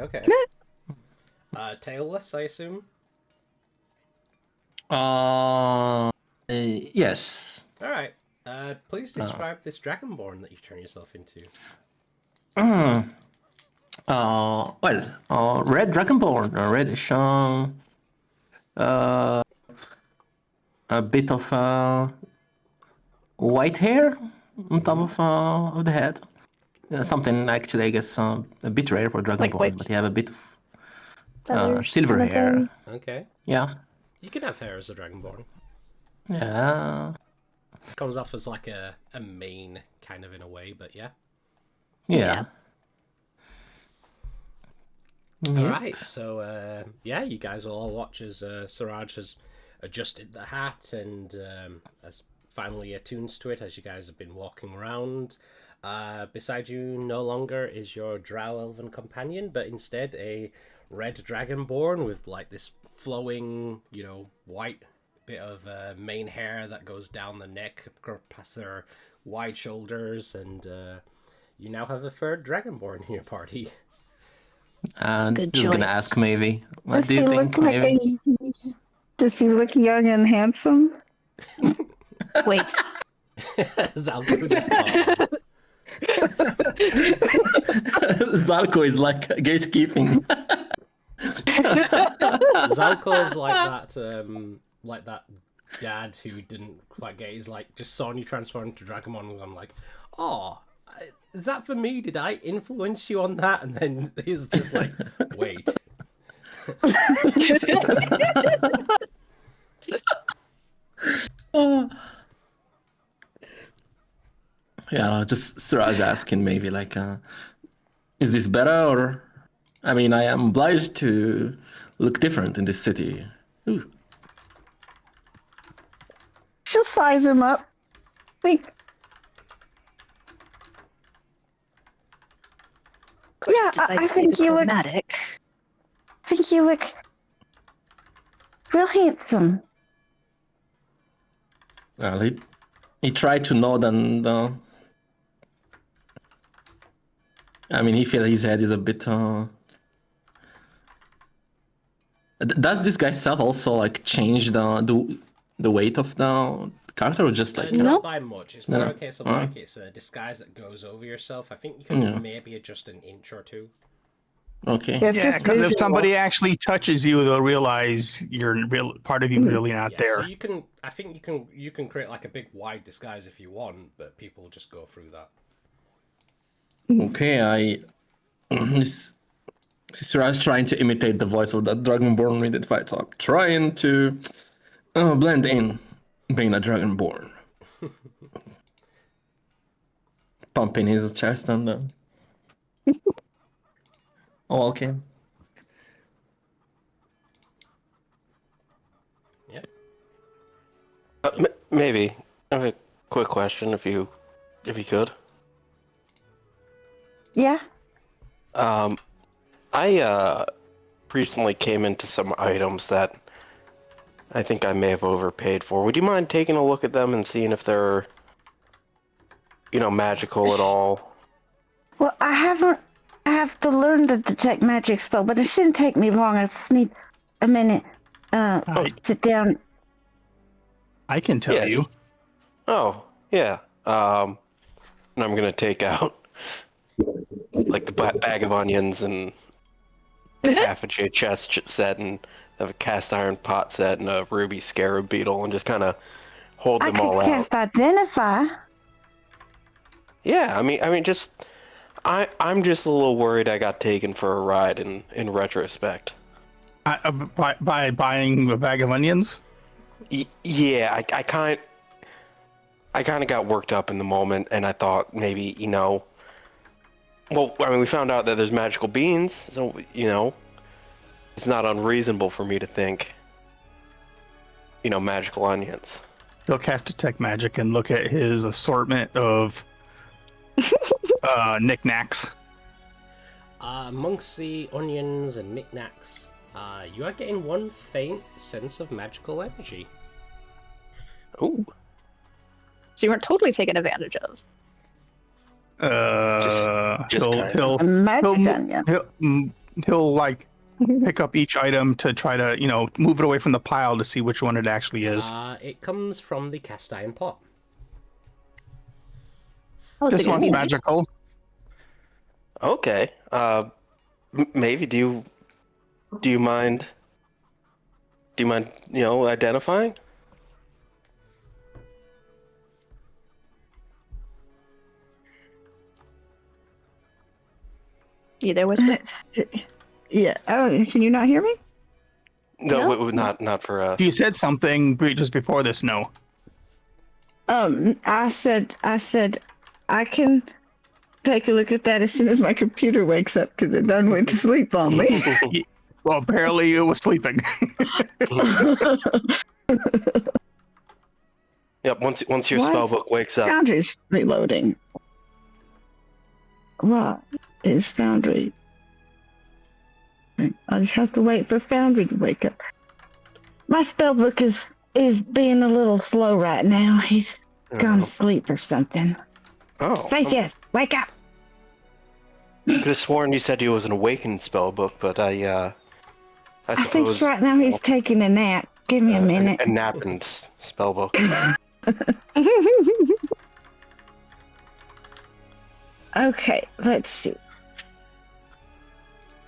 Tailless, I assume? Yes. Alright. Please describe this Dragonborn that you turn yourself into. Red Dragonborn, reddish, a bit of white hair on top of the head. Something actually, I guess, a bit rare for Dragonborns, but you have a bit of silver hair. Okay. Yeah. You can have hair as a Dragonborn. Yeah. Comes off as like a mane, kind of, in a way, but yeah. Yeah. Alright, so you guys will all watch as Siraj has adjusted the hat and has finally attunes to it as you guys have been walking around. Beside you no longer is your drow elven companion, but instead a red dragonborn with like this flowing, white bit of mane hair that goes down the neck past their wide shoulders, and you now have a third dragonborn in your party. And just gonna ask maybe, what Does do you think? Does he look young and handsome? Wait. Zalko just Zalko is like gatekeeping. Zalko is like that dad who didn't quite get his, just saw you transform into Dragonborn and I'm like, oh, is that for me? Did I influence you on that? And then he's just like, wait. Yeah, just Siraj asking maybe is this better, or I mean, I am obliged to look different in this city. Ooh. Just size him up. I think you look. I think you look real handsome. Well, he tried to nod and I mean, he feels his head is a bit. Does this guy's self also change the weight of the character, or just not by much? It's more a case of it's a disguise that goes over yourself. I think you can maybe adjust an inch or two. Okay. Yeah, because if somebody actually touches you, they'll realize part of you really not there. So I think you can create like a big wide disguise if you want, but people just go through that. Okay, Siraj trying to imitate the voice of that Dragonborn with it fights up, trying to blend in being a Dragonborn. pumping his chest and walking. Yeah. Maybe. I have a quick question, if you could. Yeah. I recently came into some items that I think I may have overpaid for. Would you mind taking a look at them and seeing if they're, magical at all? Well, I have to learn the detect magic spell, but it shouldn't take me long. I just need a minute. Sit down. I can tell you. Oh, yeah. And I'm gonna take out like the bag of onions and half a chest set and have a cast iron pot set and a ruby scarab beetle and just kind of hold them all out. I could cast identify. Yeah, I mean, just I'm just a little worried I got taken for a ride in retrospect. By buying a bag of onions? Yeah, I kind of got worked up in the moment, and I thought maybe, well, I mean, we found out that there's magical beans, so, it's not unreasonable for me to think, magical onions. He'll cast Detect Magic and look at his assortment of knickknacks. Amongst the onions and knickknacks, you are getting one faint sense of magical energy. Ooh. So you weren't totally taken advantage of. He'll like pick up each item to try to move it away from the pile to see which one it actually is. It comes from the cast iron pot. This one's magical. Okay. Maybe do you mind identifying? Yeah, there was. Yeah. Oh, can you not hear me? No, not for us. You said something just before this. No. I said I can take a look at that as soon as my computer wakes up because it done went to sleep on me. Well, apparently it was sleeping. Yep. Once your spellbook wakes up. Foundry's reloading. What is Foundry? I just have to wait for Foundry to wake up. My spellbook is being a little slow right now. He's gone to sleep or something. Oh. Yes, wake up! Could have sworn you said he was an awakened spellbook, but I suppose think right now he's taking a nap. Give me a minute. A napping spellbook. Okay, let's see.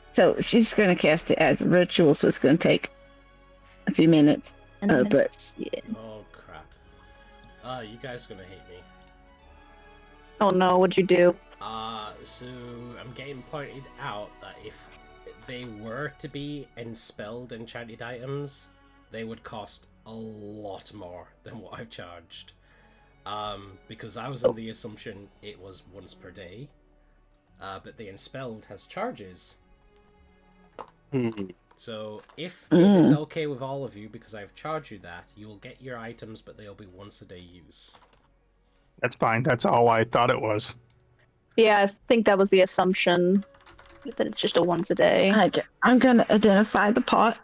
So she's going to cast it as a ritual, so it's going to take a few minutes. But yeah. Oh crap! You guys are gonna hate me. Oh no, what'd you do? So I'm getting pointed out that if they were to be enspelled enchanted items, they would cost a lot more than what I've charged. Because I was under the assumption it was once per day, but the enspelled has charges. So if it is okay with all of you, because I've charged you that, you will get your items, but they'll be once a day use. That's fine. That's all I thought it was. Yeah, I think that was the assumption, that it's just a once a day. I'm going to identify the pot.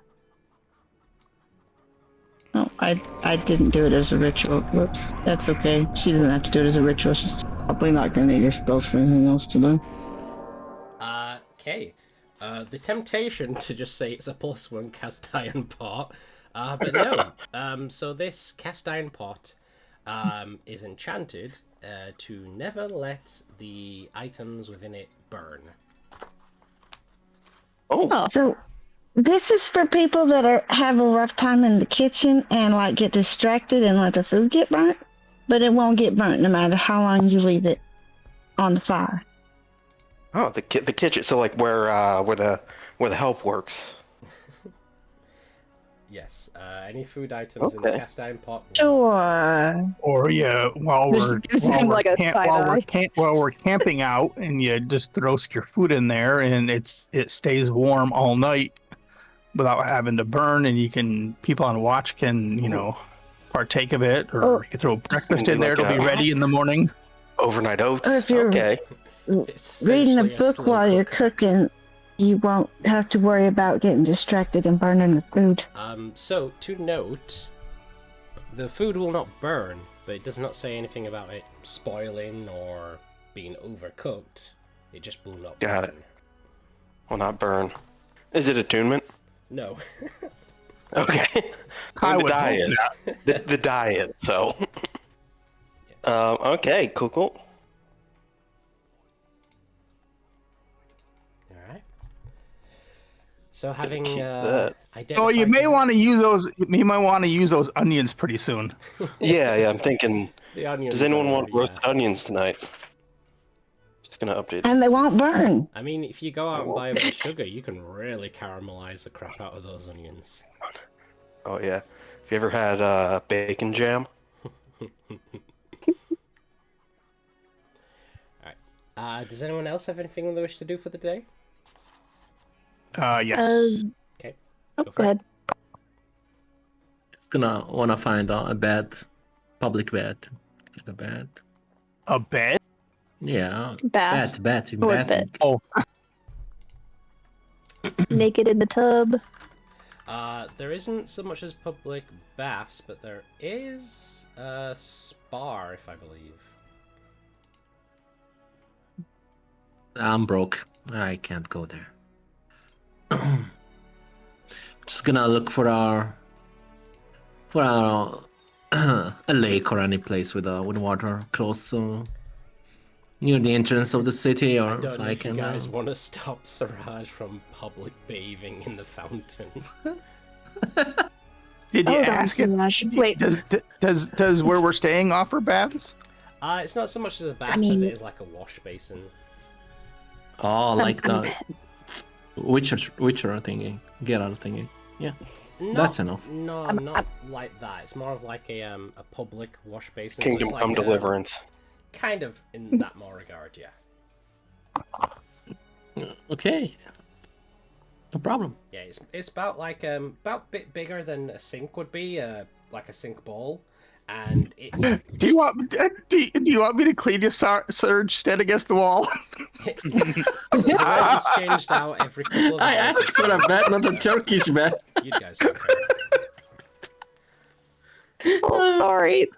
Oh, I didn't do it as a ritual. Whoops. That's okay. She doesn't have to do it as a ritual. She's probably not going to need her spells for anything else to do. Okay. The temptation to just say it's a +1 cast iron pot, but no. So this cast iron pot is enchanted to never let the items within it burn. Oh. So this is for people that have a rough time in the kitchen and like get distracted and let the food get burnt, but it won't get burnt no matter how long you leave it on the fire. Oh, the kitchen. So like where the help works. Yes. Any food items in the cast iron pot? Sure. Or while we're Gives him like a side eye. while we're camping out, and you just throw your food in there, and it stays warm all night without having to burn, and people on watch can partake of it, or you throw breakfast in there; it'll be ready in the morning. Overnight oats. Or if you're reading a book while you're cooking, you won't have to worry about getting distracted and burning the food. So, to note, the food will not burn, but it does not say anything about it spoiling or being overcooked. It just will not burn. Got it. Will not burn. Is it attunement? No. Okay. The diet. The diet, so. Okay, cool. Alright. So having Oh, you may want to use those. You might want to use those onions pretty soon. Yeah. I'm thinking. The onions. Does anyone want roasted onions tonight? Just gonna update. And they won't burn. I mean, if you go out and buy a bit of sugar, you can really caramelize the crap out of those onions. Oh yeah. Have you ever had bacon jam? Alright. Does anyone else have anything they wish to do for the day? Yes. Okay. Go ahead. Just gonna wanna find a bed, public bed. Get a bed. A bed? Yeah. Bed. Bed. Oh. Naked in the tub. There isn't so much as public baths, but there is a spa, if I believe. I'm broke. I can't go there. Just gonna look for a lake or any place with water close to near the entrance of the city, or I don't so know I if can. you guys want to stop Siraj from public bathing in the fountain. Did you ask it? Wait. Does where we're staying offer baths? It's not so much as a bath as it is like a wash basin. Oh, like the Witcher thingy, Geralt thingy. Yeah, that's enough. No, not like that. It's more of like a public wash basin. Kingdom so it's Come like Deliverance. Kind of in that more regard, yeah. Okay. No problem. Yeah, it's about like about a bit bigger than a sink would be, like a sink bowl, and it's. Do you want me to clean you, Surge, stand against the wall? So the rent is changed out every couple of hours. I asked for a bed, not a Turkish bed. You guys don't care. Oh, sorry.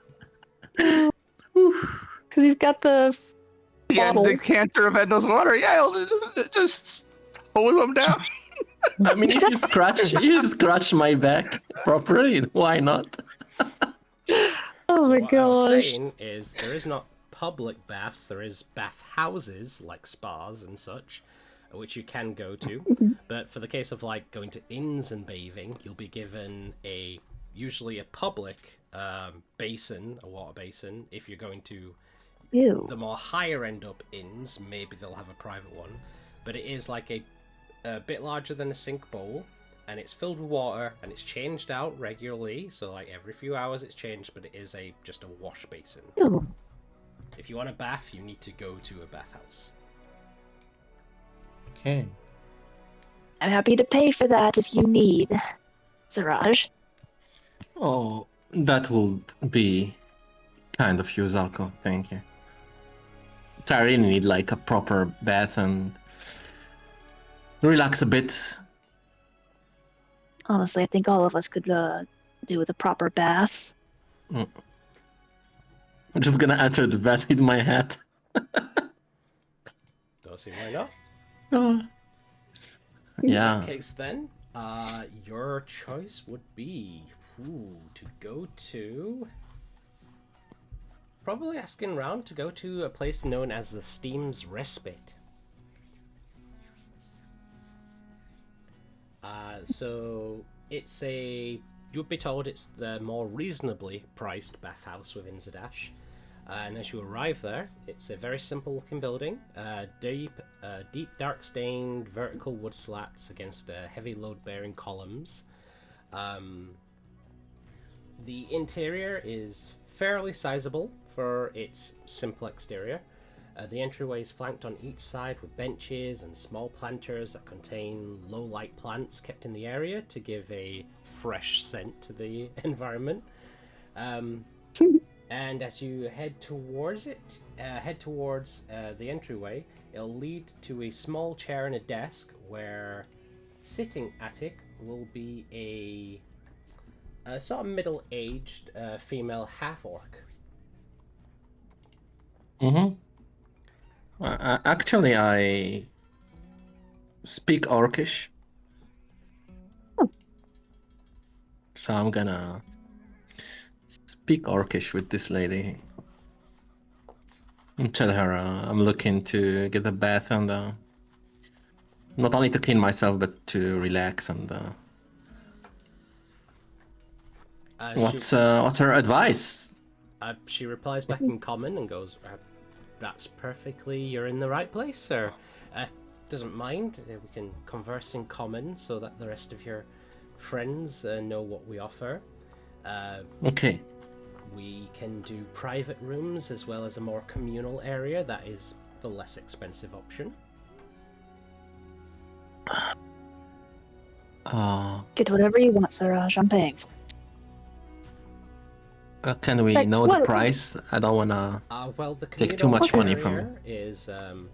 Because he's got the bottle. The decanter of Endo's water. Yeah, I'll just hold them down. I mean, if you scratch my back properly, why not? Oh my What I was gosh. saying is there is not public baths, there is bath houses like spas and such, which you can go to. But for the case of like going to inns and bathing, you'll be given usually a public basin, a water basin. If you're going to the more higher end up inns, maybe they'll have a private one. But it is like a bit larger than a sink bowl, and it's filled with water, and it's changed out regularly. So like every few hours it's changed, but it is just a wash basin. Ooh. If you want a bath, you need to go to a bathhouse. Okay. I'm happy to pay for that if you need, Siraj. Oh, that will be kind of you, Zalko. Thank you. I really need like a proper bath and relax a bit. Honestly, I think all of us could do with a proper bath. I'm just gonna enter the bath with my hat. Don't see why not. Yeah. In that case, then, your choice would be to go to. Probably asking around to go to a place known as the Steam's Respite. So it's you'd be told it's the more reasonably priced bathhouse within Zadash. And as you arrive there, it's a very simple looking building. Deep dark stained vertical wood slats against heavy load bearing columns. The interior is fairly sizable for its simple exterior. The entryway is flanked on each side with benches and small planters that contain low-light plants kept in the area to give a fresh scent to the environment. And as you head towards the entryway, it'll lead to a small chair and a desk where sitting at it will be a sort of middle-aged female half-orc. Mm-hmm. Actually, I speak Orcish. So I'm gonna speak Orcish with this lady. And tell her I'm looking to get a bath and not only to clean myself but to relax and what's her advice? She replies back in common and goes, "That's perfectly. You're in the right place, sir. Doesn't mind. We can converse in common so that the rest of your friends know what we offer. Okay. We can do private rooms as well as a more communal area. That is the less expensive option." Get whatever you want, Siraj. I'm paying for it. Can we know the price? I don't wanna well, the take too much money from you. Is the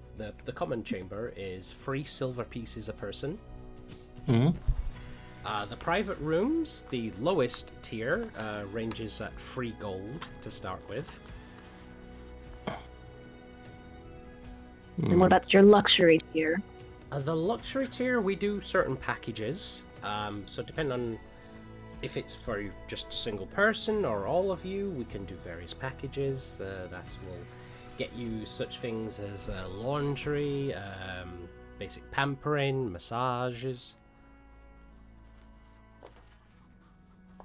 common chamber is 3 silver pieces a person. Mm-hmm. The private rooms, the lowest tier, ranges at 3 gold to start with. And what about your luxury tier? The luxury tier, we do certain packages. So depending on if it's for just a single person or all of you, we can do various packages that will get you such things as laundry, basic pampering, massages.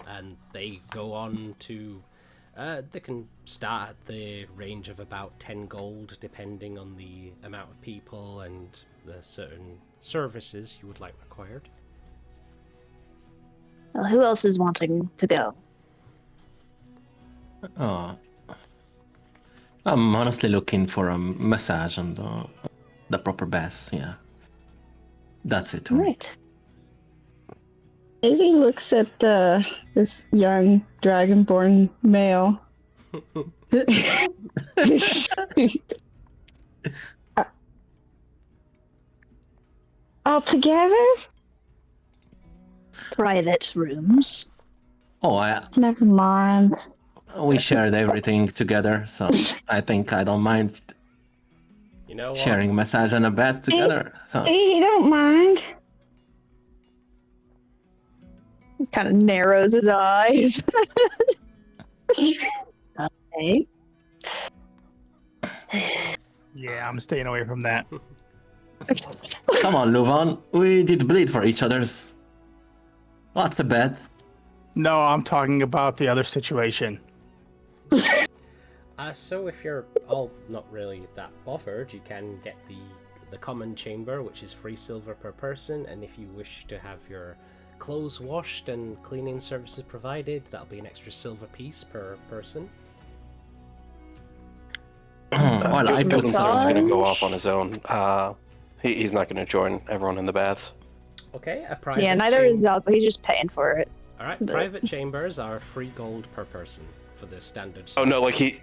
And they go on to they can start at the range of about 10 gold depending on the amount of people and the certain services you would like required. Well, who else is wanting to go? I'm honestly looking for a massage and the proper bath. Yeah, that's it. Right. Ivy looks at this young dragonborn male. All together? Private rooms. Oh, Never mind. We shared everything together, so I think I don't mind sharing a massage and a bath together. So You don't mind. He kind of narrows his eyes. Okay. Yeah, I'm staying away from that. Come on, Luvan. We did bleed for each other's. Lots of bad. No, I'm talking about the other situation. So if you're all not really that bothered, you can get the common chamber, which is 3 silver per person, and if you wish to have your clothes washed and cleaning services provided, that'll be an extra silver piece per person. Well, I He's going to go off on his own. He's not going to join everyone in the bath. Okay, a private. Yeah, neither is Zalko. He's just paying for it. All right, private chambers are 3 gold per person for the standard. Oh no, like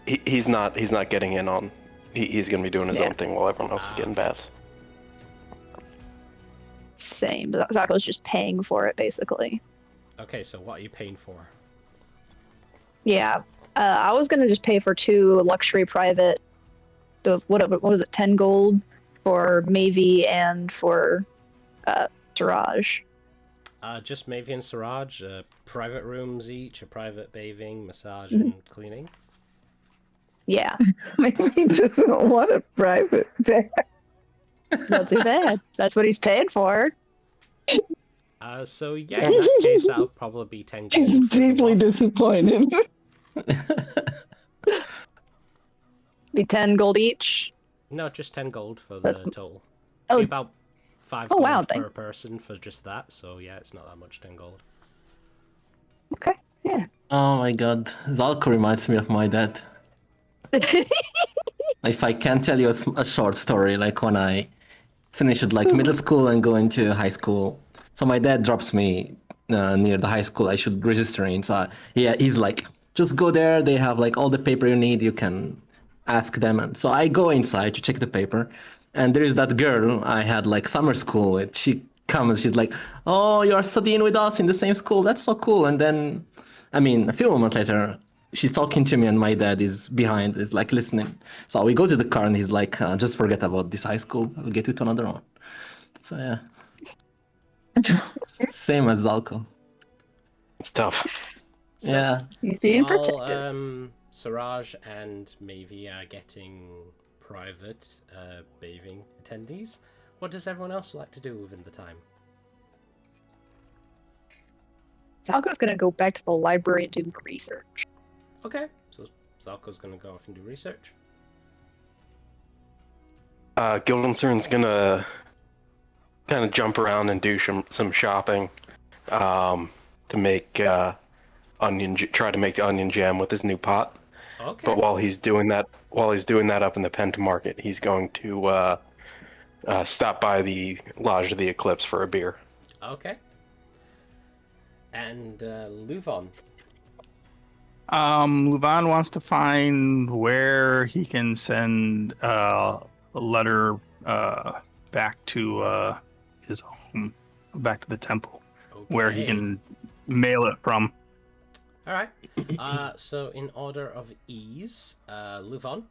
he's not getting in on. He's going to be doing his own thing while everyone else is getting baths. Same. Zalko's just paying for it, basically. Okay, so what are you paying for? Yeah. I was gonna just pay for 2 luxury private. What was it? 10 gold for Mavi and for Siraj. Just Mavi and Siraj. Private rooms each, a private bathing, massage, and cleaning. Yeah. Maybe doesn't want a private bath. Not too bad. That's what he's paying for. So yeah, in that case, that'll probably be 10 gold. He's deeply disappointed. Be 10 gold each. No, just 10 gold for the total. Oh, be about 5 gold wow, per person for just that. So yeah, it's not that much. 10 gold. Okay, yeah. Oh my god, Zalko reminds me of my dad. If I can tell you a short story, like when I finished like middle school and go into high school. So my dad drops me near the high school I should register in. So yeah, he's like, just go there. They have like all the paper you need. You can ask them. And so I go inside to check the paper, and there is that girl I had like summer school with. She comes. She's like, "Oh, you are studying with us in the same school. That's so cool." And then, I mean, a few moments later, she's talking to me and my dad is behind, is like listening. So we go to the car and he's like, just forget about this high school. I'll get you to another one. So yeah. Same as Zalko. It's tough. So, yeah. He's being while protective. Siraj and Mavi are getting private bathing attendees, what does everyone else like to do within the time? Zalko's gonna go back to the library and do more research. Okay, so Zalko's gonna go off and do research. Guildenstern's gonna kind of jump around and do some shopping to make try to make onion jam with his new pot. Okay. But while he's doing that up in the Penta Market, he's going to stop by the Lodge of the Eclipse for a beer. Okay. And Luvon. Luvan wants to find where he can send a letter back to his home, back to the temple, where he can mail it from. All right. So in order of ease, Luvon,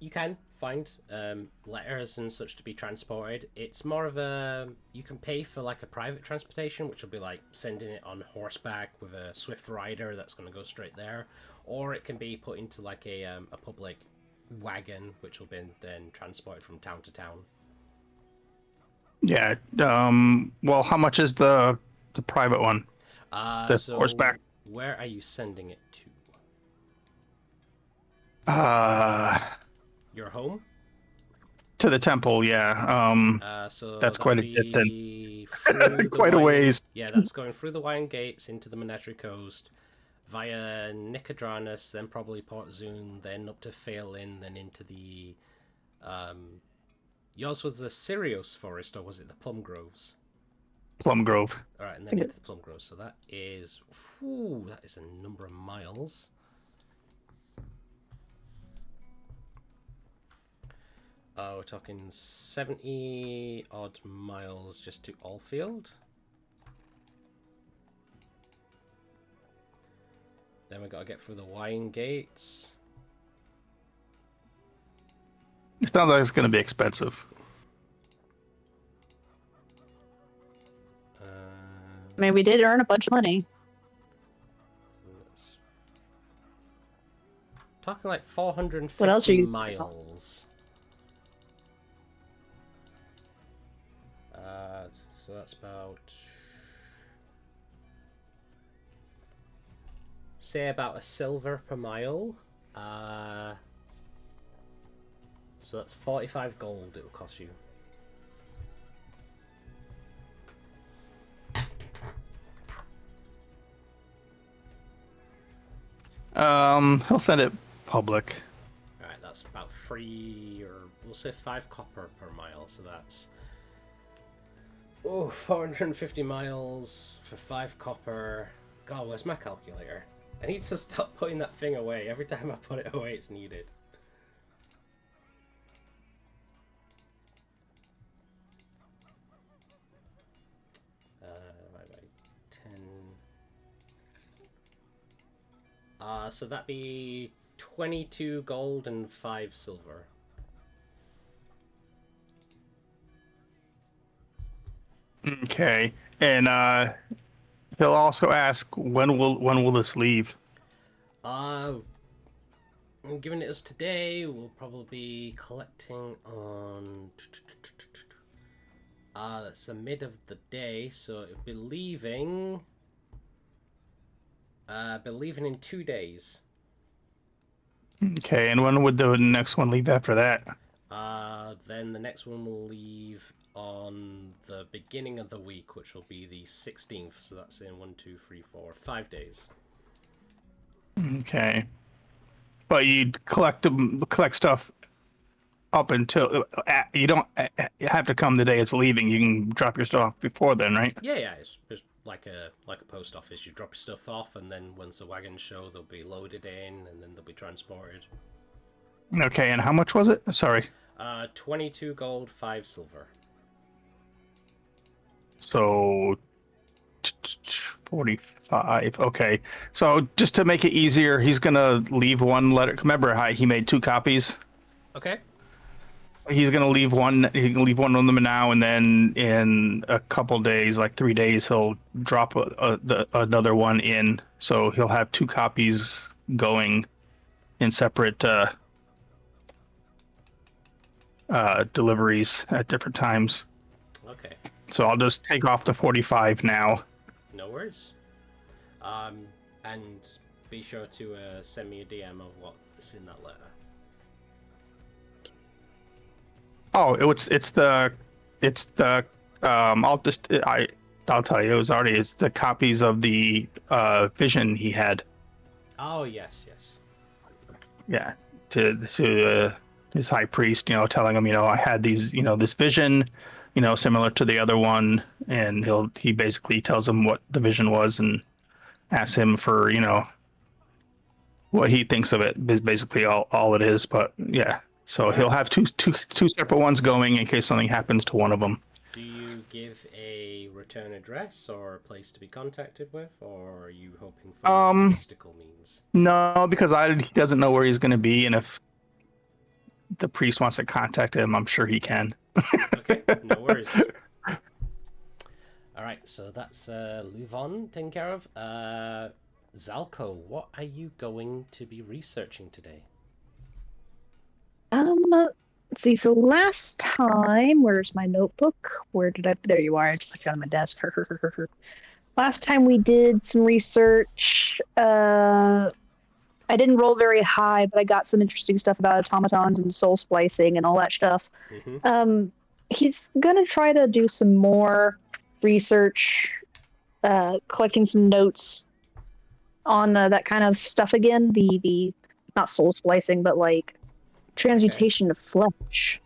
you can find letters and such to be transported. It's more of a, you can pay for like a private transportation, which will be like sending it on horseback with a swift rider that's going to go straight there, or it can be put into like a public wagon, which will be then transported from town to town. Yeah. Well, how much is the private one? The So horseback. where are you sending it to? Your home? To the temple, yeah. So that's quite a distance. Quite a ways. Yeah, that's going through the Wine Gates into the Menagerie Coast, via Nicodranus, then probably Port Zune, then up to Phelan, then into the... yours was the Sirius Forest, or was it the Plum Groves? Plum Grove. Alright, and then into the Plum Groves. So that is... Whew, that is a number of miles. We're talking 70 odd miles just to Alfield. Then we got to get through the Wine Gates. It sounds like it's going to be expensive. I mean, we did earn a bunch of money. Talking like 450 what else are you miles. So that's about... say about a silver per mile. So that's 45 gold it will cost you. He'll send it public. Alright, that's about 3, or we'll say 5 copper per mile, so that's... oh, 450 miles for 5 copper. God, where's my calculator? I need to stop putting that thing away. Every time I put it away, it's needed. Divided by 10. So that'd be 22 gold and 5 silver. Okay, and he'll also ask when will this leave? Given it us today, we'll probably be collecting on. That's the mid of the day, so it'll be leaving. In 2 days. Okay, and when would the next one leave after that? Then the next one will leave on the beginning of the week, which will be the 16th. So that's in 5 days. Okay. But you collect stuff up until you don't have to come the day it's leaving. You can drop your stuff before then, right? Yeah. It's like a post office. You drop your stuff off, and then once the wagons show, they'll be loaded in, and then they'll be transported. Okay, and how much was it? Sorry. 22 gold, 5 silver. So 45. Okay. So just to make it easier, he's gonna leave one letter. Remember how he made 2 copies? Okay. He's gonna leave one. He can leave one of them now, and then in a couple days, like 3 days, he'll drop another one in. So he'll have 2 copies going in separate deliveries at different times. Okay. So I'll just take off the 45 now. No worries. And be sure to send me a DM of what's in that letter. Oh, it's the I'll tell you, it's the copies of the vision he had. Oh yes. Yeah, to his high priest, telling him, I had these, this vision, similar to the other one, and he basically tells him what the vision was and asks him for, what he thinks of it. Is basically all it is. But yeah, so he'll have two separate ones going in case something happens to one of them. Do you give a return address or a place to be contacted with, or are you hoping for mystical means? No, because he doesn't know where he's going to be, and if the priest wants to contact him, I'm sure he can. Okay, no worries. All right, so that's Luvon taken care of. Zalko, what are you going to be researching today? Let's see. So last time, where's my notebook? There you are. I just put it on my desk. Last time we did some research. I didn't roll very high, but I got some interesting stuff about automatons and soul splicing and all that stuff. Mm-hmm. He's gonna try to do some more research, collecting some notes on that kind of stuff again. The not soul splicing, but like transmutation of flesh.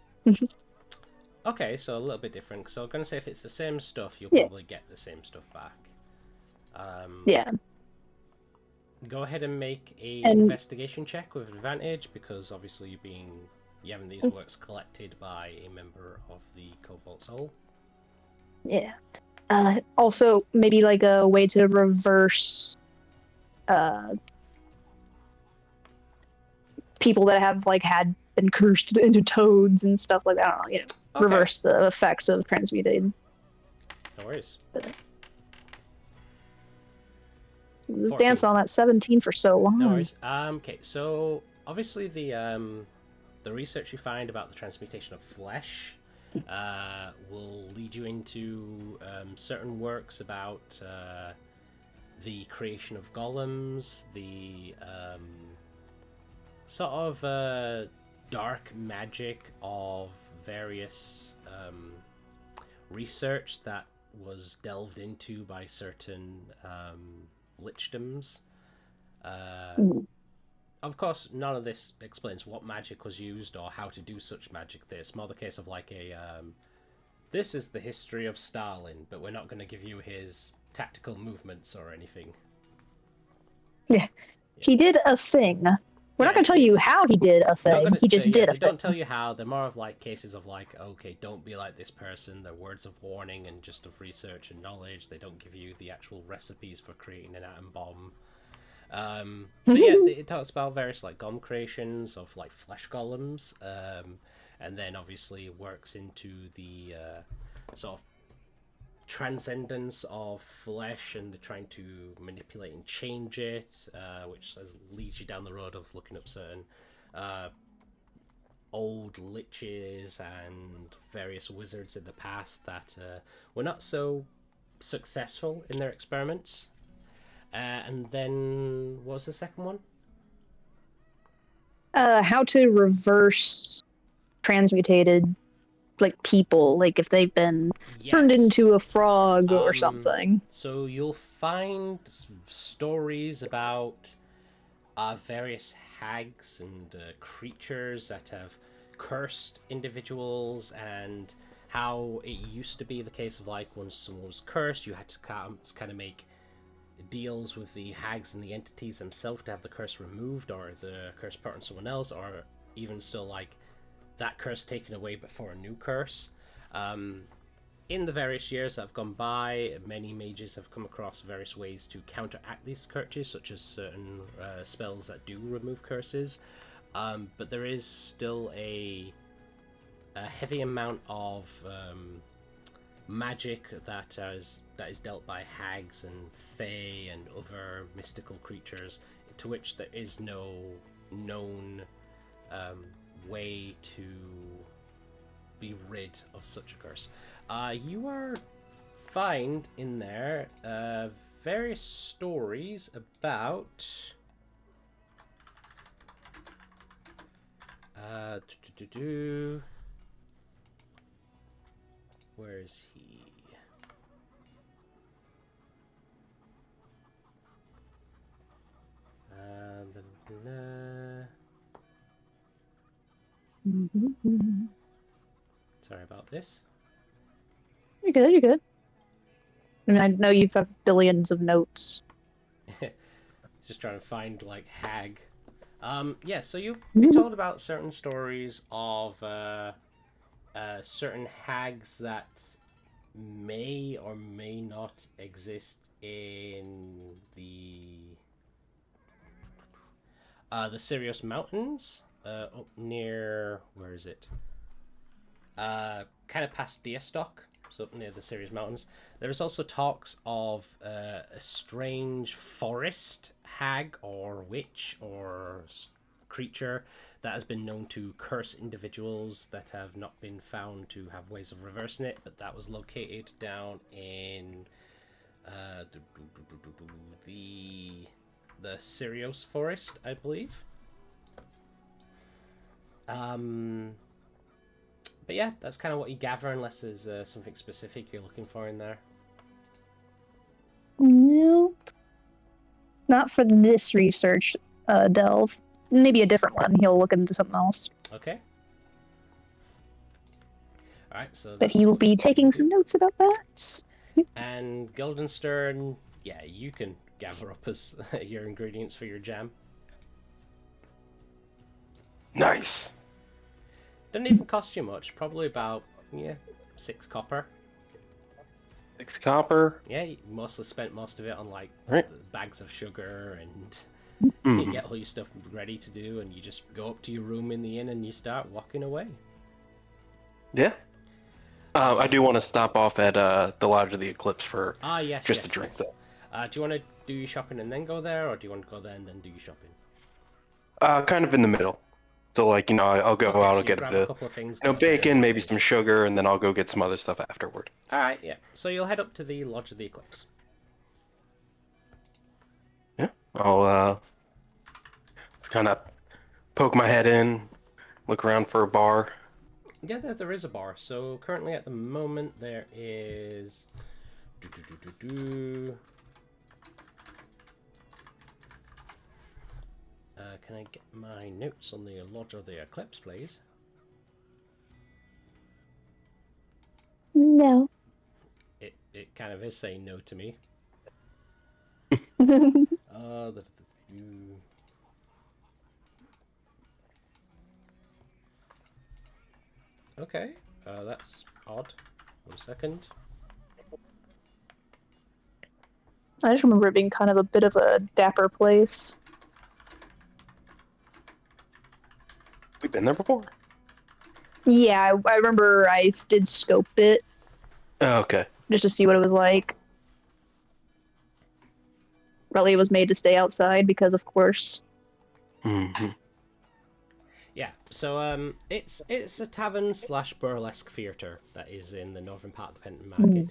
Okay, so a little bit different. So I'm gonna say if it's the same stuff, you'll probably get the same stuff back. Yeah. Go ahead and make a investigation check with advantage, because obviously you're having these works collected by a member of the Cobalt Soul. Yeah. Also, maybe like a way to reverse people that have been cursed into toads and stuff like that. I don't know, Okay. Reverse the effects of transmuted. No worries. This dance on that 17 for so long. No worries. Okay, so obviously the research you find about the transmutation of flesh will lead you into certain works about the creation of golems, the sort of dark magic of various research that was delved into by certain lichdoms. Of course, none of this explains what magic was used or how to do such magic. It's more the case of like this is the history of Stalin, but we're not going to give you his tactical movements or anything. Yeah. He did a thing. We're not going to tell you how he did a thing. He just did a thing. They don't tell you how. They're more of like cases of like, okay, don't be like this person. They're words of warning and just of research and knowledge. They don't give you the actual recipes for creating an atom bomb. But yeah, it talks about various like golem creations of like flesh golems, and then obviously works into the sort of transcendence of flesh and they're trying to manipulate and change it, which leads you down the road of looking up certain old liches and various wizards in the past that were not so successful in their experiments. And then what was the second one? How to reverse transmutated like people, like if they've been turned into a frog or something. So you'll find stories about various hags and creatures that have cursed individuals, and how it used to be the case of like when someone was cursed, you had to kind of make deals with the hags and the entities themselves to have the curse removed, or the curse put on someone else, or even still like that curse taken away before a new curse. In the various years that have gone by, many mages have come across various ways to counteract these curses, such as certain spells that do remove curses. But there is still a heavy amount of magic that is dealt by hags and fae and other mystical creatures, to which there is no known way to be rid of such a curse. You are find in there various stories about where is he? Sorry about this. You're good, you're good. I mean, I know you've got billions of notes. Just trying to find, like, hag. Yeah, so you've been told about certain stories of certain hags that may or may not exist in the Sirius Mountains, up near, where is it? Kind of past Deerstock, so up near the Sirius Mountains. There is also talks of a strange forest hag or witch or creature that has been known to curse individuals that have not been found to have ways of reversing it, but that was located down in the Sirius Forest, I believe. But yeah, that's kind of what you gather, unless there's something specific you're looking for in there. Nope. Not for this research delve. Maybe a different one. He'll look into something else. Okay. Alright, so but he will be taking some notes about that. And Guildenstern, yeah, you can gather up as your ingredients for your jam. Nice. Doesn't even cost you much. Probably about 6 copper. 6 copper. Yeah, you mostly spent most of it on like bags of sugar, and you get all your stuff ready to do, and you just go up to your room in the inn and you start walking away. Yeah. I do want to stop off at the Lodge of the Eclipse for just a drink, though. Do you want to do your shopping and then go there, or do you want to go there and then do your shopping? Kind of in the middle. So, like, I'll go out, I'll get a couple of things, bacon, maybe some sugar, and then I'll go get some other stuff afterward. Alright, yeah. So you'll head up to the Lodge of the Eclipse. Yeah, I'll kind of poke my head in, look around for a bar. Yeah, there is a bar. So currently at the moment there is... can I get my notes on the Lodge of the Eclipse, please? No. It kind of is saying no to me. Okay, that's odd. 1 second. I just remember it being kind of a bit of a dapper place. We've been there before. Yeah, I remember I did scope it. Oh, okay. Just to see what it was like. Probably it was made to stay outside because, of course. Mm-hmm. Yeah, so it's a tavern / burlesque theatre that is in the northern part of the Penton Market.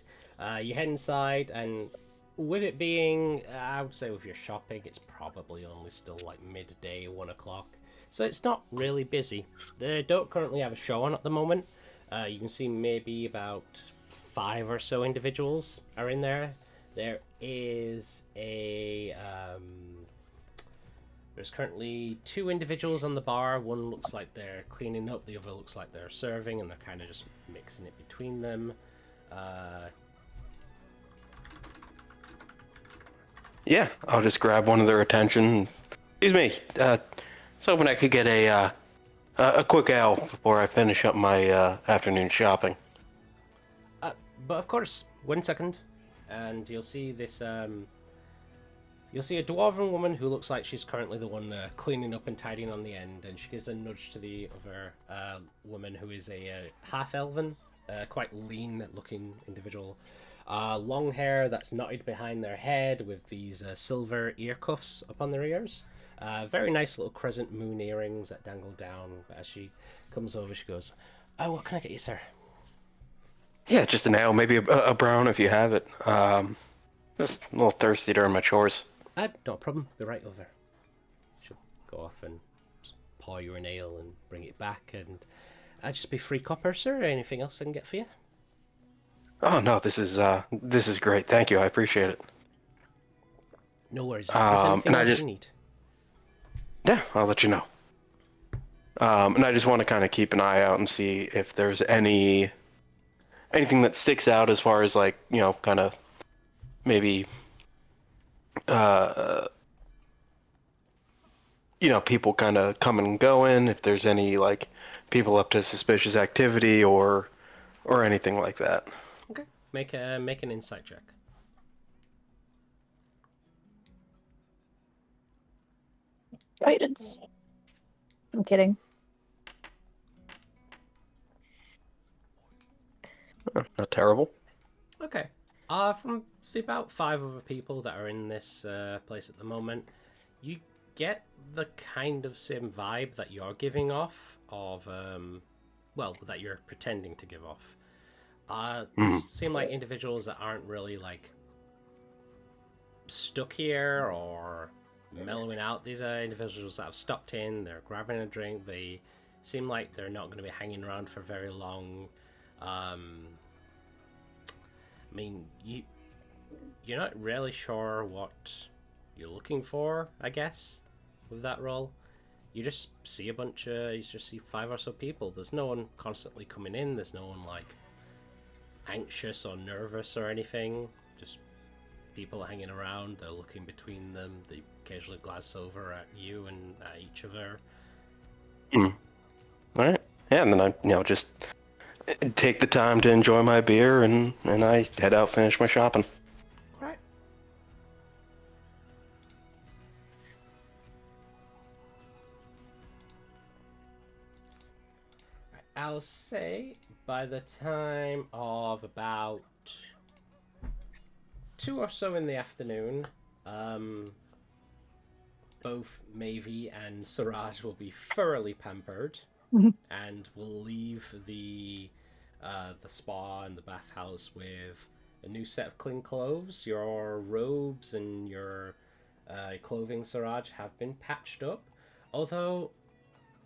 You head inside, and with it being, I would say with your shopping, it's probably only still like midday, 1 o'clock. So it's not really busy. They don't currently have a show on at the moment. You can see maybe about 5 or so individuals are in there. There is there's currently 2 individuals on the bar. One looks like they're cleaning up, the other looks like they're serving, and they're kind of just mixing it between them. Yeah, I'll just grab one of their attention. Excuse me. I was hoping I could get a quick ale before I finish up my afternoon shopping. But of course, 1 second, and you'll see this. You'll see a dwarven woman who looks like she's currently the one cleaning up and tidying on the end, and she gives a nudge to the other woman who is a half-elven, quite lean-looking individual. Long hair that's knotted behind their head with these silver ear cuffs up on their ears. Very nice little crescent moon earrings that dangle down. As she comes over, she goes, "Oh, what can I get you, sir?" Yeah, just an ale, maybe a brown if you have it. Just a little thirsty during my chores. No problem. Be right over. She'll go off and pour you an ale and bring it back, and just be 3 copper, sir. Anything else I can get for you? Oh no, this is great. Thank you, I appreciate it. No worries. If there's anything else you need. Yeah, I'll let you know. And I just want to kind of keep an eye out and see if there's anything that sticks out as far as like, kind of maybe people kind of coming and going, if there's any like people up to suspicious activity or anything like that. Okay. Make an insight check. Guidance. I'm kidding. Not terrible. Okay. From the about 5 other people that are in this place at the moment, you get the kind of same vibe that you're giving off of, that you're pretending to give off. Seem like individuals that aren't really like stuck here or mellowing out. These are individuals that have stopped in, they're grabbing a drink, they seem like they're not going to be hanging around for very long. I mean, you're not really sure what you're looking for, I guess, with that role. You just see you just see 5 or so people. There's no one constantly coming in, there's no one like anxious or nervous or anything. Just people hanging around, they're looking between them, they occasionally glance over at you and at each other. Alright. Yeah, and then I just take the time to enjoy my beer and I head out, finish my shopping. Right. I'll say by the time of about 2 or so in the afternoon, both Mavi and Siraj will be thoroughly pampered and will leave the spa and the bathhouse with a new set of clean clothes. Your robes and your clothing, Siraj, have been patched up, although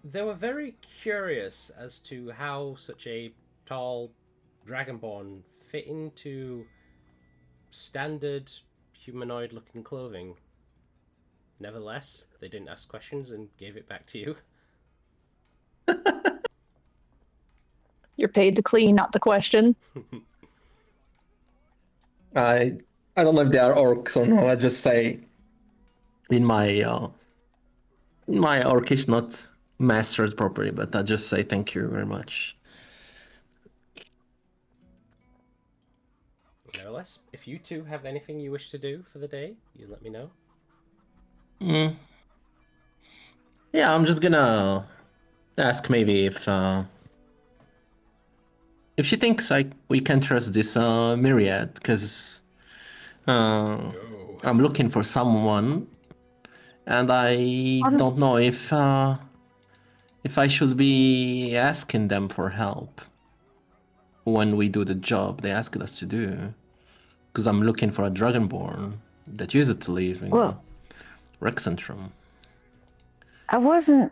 they were very curious as to how such a tall dragonborn fit into standard humanoid-looking clothing. Nevertheless, they didn't ask questions and gave it back to you. You're paid to clean, not to question. I don't know if they are orcs or not. I just say in my orcish not mastered properly, but I just say thank you very much. Nevertheless, if you two have anything you wish to do for the day, you let me know. Yeah, I'm just gonna ask maybe if she thinks we can trust this Myriad, because I'm looking for someone, and I don't know if I should be asking them for help when we do the job they asked us to do, because I'm looking for a Dragonborn that used to live in Rexentrum. I wasn't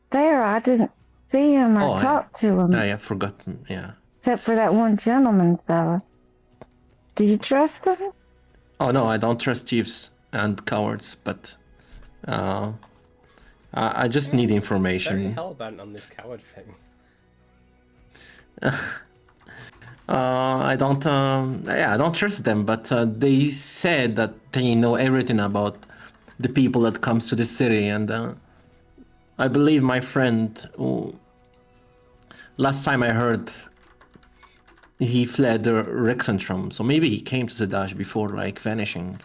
there. I didn't see him or Oh, talk to him. I forgot. Yeah. Except for that one gentleman fella. Do you trust him? Oh no, I don't trust thieves and cowards, but I just need Very information. hellbent on this coward thing. I don't. I don't trust them. But they said that they know everything about the people that comes to the city, and I believe my friend. Last time I heard, he fled Rexentrum, so maybe he came to Zadash before like vanishing,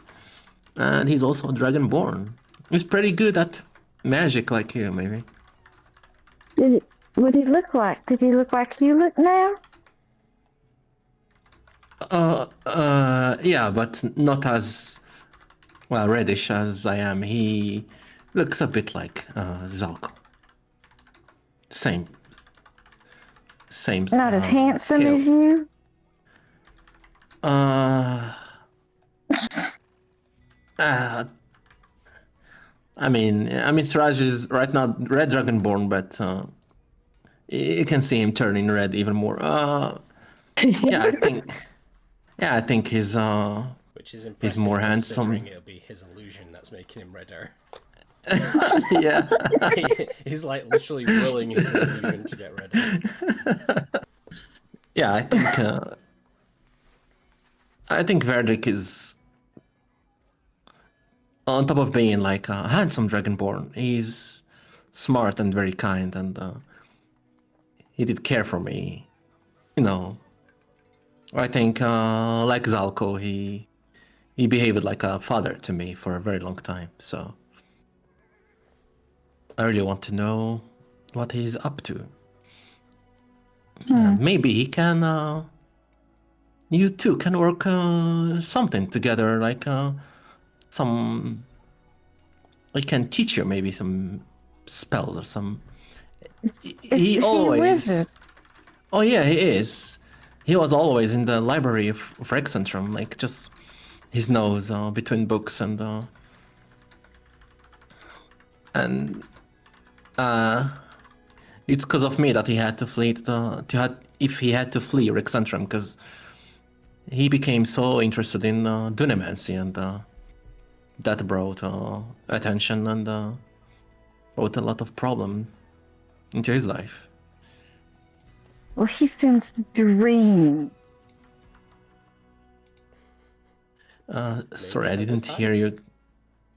and he's also Dragonborn. He's pretty good at magic, like you, maybe. What did he look like? Did he look like you look now? Yeah, but not as well reddish as I am. He looks a bit like Zalko. Same. Not as handsome scale. as you? I mean, Siraj is right now Red Dragonborn, but you can see him turning red even more. Yeah, I think he's Which is impressive, he's more handsome. considering it'll be his illusion that's making him redder. Yeah. He's like literally willing his illusion to get redder. Yeah, I think Verdrick is, on top of being like a handsome Dragonborn, he's smart and very kind, and he did care for me. You know, I think like Zalko, he behaved like a father to me for a very long time. So I really want to know what he's up to. Maybe he can. You two can work something together, like some. I can teach you maybe some spells or some. He always. Oh yeah, he is. He was always in the library of Rexentrum, like just his nose between books and it's because of me that he had to flee if he had to flee Rexentrum, because he became so interested in Dunamancy, and that brought attention and brought a lot of problem into his life. Well, he seems to dream. Sorry, I didn't hear you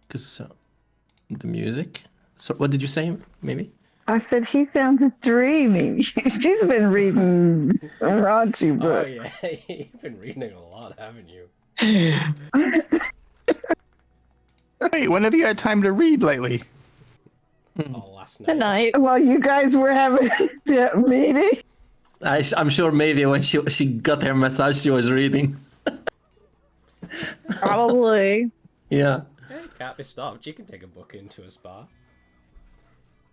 because the music. So, what did you say? Maybe. I said he sounded dreamy. She's been reading raunchy books. Oh yeah, you've been reading a lot, haven't you? Wait, when have you had time to read lately? Oh, last night. Good night. While you guys were having that meeting. I'm sure maybe when she got her massage, she was reading. Probably. Yeah. Hey, can't be stopped. You can take a book into a spa.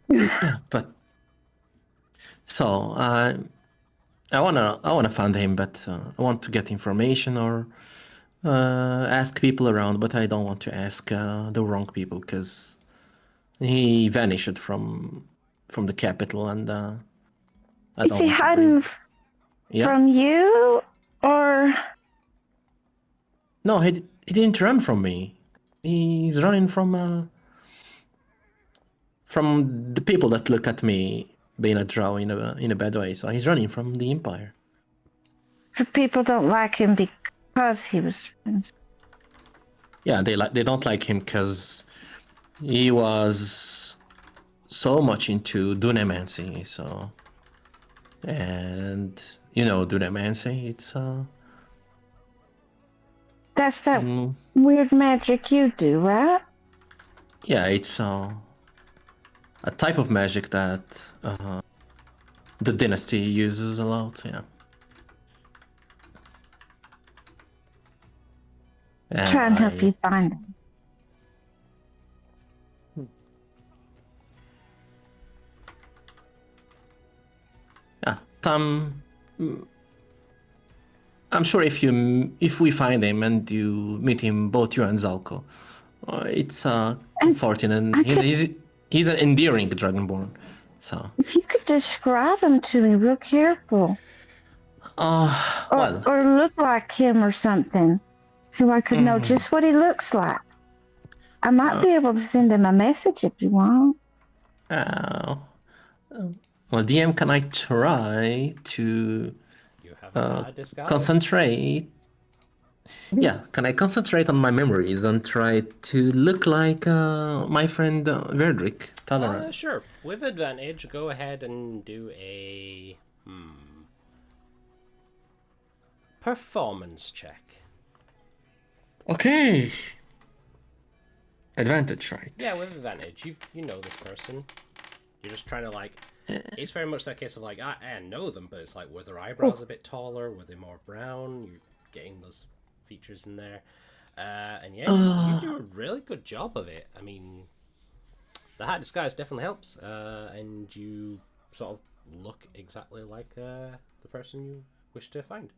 Yeah, but so I wanna find him, but I want to get information or ask people around, but I don't want to ask the wrong people because he vanished from the capital, and I don't Is he want hiding from you, or? No, he didn't run from me. He's running from the people that look at me being a drow in a bad way. So he's running from the Empire. People don't like him because he was. Yeah, they don't like him because he was so much into Dunamancy. So, and Dunamancy, it's That's that weird magic you do, right? Yeah, it's a type of magic that the dynasty uses a lot. Yeah. Try and help you find him. Yeah, I'm sure if we find him and you meet him, both you and Zalko, it's comforting, and he's an endearing Dragonborn. So. If you could describe him to me real careful. Well. Or look like him or something, so I could know just what he looks like. I might be able to send him a message if you want. Well, DM, can I try to concentrate? Yeah, can I concentrate on my memories and try to look like my friend Verdrick? Sure. With advantage, go ahead and do a performance check. Okay. Advantage, right? Yeah, with advantage. You know this person. You're just trying to like. It's very much that case of like I know them, but it's like were their eyebrows a bit taller? Were they more brown? You're getting those features in there, and yeah, you do a really good job of it. I mean, the hat disguise definitely helps, and you sort of look exactly like the person you wish to find.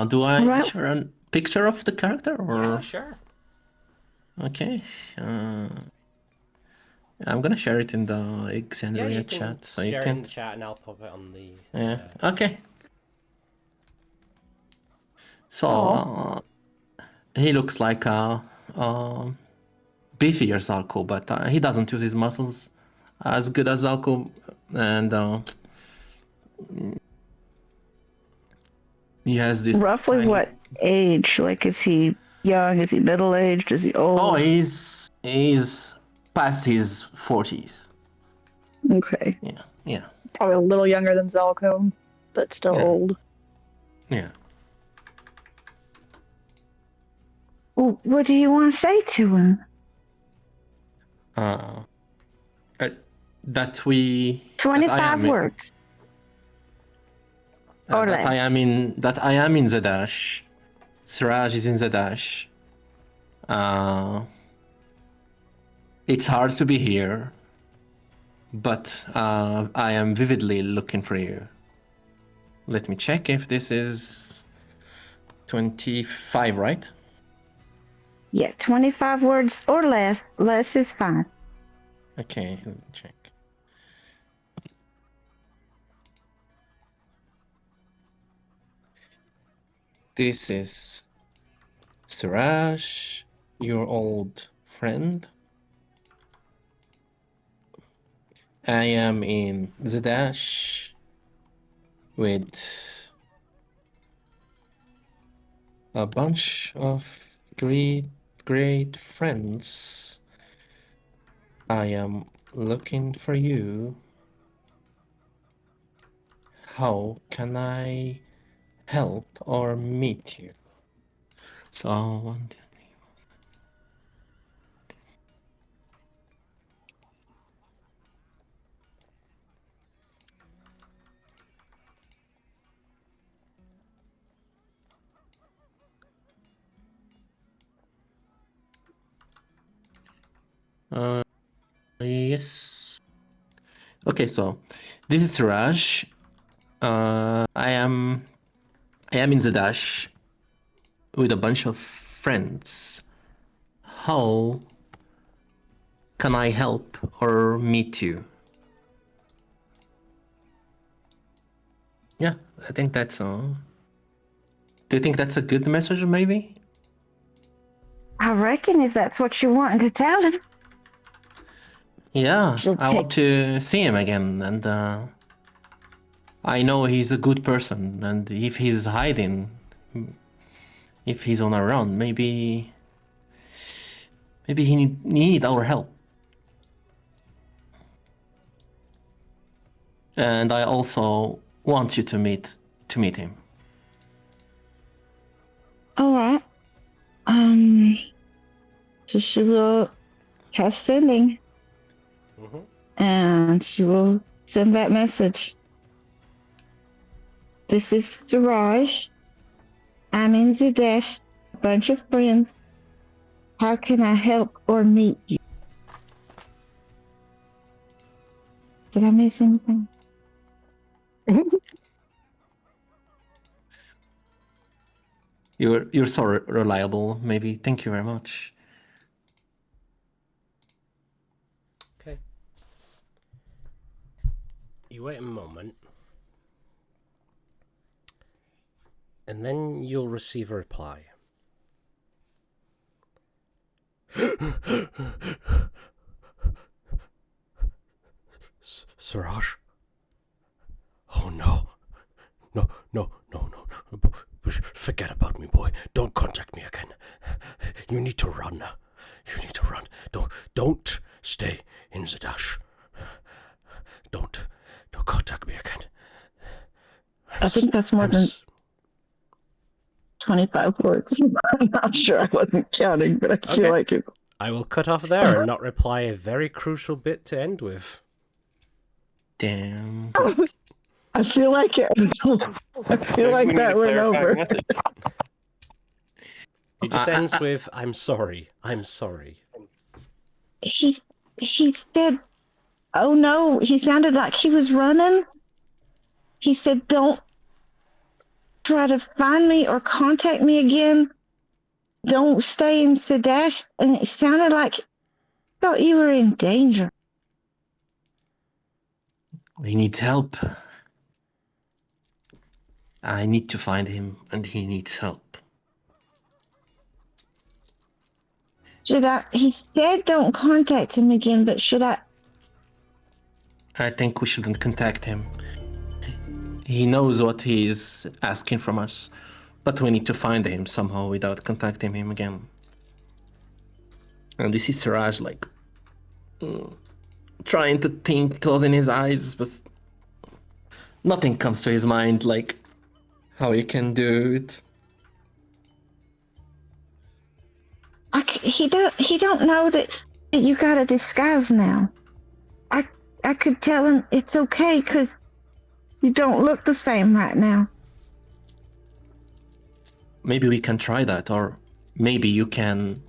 Do I share a picture of the character? Or? Yeah, sure. Okay. I'm gonna share it in the Exandria chat, so you can share it in the chat, and I'll pop it on the. Yeah. Okay. So he looks like a beefier Zalko, but he doesn't use his muscles as good as Zalko, and he has this. Roughly what age? Like, is he young? Is he middle aged? Is he old? Oh, he's past his 40s. Okay. Yeah. Probably a little younger than Zalko, but still old. Yeah. Well, what do you want to say to him? That we 25 words. That I am in Zadash. Siraj is in Zadash. It's hard to be here, but I am vividly looking for you. Let me check if this is 25, right? Yeah, 25 words or less. Less is fine. Okay, let me check. This is Siraj, your old friend. I am in Zadash with a bunch of great friends. I am looking for you. How can I help or meet you? So yes. Okay, so this is Raj. I am in Zadash with a bunch of friends. How can I help or meet you? Yeah, I think that's all. Do you think that's a good message, maybe? I reckon if that's what you're wanting to tell him. Yeah, I want to see him again, and I know he's a good person, and if he's hiding, if he's on a run, maybe he need our help. And I also want you to meet him. All right. So she will cast sending, and she will send that message. This is Siraj. I'm in Zadash, a bunch of friends. How can I help or meet you? Did I miss anything? You're so reliable, maybe. Thank you very much. Okay. You wait a moment, and then you'll receive a reply. Siraj? Oh no. No. Forget about me, boy. Don't contact me again. You need to run. You need to run. Don't stay in the dash. Don't contact me again. I think that's more than 25 words. I'm not sure. I wasn't counting, but I feel like it. I will cut off there and not reply a very crucial bit to end with. Damn. I feel like it. I feel like that went over. It just ends with, I'm sorry. He said, oh no, he sounded like he was running. He said, don't try to find me or contact me again. Don't stay in Sadash. And it sounded like he thought you were in danger. We need help. I need to find him, and he needs help. Should I? He said don't contact him again, but should I? I think we shouldn't contact him. He knows what he's asking from us, but we need to find him somehow without contacting him again. And this is Siraj, trying to think, closing his eyes, but nothing comes to his mind, how he can do it. He don't know that you got a disguise now. I could tell him it's okay because you don't look the same right now. Maybe we can try that, or maybe you can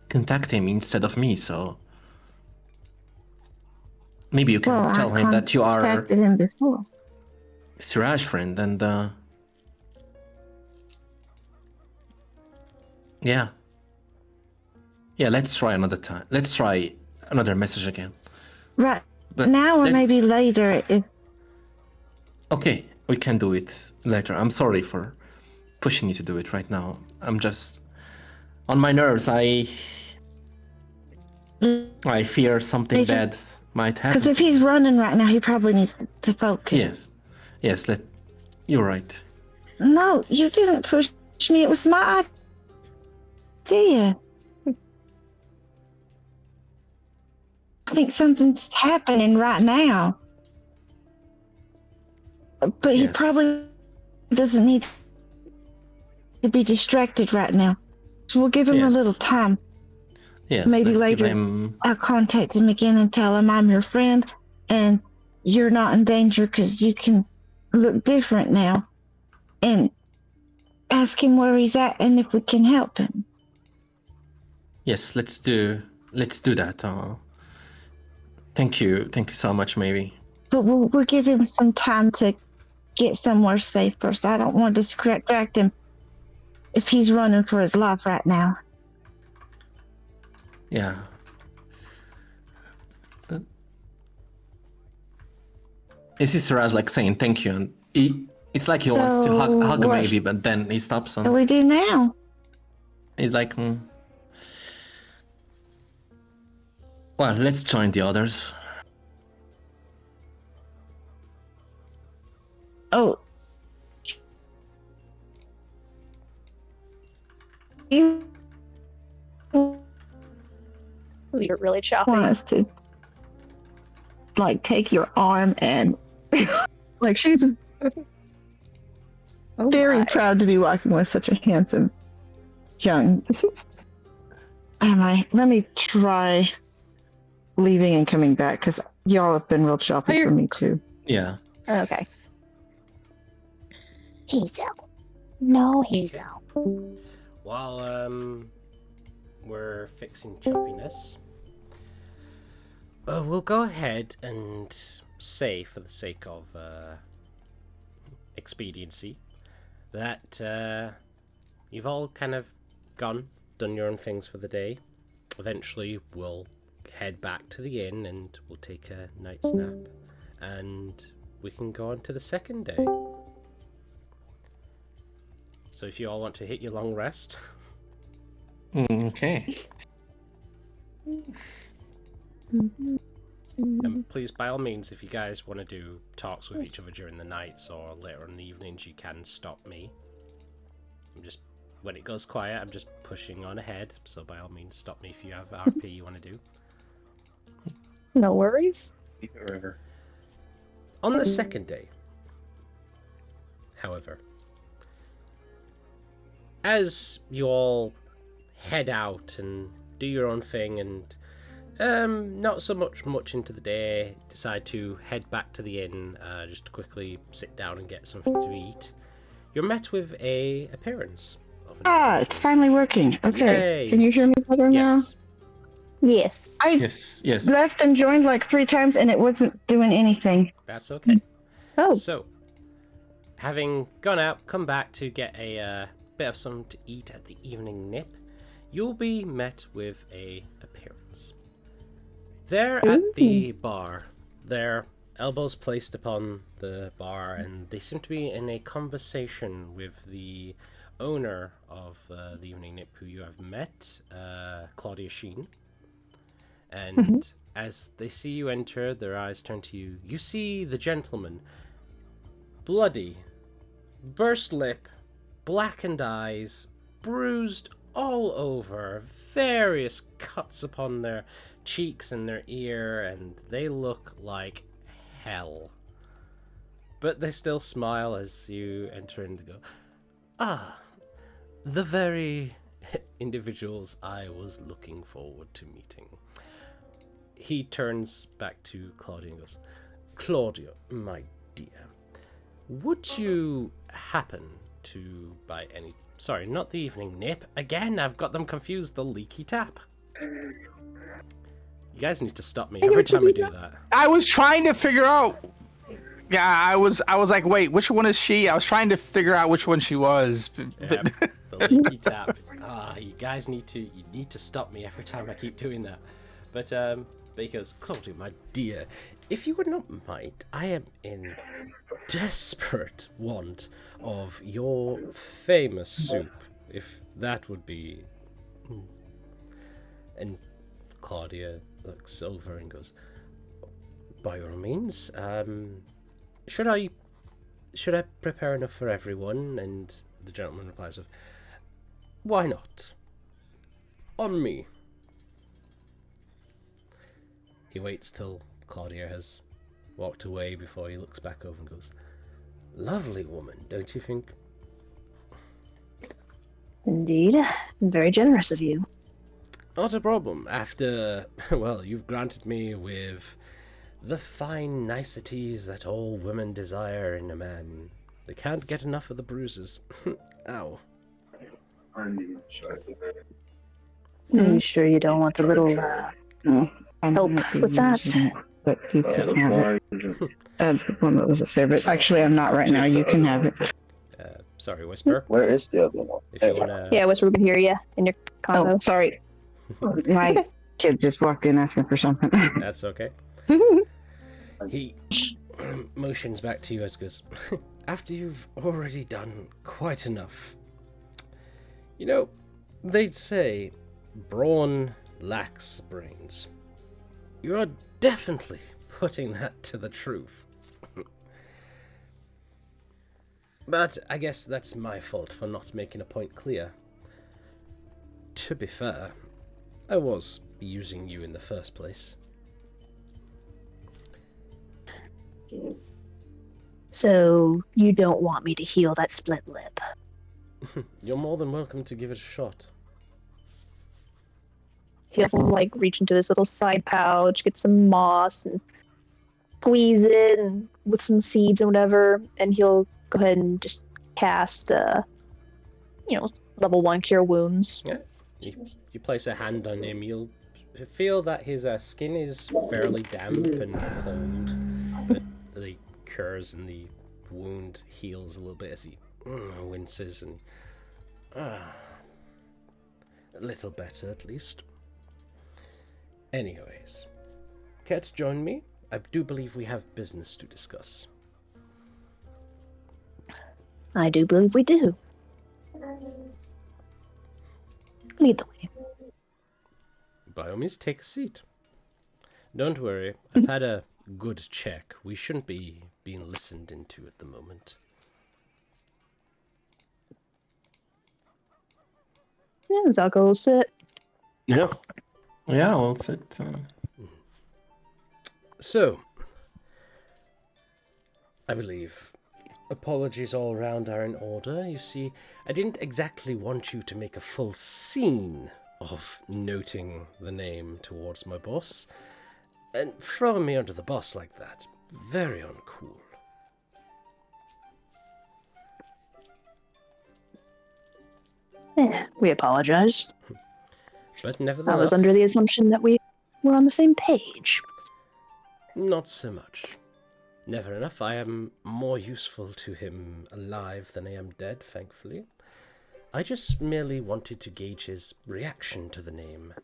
contact him instead of me, so maybe you can tell him that you are contacted him before. Siraj friend, and yeah, let's try another time. Let's try another message again. Right. But now or maybe later. Okay, we can do it later. I'm sorry for pushing you to do it right now. I'm just on my nerves. I fear something bad might happen. Because if he's running right now, he probably needs to focus. Yes. You're right. No, you didn't push me. It was my idea. I think something's happening right now. But he probably doesn't need to be distracted right now. So we'll give him a little time. Yes, maybe later I'll contact him again and tell him I'm your friend and you're not in danger because you can look different now. And ask him where he's at and if we can help him. Yes, let's do that. Thank you so much, maybe. But we'll give him some time to get somewhere safe first. I don't want to distract him if he's running for his life right now. Yeah. This is Siraj saying thank you, and it's like he wants to hug maybe, but then he stops. What do we do now? He's like, well, let's join the others. Oh. You're really choppy. Want us to take your arm and she's very proud to be walking with such a handsome young. Let me try leaving and coming back because y'all have been real choppy for me too. Yeah. Okay. He's out. No, he's out. While we're fixing choppiness, we'll go ahead and say, for the sake of expediency, that you've all kind of done your own things for the day. Eventually, we'll head back to the inn and we'll take a night's nap. and we can go on to the second day. So if you all want to hit your long rest. Okay. And please, by all means, if you guys want to do talks with each other during the nights or later in the evenings, you can stop me. When it goes quiet, I'm just pushing on ahead. So by all means, stop me if you have RP you want to do. No worries. On the second day, however, as you all head out and do your own thing and not so much into the day, decide to head back to the inn just to quickly sit down and get something to eat, you're met with a appearance of an individual. It's finally working. Okay. Yay. Can you hear me better now? Yes. Yes. Left and joined like 3 times and it wasn't doing anything. That's okay. Oh. So, having gone out, come back to get a bit of something to eat at the evening nip, you'll be met with a appearance. They're at the bar, their elbows placed upon the bar, and they seem to be in a conversation with the owner of the evening nip who you have met, Claudia Sheen. And as they see you enter, their eyes turn to you. You see the gentleman, bloody, burst lip, blackened eyes, bruised all over, various cuts upon their cheeks and their ear, and they look like hell. But they still smile as you enter and go, "Ah, the very individuals I was looking forward to meeting." He turns back to Claudia and goes, "Claudia, my dear, would you happen to, by any... Sorry, not the evening nip. Again, I've got them confused. The leaky tap. You guys need to stop me every time I do that." I was trying to figure out. Yeah, I was like, wait, which one is she? I was trying to figure out which one she was. Yeah, the leaky tap. You guys need to stop me every time I keep doing that. But he goes, "Claudia, my dear, if you would not mind, I am in desperate want of your famous soup, if that would be..." And Claudia looks over and goes, "By all means, should I prepare enough for everyone?" And the gentleman replies with, "Why not? On me." He waits till Claudia has walked away before he looks back over and goes, "Lovely woman, don't you think?" Indeed. Very generous of you. "Not a problem. After, well, you've granted me with the fine niceties that all women desire in a man. They can't get enough of the bruises." Ow. Are you sure you don't want a little help with that? But you can have it. That's the one that was a favorite. Actually, I'm not right now. You can have it. Sorry, Whisper. Where is the other one? If you wanna... Yeah, Whisper, we can hear you in your convo. Oh, sorry. My kid just walked in asking for something. That's okay. He motions back to you as goes, "After you've already done quite enough. You know, they'd say brawn lacks brains. You are definitely putting that to the truth. But I guess that's my fault for not making a point clear. To be fair, I was using you in the first place." So, you don't want me to heal that split lip? You're more than welcome to give it a shot. He'll, reach into this little side pouch, get some moss, and squeeze it and with some seeds and whatever, and he'll go ahead and just cast, level 1 Cure Wounds. Yeah. You place a hand on him, you'll feel that his skin is fairly damp and cold, but the cures and the wound heals a little bit as he winces and... a little better, at least. Anyways, care to join me? I do believe we have business to discuss. I do believe we do. Lead the way. By all means, take a seat. Don't worry, I've had a good check. We shouldn't be being listened into at the moment. Yeah, Zako will sit. Yeah. Yeah, well, sit. So, I believe apologies all round are in order. You see, I didn't exactly want you to make a full scene of noting the name towards my boss, and throwing me under the bus like that. Very uncool. We apologize. But I nevertheless, was under the assumption that we were on the same page. not so much. Never enough. I am more useful to him alive than I am dead, thankfully. I just merely wanted to gauge his reaction to the name.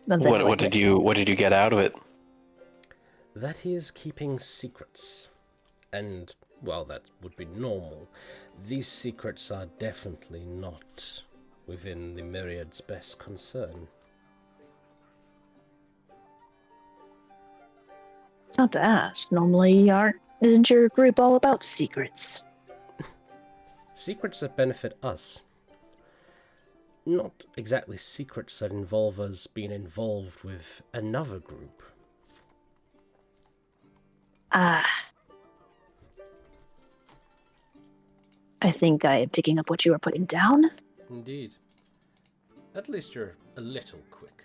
What did you get out of it? That he is keeping secrets. And, well, that would be normal. These secrets are definitely not within the Myriad's best concern. It's not to ask. Normally, isn't your group all about secrets? Secrets that benefit us. Not exactly secrets that involve us being involved with another group. I think I am picking up what you are putting down. Indeed. At least you're a little quick.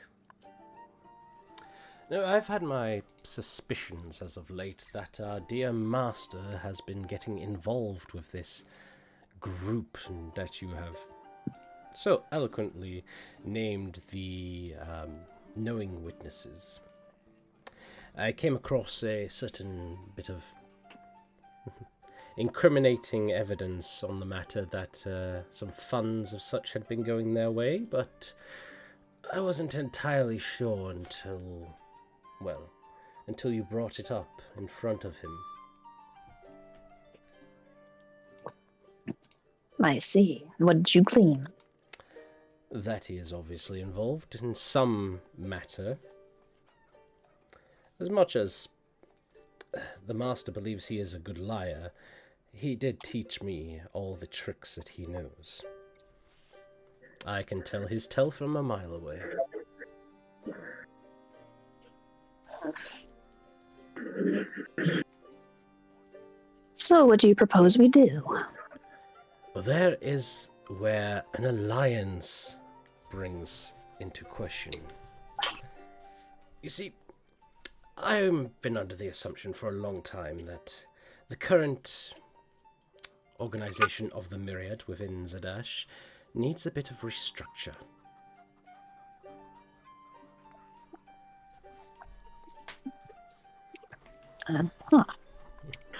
No, I've had my suspicions as of late that our dear master has been getting involved with this group that you have so eloquently named the knowing witnesses. I came across a certain bit of incriminating evidence on the matter that some funds of such had been going their way, but I wasn't entirely sure until you brought it up in front of him. I see. What did you glean? That he is obviously involved in some matter. As much as the master believes he is a good liar, he did teach me all the tricks that he knows. I can tell his tale from a mile away. So what do you propose we do? Well, there is where an alliance brings into question. You see, I've been under the assumption for a long time that the current organization of the Myriad within Zadash needs a bit of restructure.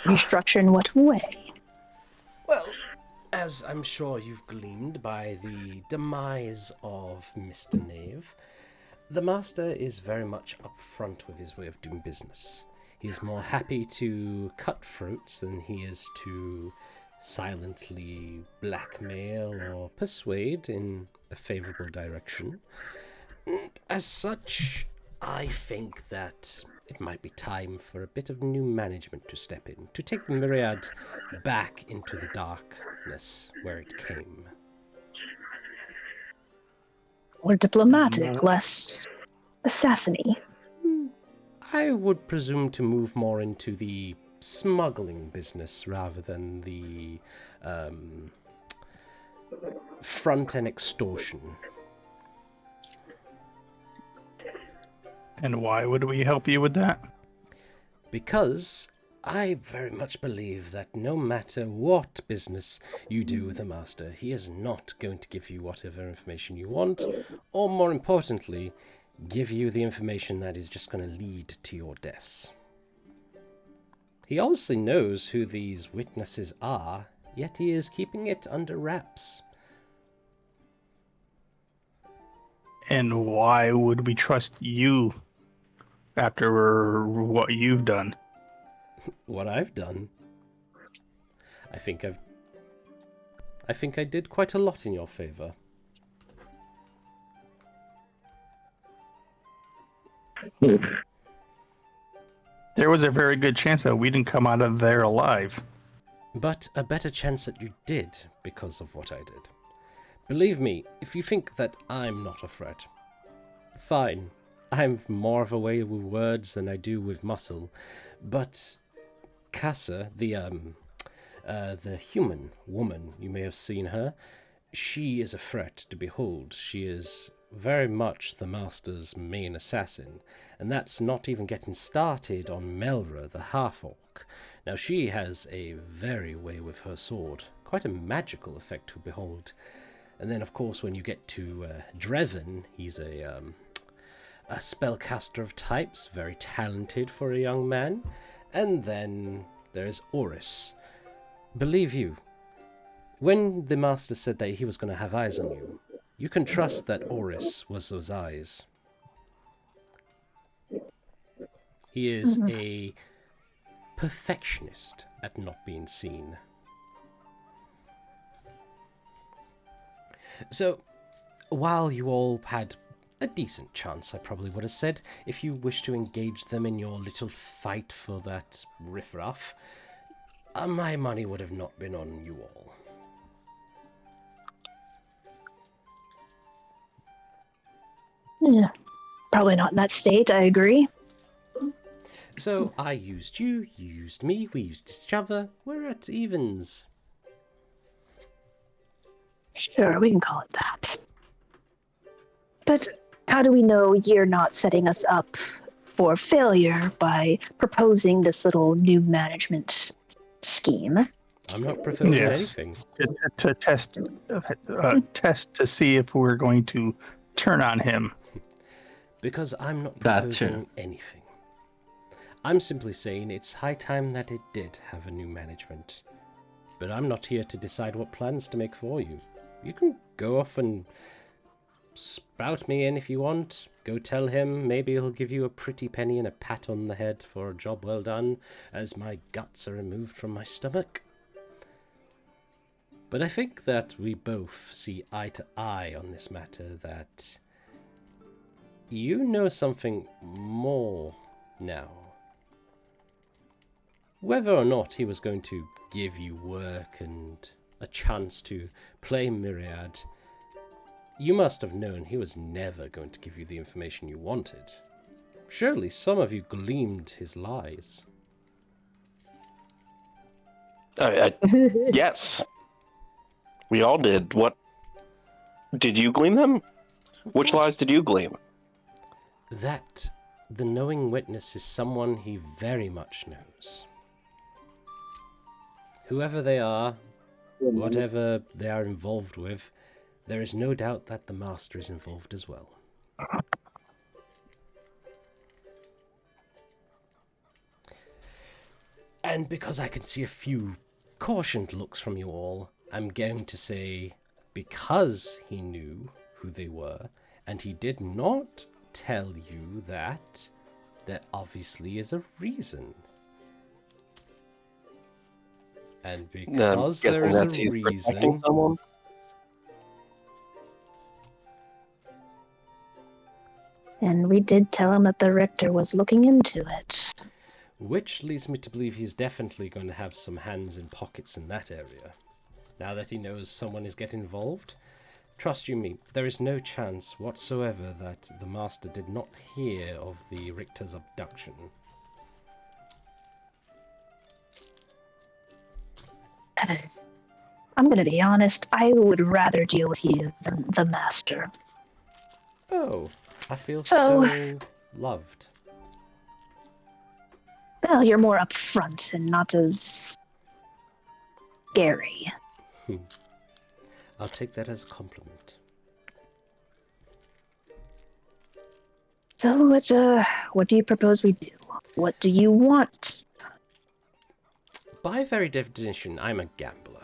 Restructure in what way? Well, as I'm sure you've gleaned by the demise of Mr. Knave, the Master is very much upfront with his way of doing business. He is more happy to cut throats than he is to silently blackmail or persuade in a favourable direction. As such, I think that it might be time for a bit of new management to step in, to take the Myriad back into the darkness where it came. More diplomatic, less assassiny. I would presume to move more into the smuggling business rather than the front and extortion. And why would we help you with that? Because I very much believe that no matter what business you do with the Master, he is not going to give you whatever information you want, or more importantly, give you the information that is just going to lead to your deaths. He obviously knows who these witnesses are, yet he is keeping it under wraps. And why would we trust you after what you've done? What I've done? I think I did quite a lot in your favor. There was a very good chance that we didn't come out of there alive. But a better chance that you did because of what I did. Believe me, if you think that I'm not a threat, fine. I have more of a way with words than I do with muscle. But Casa, the human woman, you may have seen her, she is a threat to behold. She is very much the Master's main assassin, and that's not even getting started on Melra, the half-orc. Now she has a very way with her sword, quite a magical effect to behold. And then, of course, when you get to Dreven, he's a spellcaster of types, very talented for a young man. And then there's Oris. Believe you, when the Master said that he was going to have eyes on you, you can trust that Oris was those eyes. He is a perfectionist at not being seen. So, while you all had a decent chance, I probably would have said, if you wish to engage them in your little fight for that riffraff, my money would have not been on you all. Yeah, probably not in that state, I agree. So, I used you, you used me, we used each other, we're at evens. Sure, we can call it that. But how do we know you're not setting us up for failure by proposing this little new management scheme? I'm not proposing anything. To test to see if we're going to turn on him. Because I'm not proposing anything. I'm simply saying it's high time that it did have a new management. But I'm not here to decide what plans to make for you. You can go off and spout me in if you want. Go tell him, maybe he'll give you a pretty penny and a pat on the head for a job well done, as my guts are removed from my stomach. But I think that we both see eye to eye on this matter, that you know something more now. Whether or not he was going to give you work and a chance to play Myriad, you must have known he was never going to give you the information you wanted. Surely some of you gleamed his lies. Yes. We all did. What? Did you glean them? Which lies did you glean? That the knowing witness is someone he very much knows. Whoever they are, whatever they are involved with, there is no doubt that the Master is involved as well. And because I can see a few cautioned looks from you all, I'm going to say, because he knew who they were, and he did not tell you that, there obviously is a reason. And because there is a reason... And we did tell him that the Richter was looking into it. Which leads me to believe he's definitely going to have some hands in pockets in that area. Now that he knows someone is getting involved, trust you me, there is no chance whatsoever that the Master did not hear of the Richter's abduction. I'm gonna be honest, I would rather deal with you than the Master. Oh, I feel so loved. Well, you're more upfront and not as scary. I'll take that as a compliment. So, what do you propose we do? What do you want? By very definition, I'm a gambler.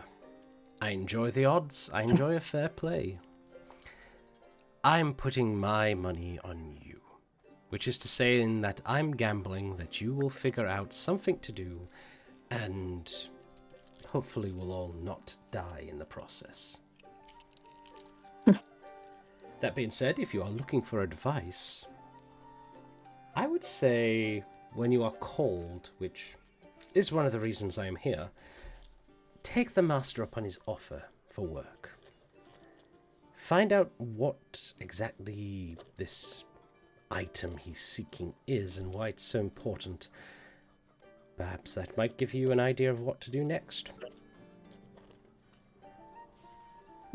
I enjoy the odds, I enjoy a fair play. I'm putting my money on you. Which is to say in that I'm gambling that you will figure out something to do, and hopefully we'll all not die in the process. That being said, if you are looking for advice, I would say when you are called, which is one of the reasons I am here, take the master up on his offer for work. Find out what exactly this item he's seeking is and why it's so important. Perhaps that might give you an idea of what to do next.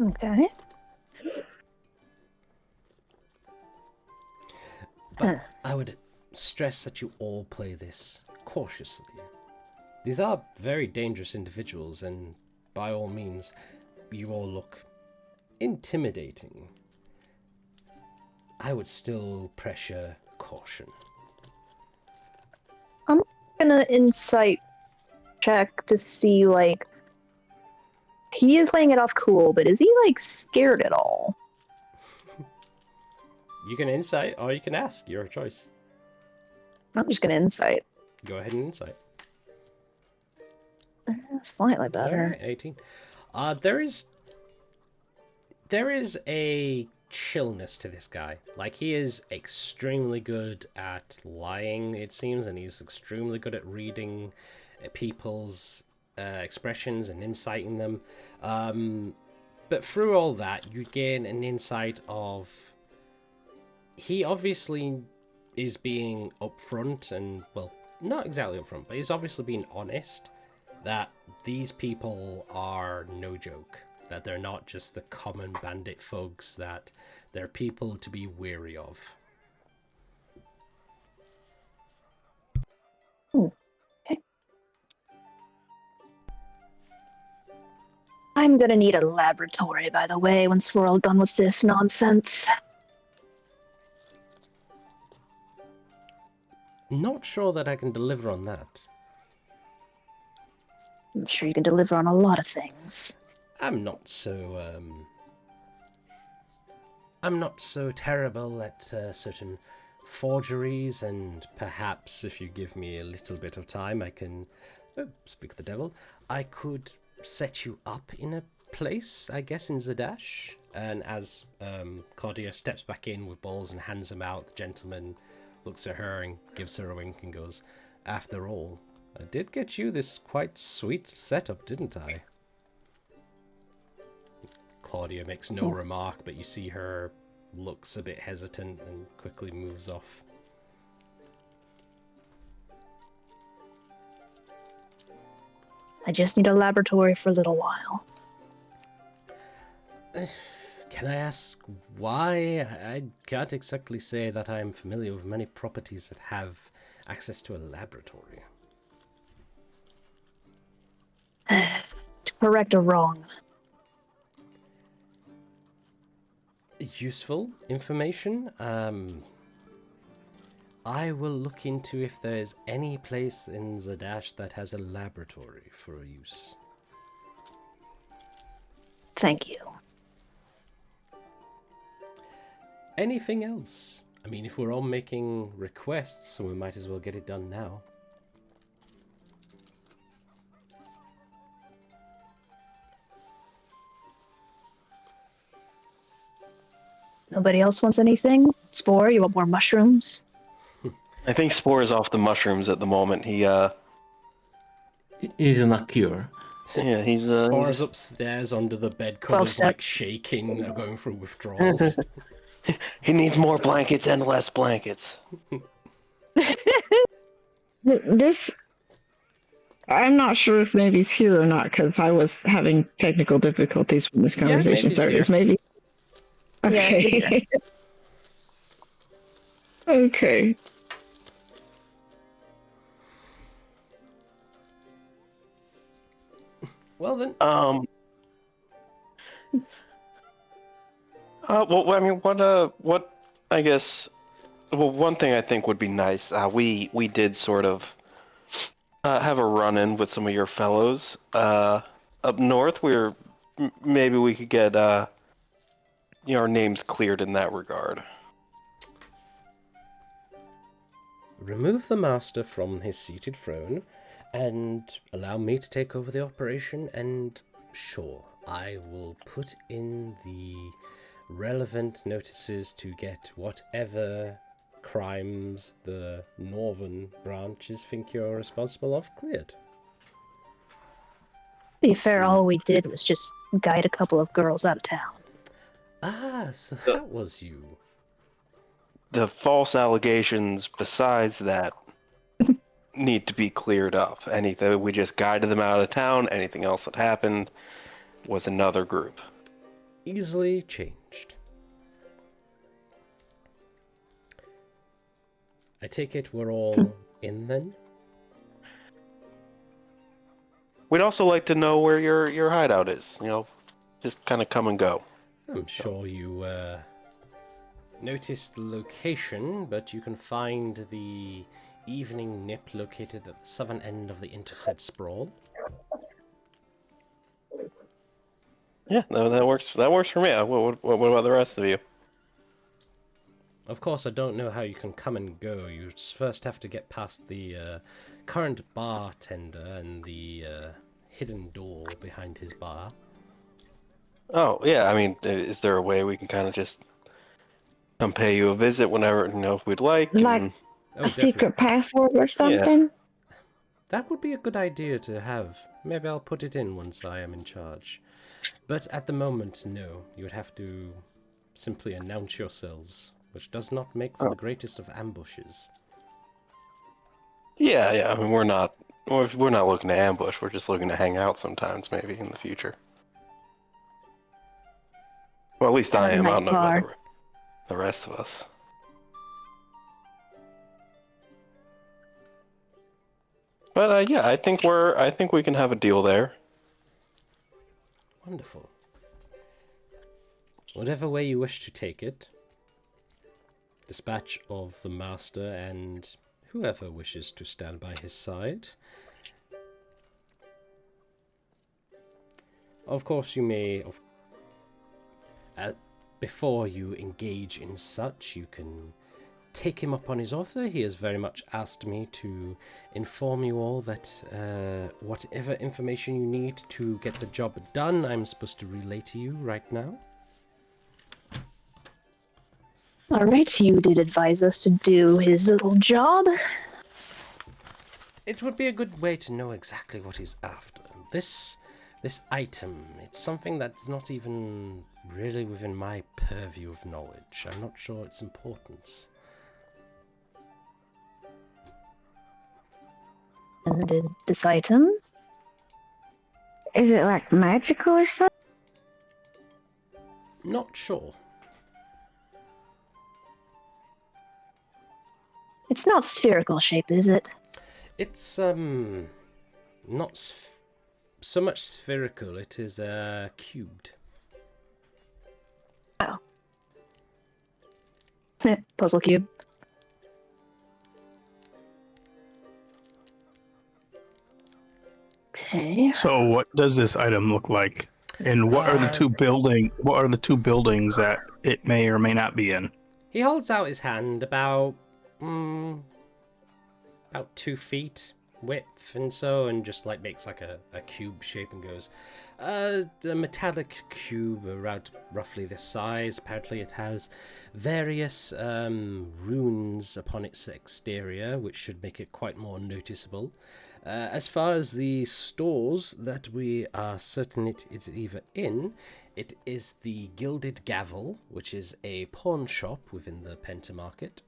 Okay. But I would stress that you all play this cautiously. These are very dangerous individuals, and by all means, you all look intimidating. I would still pressure caution. I'm gonna insight check to see, like, he is playing it off cool, but is he, like, scared at all? You can insight or you can ask, your choice. I'm just gonna insight. Go ahead and insight. Slightly better. Alright, 18. There is a chillness to this guy. Like, he is extremely good at lying, it seems, and he's extremely good at reading people's expressions and inciting them. But through all that, you gain an insight of... He obviously is being upfront and, well, not exactly upfront, but he's obviously being honest that these people are no joke. That they're not just the common bandit thugs, that they're people to be wary of. Okay. I'm gonna need a laboratory, by the way, once we're all done with this nonsense. Not sure that I can deliver on that. I'm sure you can deliver on a lot of things. I'm not so terrible at certain forgeries, and perhaps if you give me a little bit of time, I can, speak the devil, I could set you up in a place, I guess, in Zadash. And as Claudia steps back in with balls and hands them out, the gentleman looks at her and gives her a wink and goes, "After all, I did get you this quite sweet setup, didn't I?" Claudia makes no remark, but you see her looks a bit hesitant and quickly moves off. I just need a laboratory for a little while. Can I ask why? I can't exactly say that I'm familiar with many properties that have access to a laboratory. To correct a wrong. Useful information. I will look into if there's any place in Zadash that has a laboratory for use. Thank you. Anything else? I mean, if we're all making requests, we might as well get it done now. Nobody else wants anything? Spore, you want more mushrooms? I think Spore is off the mushrooms at the moment. He's in a cure. Yeah, he's Spore's upstairs under the bed covers, like shaking, going through withdrawals. He needs more blankets and less blankets. This, I'm not sure if Mavy's here or not, because I was having technical difficulties when this conversation started. Is Mavy? Okay. Yeah, okay. Well then. Well, I mean, what? I guess. Well, one thing I think would be nice. We did sort of have a run-in with some of your fellows up north. Maybe we could get our names cleared in that regard. Remove the master from his seated throne, and allow me to take over the operation, and sure, I will put in the relevant notices to get whatever crimes the northern branches think you're responsible of cleared. To be fair, all we did was just guide a couple of girls out of town. Ah, so that was you. The false allegations besides that need to be cleared up. Anything we just guided them out of town, anything else that happened was another group. Easily changed. I take it we're all in then? We'd also like to know where your hideout is. Just kind of come and go. I'm sure you noticed the location, but you can find the evening nip located at the southern end of the intersaid sprawl. Yeah, that works. That works for me. What about the rest of you? Of course, I don't know how you can come and go. You first have to get past the current bartender and the hidden door behind his bar. Oh, yeah, I mean, is there a way we can kind of just come pay you a visit whenever, if we'd like? Like a secret password or something? Yeah. That would be a good idea to have. Maybe I'll put it in once I am in charge. But at the moment, no. You would have to simply announce yourselves, which does not make for the greatest of ambushes. Yeah. I mean, we're not looking to ambush. We're just looking to hang out sometimes, maybe in the future. Well, at least I am. I don't know about the rest of us. But yeah, I think we can have a deal there. Wonderful. Whatever way you wish to take it. Dispatch of the master and whoever wishes to stand by his side. Of course, you may, before you engage in such, you can take him up on his offer. He has very much asked me to inform you all that whatever information you need to get the job done, I'm supposed to relay to you right now. Alright, you did advise us to do his little job. It would be a good way to know exactly what he's after. This item, it's something that's not even really within my purview of knowledge. I'm not sure its importance. And this item? Is it like magical or something? Not sure. It's not spherical shape, is it? It's not so much spherical. It is cubed. Oh. Puzzle cube. Okay. So, what does this item look like? And what are the two buildings that it may or may not be in? He holds out his hand about 2 feet width and just like makes like a cube shape and goes, a metallic cube around roughly this size. Apparently it has various runes upon its exterior, which should make it quite more noticeable. As far as the stores that we are certain it is either in, it is the Gilded Gavel, which is a pawn shop within the Penta Market,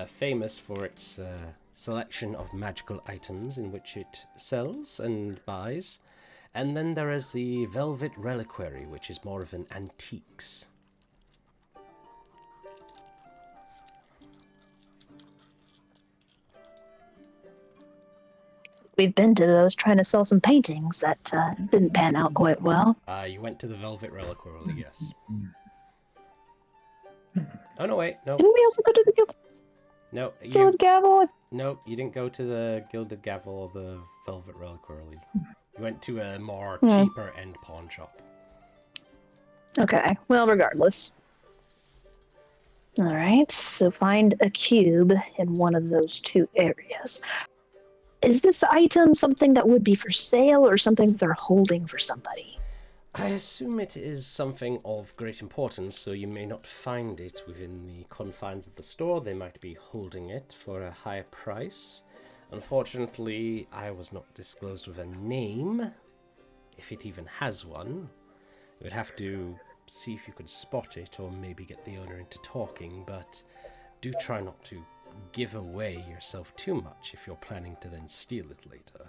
famous for its selection of magical items in which it sells and buys. And then there is the Velvet Reliquary, which is more of an antiques. We've been to those trying to sell some paintings that didn't pan out quite well. You went to the Velvet Reliquary, yes. Oh, no, wait, no. Didn't we also go to the Gilded Gavel? No, you didn't go to the Gilded Gavel or the Velvet Reliquary. You went to a more cheaper end pawn shop. Okay, well, regardless. Alright, so find a cube in one of those two areas. Is this item something that would be for sale or something they're holding for somebody? I assume it is something of great importance, so you may not find it within the confines of the store. They might be holding it for a higher price. Unfortunately, I was not disclosed with a name, if it even has one. You would have to see if you could spot it, or maybe get the owner into talking, but do try not to give away yourself too much if you're planning to then steal it later.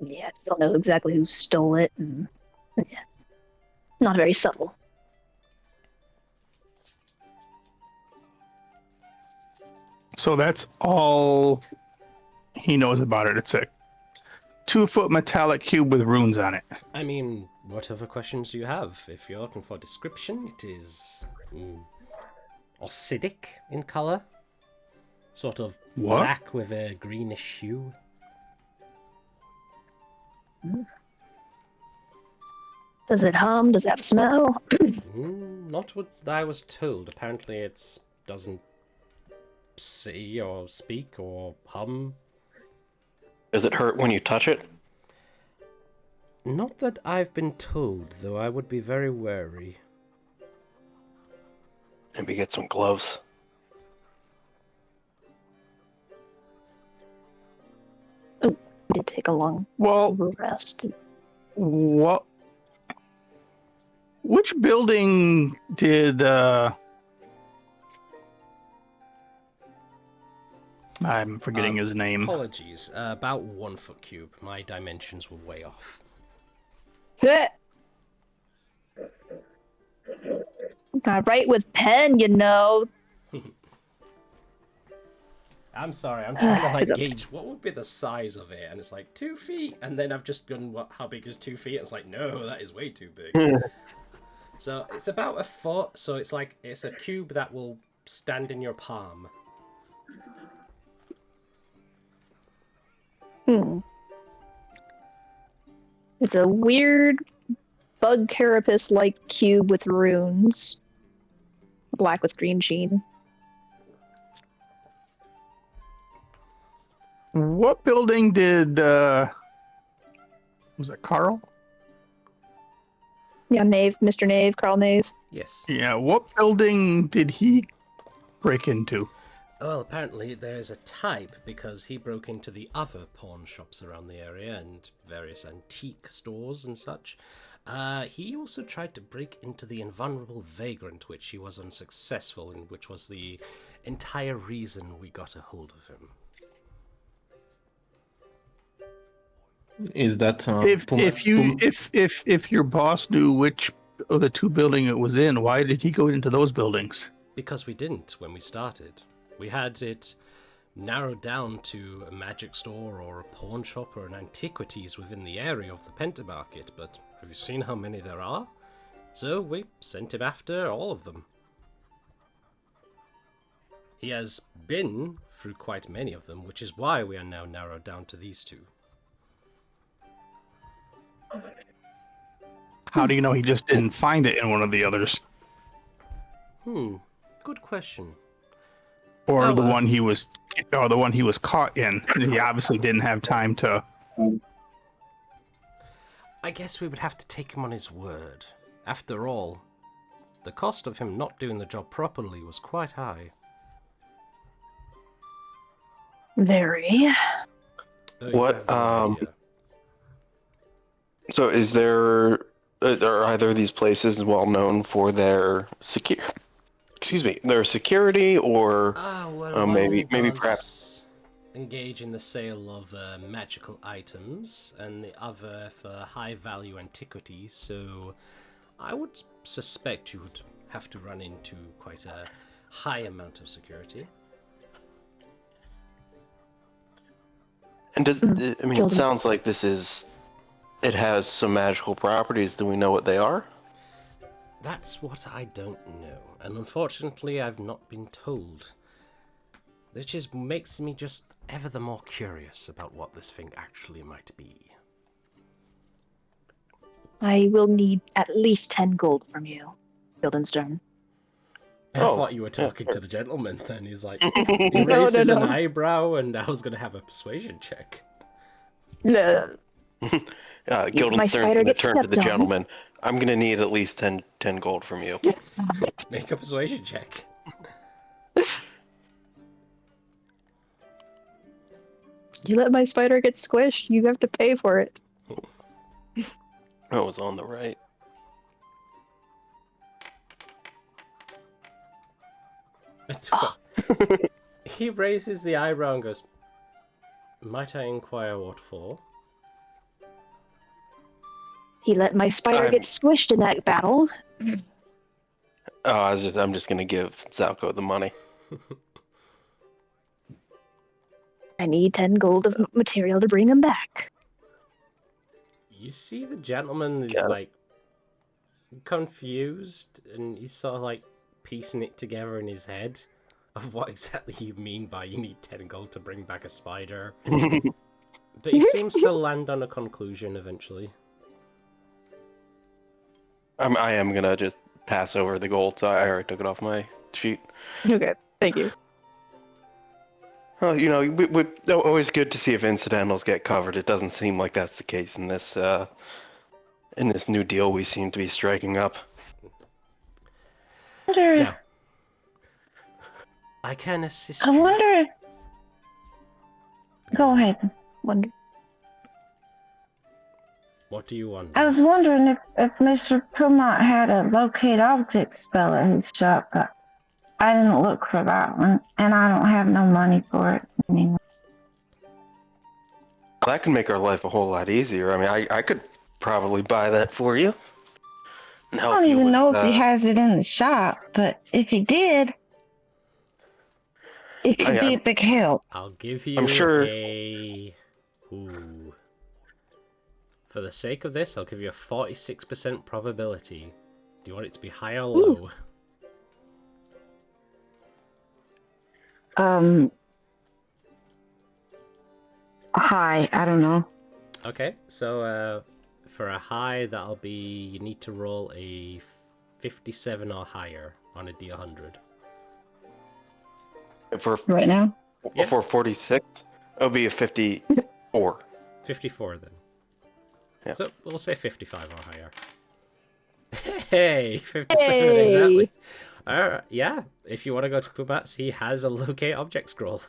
Yeah, I still know exactly who stole it, and yeah, not very subtle. So that's all he knows about it. It's a 2-foot metallic cube with runes on it. I mean, what other questions do you have? If you're looking for a description, it is acidic in colour. Sort of black with a greenish hue. Does it hum? Does it have a smell? Not what I was told. Apparently it doesn't see or speak or hum. Does it hurt when you touch it? Not that I've been told, though I would be very wary. Maybe get some gloves. Oh, did take a long rest. What? Which building did I'm forgetting his name. Apologies. About 1 foot cube. My dimensions were way off. I write with pen, you know. I'm sorry, I'm trying to gauge what would be the size of it, and it's like 2 feet, and then I've just gone, how big is 2 feet? And it's like, no, that is way too big. So it's about 1 foot, so it's like, it's a cube that will stand in your palm. It's a weird bug carapace-like cube with runes. Black with green sheen. What building did was it Carl? Yeah, Mr. Knave, Carl Knave. Yes. Yeah, what building did he break into? Well, apparently there is a type, because he broke into the other pawn shops around the area and various antique stores and such. He also tried to break into the invulnerable vagrant, which he was unsuccessful in, which was the entire reason we got a hold of him. Is that if your boss knew which of the two buildings it was in, why did he go into those buildings? Because we didn't when we started. We had it narrowed down to a magic store or a pawn shop or an antiquities within the area of the Penta Market, but have you seen how many there are? So we sent him after all of them. He has been through quite many of them, which is why we are now narrowed down to these two. How do you know he just didn't find it in one of the others? Good question. Or the one he was caught in. He obviously didn't have time to. I guess we would have to take him on his word. After all, the cost of him not doing the job properly was quite high. Very. What? So is there? Are either of these places well known for their their security, or maybe perhaps engage in the sale of magical items, and the other for high value antiquities. So I would suspect you would have to run into quite a high amount of security. And it sounds like it has some magical properties. Do we know what they are? That's what I don't know, and unfortunately I've not been told. Which makes me just ever the more curious about what this thing actually might be. I will need at least 10 gold from you, Guildenstern. I thought you were talking to the gentleman then. He's like, he No, raises no, an no. eyebrow, and I was going to have a persuasion check. No. Guildenstern's going to turn to the gentleman. I'm going to need at least 10 gold from you. Make a persuasion check. You let my spider get squished, you have to pay for it. I was on the right. He raises the eyebrow and goes, "Might I inquire what for?" He let my spider get squished in that battle. Oh, I'm just going to give Zalco the money. I need 10 gold of material to bring him back. You see the gentleman is like confused, and he's sort of like piecing it together in his head of what exactly you mean by you need 10 gold to bring back a spider. But he seems to land on a conclusion eventually. I am going to just pass over the gold, so I already took it off my sheet. Okay, thank you. Oh, we always good to see if incidentals get covered. It doesn't seem like that's the case in this new deal we seem to be striking up. Now, I can assist you. I wonder. Go ahead. Wonder. What do you want? I was wondering if Mr. Pilmont had a locate object spell at his shop, but I didn't look for that one, and I don't have no money for it anymore. That can make our life a whole lot easier. I mean, I could probably buy that for you. I don't even know if he has it in the shop, but if he did, it could be a big help. I'll give you for the sake of this, I'll give you a 46% probability. Do you want it to be high or low? High, I don't know. Okay, so for a high, that'll be, you need to roll a 57 or higher on a D100. For right now? For 46, it'll be a 54. 54 then. Yeah. So we'll say 55 or higher. Hey, 57 exactly. Alright, yeah. If you want to go to Pumat's, he has a locate object scroll.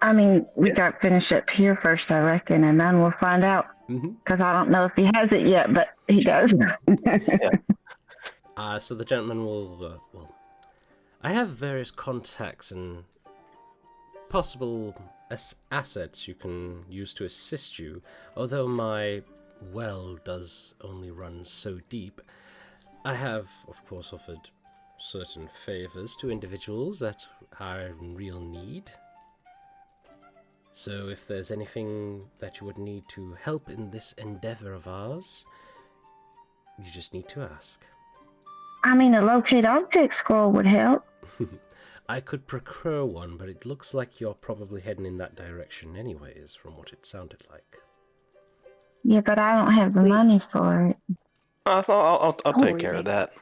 I mean, we got to finish up here first, I reckon, and then we'll find out. Because I don't know if he has it yet, but he does. So the gentleman will, I have various contacts and possible assets you can use to assist you, although my well does only run so deep. I have, of course, offered certain favors to individuals that are in real need. So if there's anything that you would need to help in this endeavor of ours, you just need to ask. I mean, a locate object scroll would help. I could procure one, but it looks like you're probably heading in that direction anyways, from what it sounded like. Yeah, but I don't have the money for it. I'll take care of that.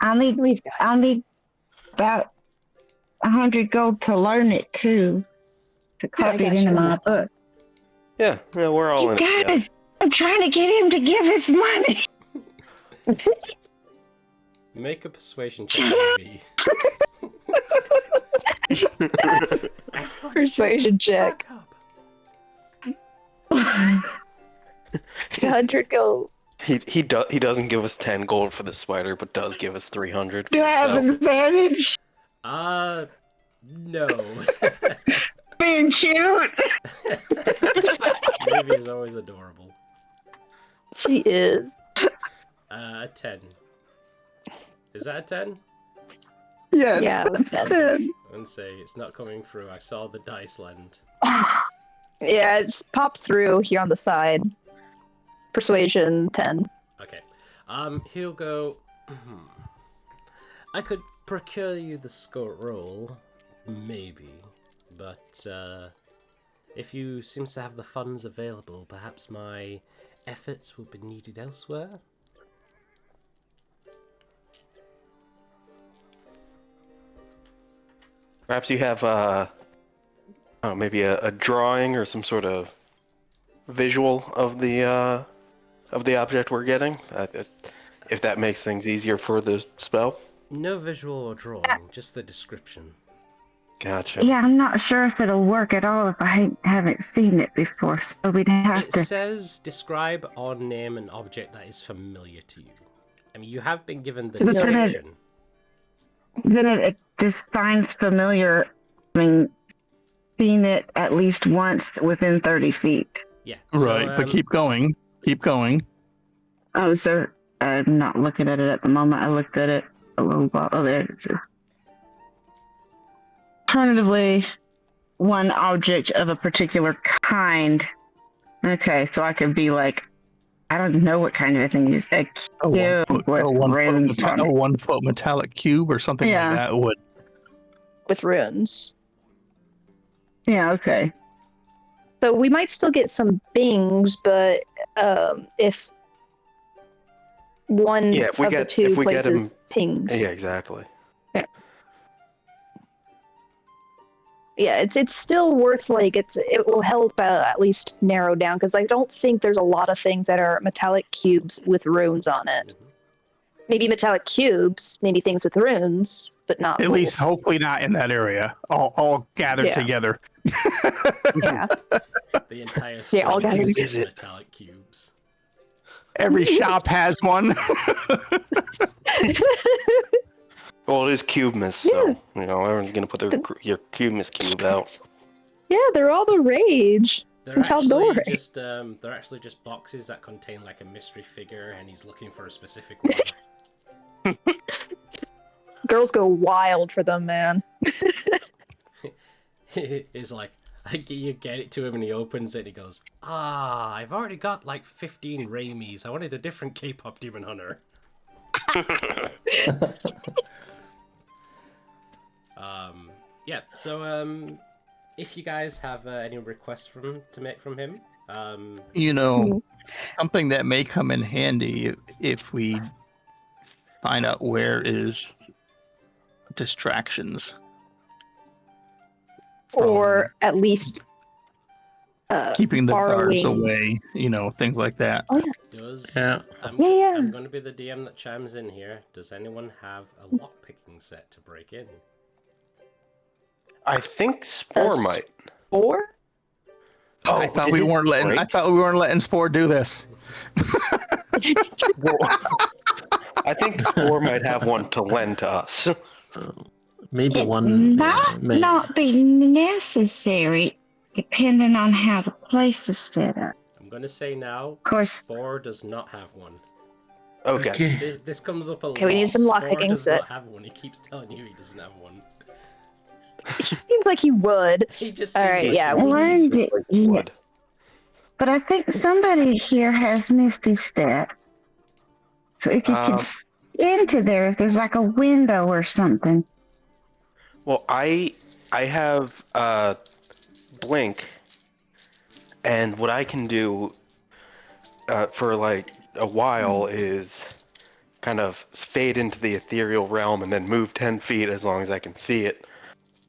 I'll need about 100 gold to learn it too, to copy it into my book. Yeah, we're all in it together. Guys, I'm trying to get him to give us money. Make a persuasion check, maybe. Persuasion check. 100 gold. He doesn't give us 10 gold for the spider, but does give us 300. Do I have an advantage? No. Being cute. Maybe is always adorable. She is. 10. Is that a 10? Yes. Yeah, And say it's not coming through. I saw the dice land. yeah, it just popped through here on the side. Persuasion 10. Okay. He'll go. I could procure you the scroll, maybe, but If you seem to have the funds available, perhaps my efforts will be needed elsewhere. Perhaps you have maybe a drawing or some sort of visual of the object we're getting, if that makes things easier for the spell. No visual or drawing, just the description. Gotcha. Yeah, I'm not sure if it'll work at all if I haven't seen it before, so we'd have It to... says, describe or name an object that is familiar to you. I mean, you have been given the But then description. Then it defines familiar. I mean, seen it at least once within 30 feet. Yeah. Right, So, but keep going. Keep going. Oh, sir, I'm not looking at it at the moment. I looked at it a little while. Oh, there it is. Alternatively, one object of a particular kind. Okay, so I could be like, I don't know what kind of a thing you use. A cube with runes on it. A 1 foot metallic cube or something like that would. With runes. Yeah, okay. So we might still get some bings, but if one of the two places pings. Yeah, exactly. Yeah, it's still worth, like, it will help at least narrow down, because I don't think there's a lot of things that are metallic cubes with runes on it. Mm-hmm. Maybe metallic cubes, maybe things with runes, but not At both. least hopefully not in that area. All gathered together. Yeah. The entire store all gathered uses together. metallic cubes. Every shop has one. Well, it is Cubemas, so everyone's gonna put your Cubemas cube out. Yeah, they're all the rage. They're From actually Tal'Dorei. just they're actually just boxes that contain like a mystery figure, and he's looking for a specific one. Girls go wild for them, man. He's like, you get it to him, and he opens it, and he goes, I've already got like 15 Raimis. I wanted a different K-pop demon hunter. Yeah, so if you guys have any requests to make from him, something that may come in handy if we find out where is distractions. Or at least keeping the guards borrowing. away, things like that. Oh, yeah. I'm going to be the DM that chimes in here. Does anyone have a lockpicking set to break in? I think Spore might. Spore? Oh, I thought we weren't letting Spore do this. Well, I think Spore might have one to lend to us. Maybe It one might not be necessary, depending on how the place is set up. I'm going to say now, Of course. Spore does not have one. Okay. This comes up a lot. Okay, we need some Spore lockpicking does set. not have one. He keeps telling you he doesn't have one. Seems like he would. He just All right, yeah. Learned it yet. Would. But I think somebody here has Misty Step. So if you can into there, if there's like a window or something. Well, I have Blink, and what I can do for like a while is kind of fade into the ethereal realm and then move 10 feet as long as I can see it.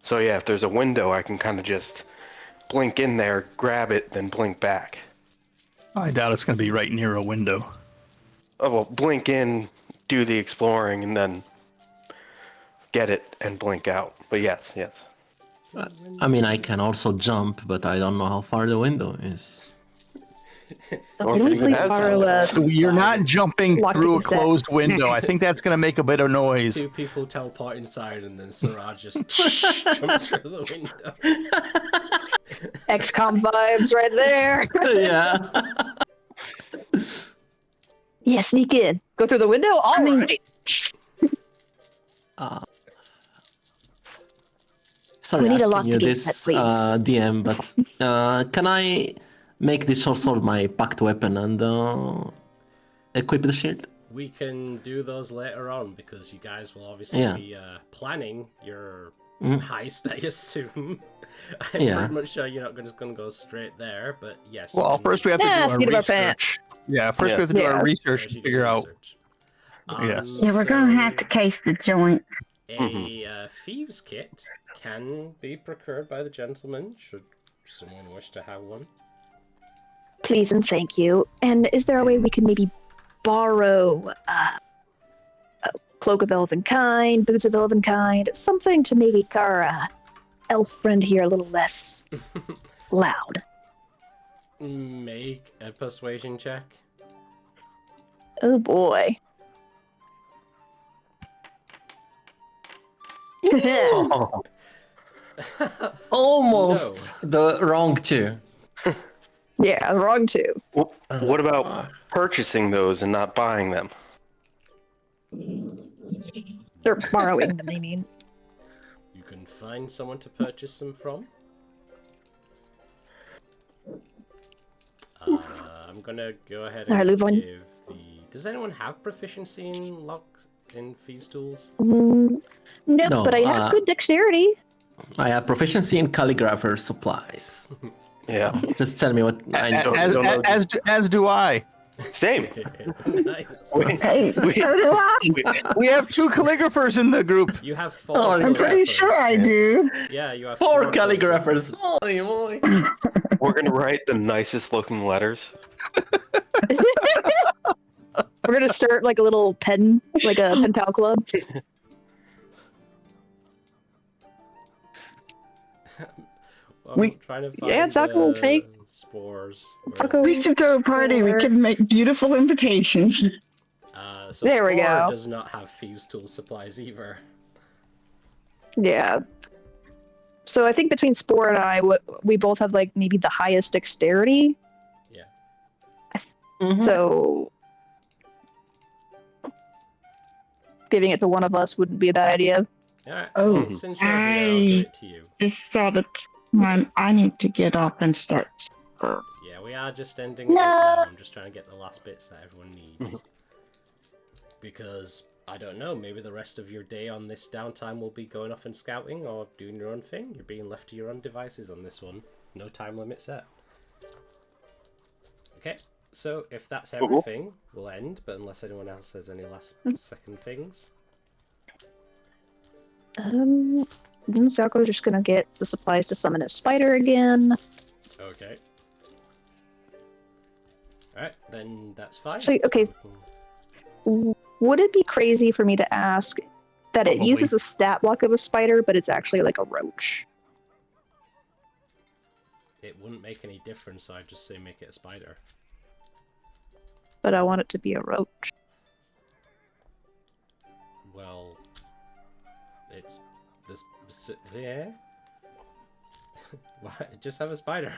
So yeah, if there's a window, I can kind of just blink in there, grab it, then blink back. I doubt it's going to be right near a window. Oh, well, blink in, do the exploring, and then get it and blink out. But yes. I mean, I can also jump, but I don't know how far the window is. Or Can we even please have borrow someone. You're not jumping through a Lockpicking set. closed window. I think that's going to make a bit of noise. Two people teleport inside, and then Siraj just jumps through the window. XCOM vibes right there. Yeah. Yeah, sneak in. Go through the window? All right. Sorry, We need a asking you lockpicking this, set, please. DM, but can I make this also my packed weapon and equip the shield? We can do those later on, because you guys will obviously be planning your heist, I assume. I'm pretty much sure you're not going to go straight there, but yes. Well, first we have to do our research. Yeah, first we have to do our research to figure out. Yes. Yeah, we're going to have to case the joint. A thieves' kit can be procured by the gentleman, should someone wish to have one. Please and thank you. And is there a way we can maybe borrow a cloak of elven kind, boots of elven kind, something to make our elf friend here a little less loud? Make a persuasion check. Oh boy. Almost the wrong two. Yeah, wrong two. What about purchasing those and not buying them? They're borrowing them, I mean. You can find someone to purchase them from. I'm gonna go ahead and give the... Does anyone have proficiency in thieves' tools? No, but I have good dexterity. I have proficiency in calligrapher supplies. Yeah. So just tell me what I need. As do I. Same. Nice. Hey, so do I. We have 2 calligraphers in the group. You have 4. I'm pretty sure I do. Yeah, you have 4 calligraphers. Holy moly. We're gonna write the nicest looking letters. We're gonna start like a little pen, like a pen pal club. I'm trying to find Zaka will take spores. We could throw a party. We could make beautiful invitations. So there we Spore go. Does not have thieves' tool supplies either. Yeah. So I think between Spore and I, we both have like maybe the highest dexterity. Yeah. So giving it to one of us wouldn't be a bad idea. Alright. Oh, Since you're here, I'll give it to you. Just saw the time. I need to get off and start. Yeah, we are just ending it now. I'm just trying to get the last bits that everyone needs. Because, I don't know, maybe the rest of your day on this downtime will be going off and scouting or doing your own thing. You're being left to your own devices on this one. No time limit set. Okay, so if that's everything, we'll end. But unless anyone else has any last second things. Zako's just gonna get the supplies to summon a spider again. Okay. Alright, then that's fine. So, okay. Would it be crazy for me to ask that it uses a stat block of a spider, but it's actually like a roach? It wouldn't make any difference, so I'd just say make it a spider. But I want it to be a roach. Well, it's this. Yeah. Why? Just have a spider.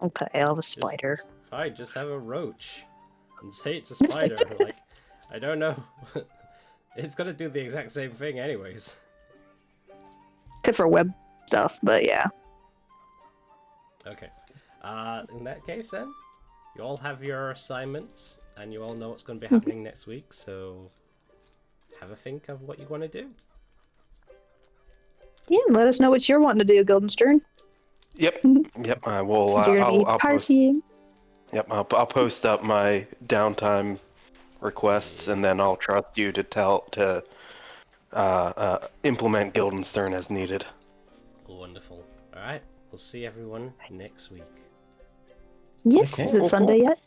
Okay, I'll have a spider. Fine, just have a roach. And say it's a spider. Like, I don't know. It's gonna do the exact same thing, anyways. Except for web stuff, but yeah. Okay. In that case, then, you all have your assignments, and you all know what's going to be happening next week. So, have a think of what you want to do. Yeah, let us know what you're wanting to do, Guildenstern. Yep. Yep. I will. Since you're gonna be partying. Yep. I'll post up my downtime requests, and then I'll trust you to implement Guildenstern as needed. Wonderful. All right. We'll see everyone next week. Yes. Is it Sunday yet?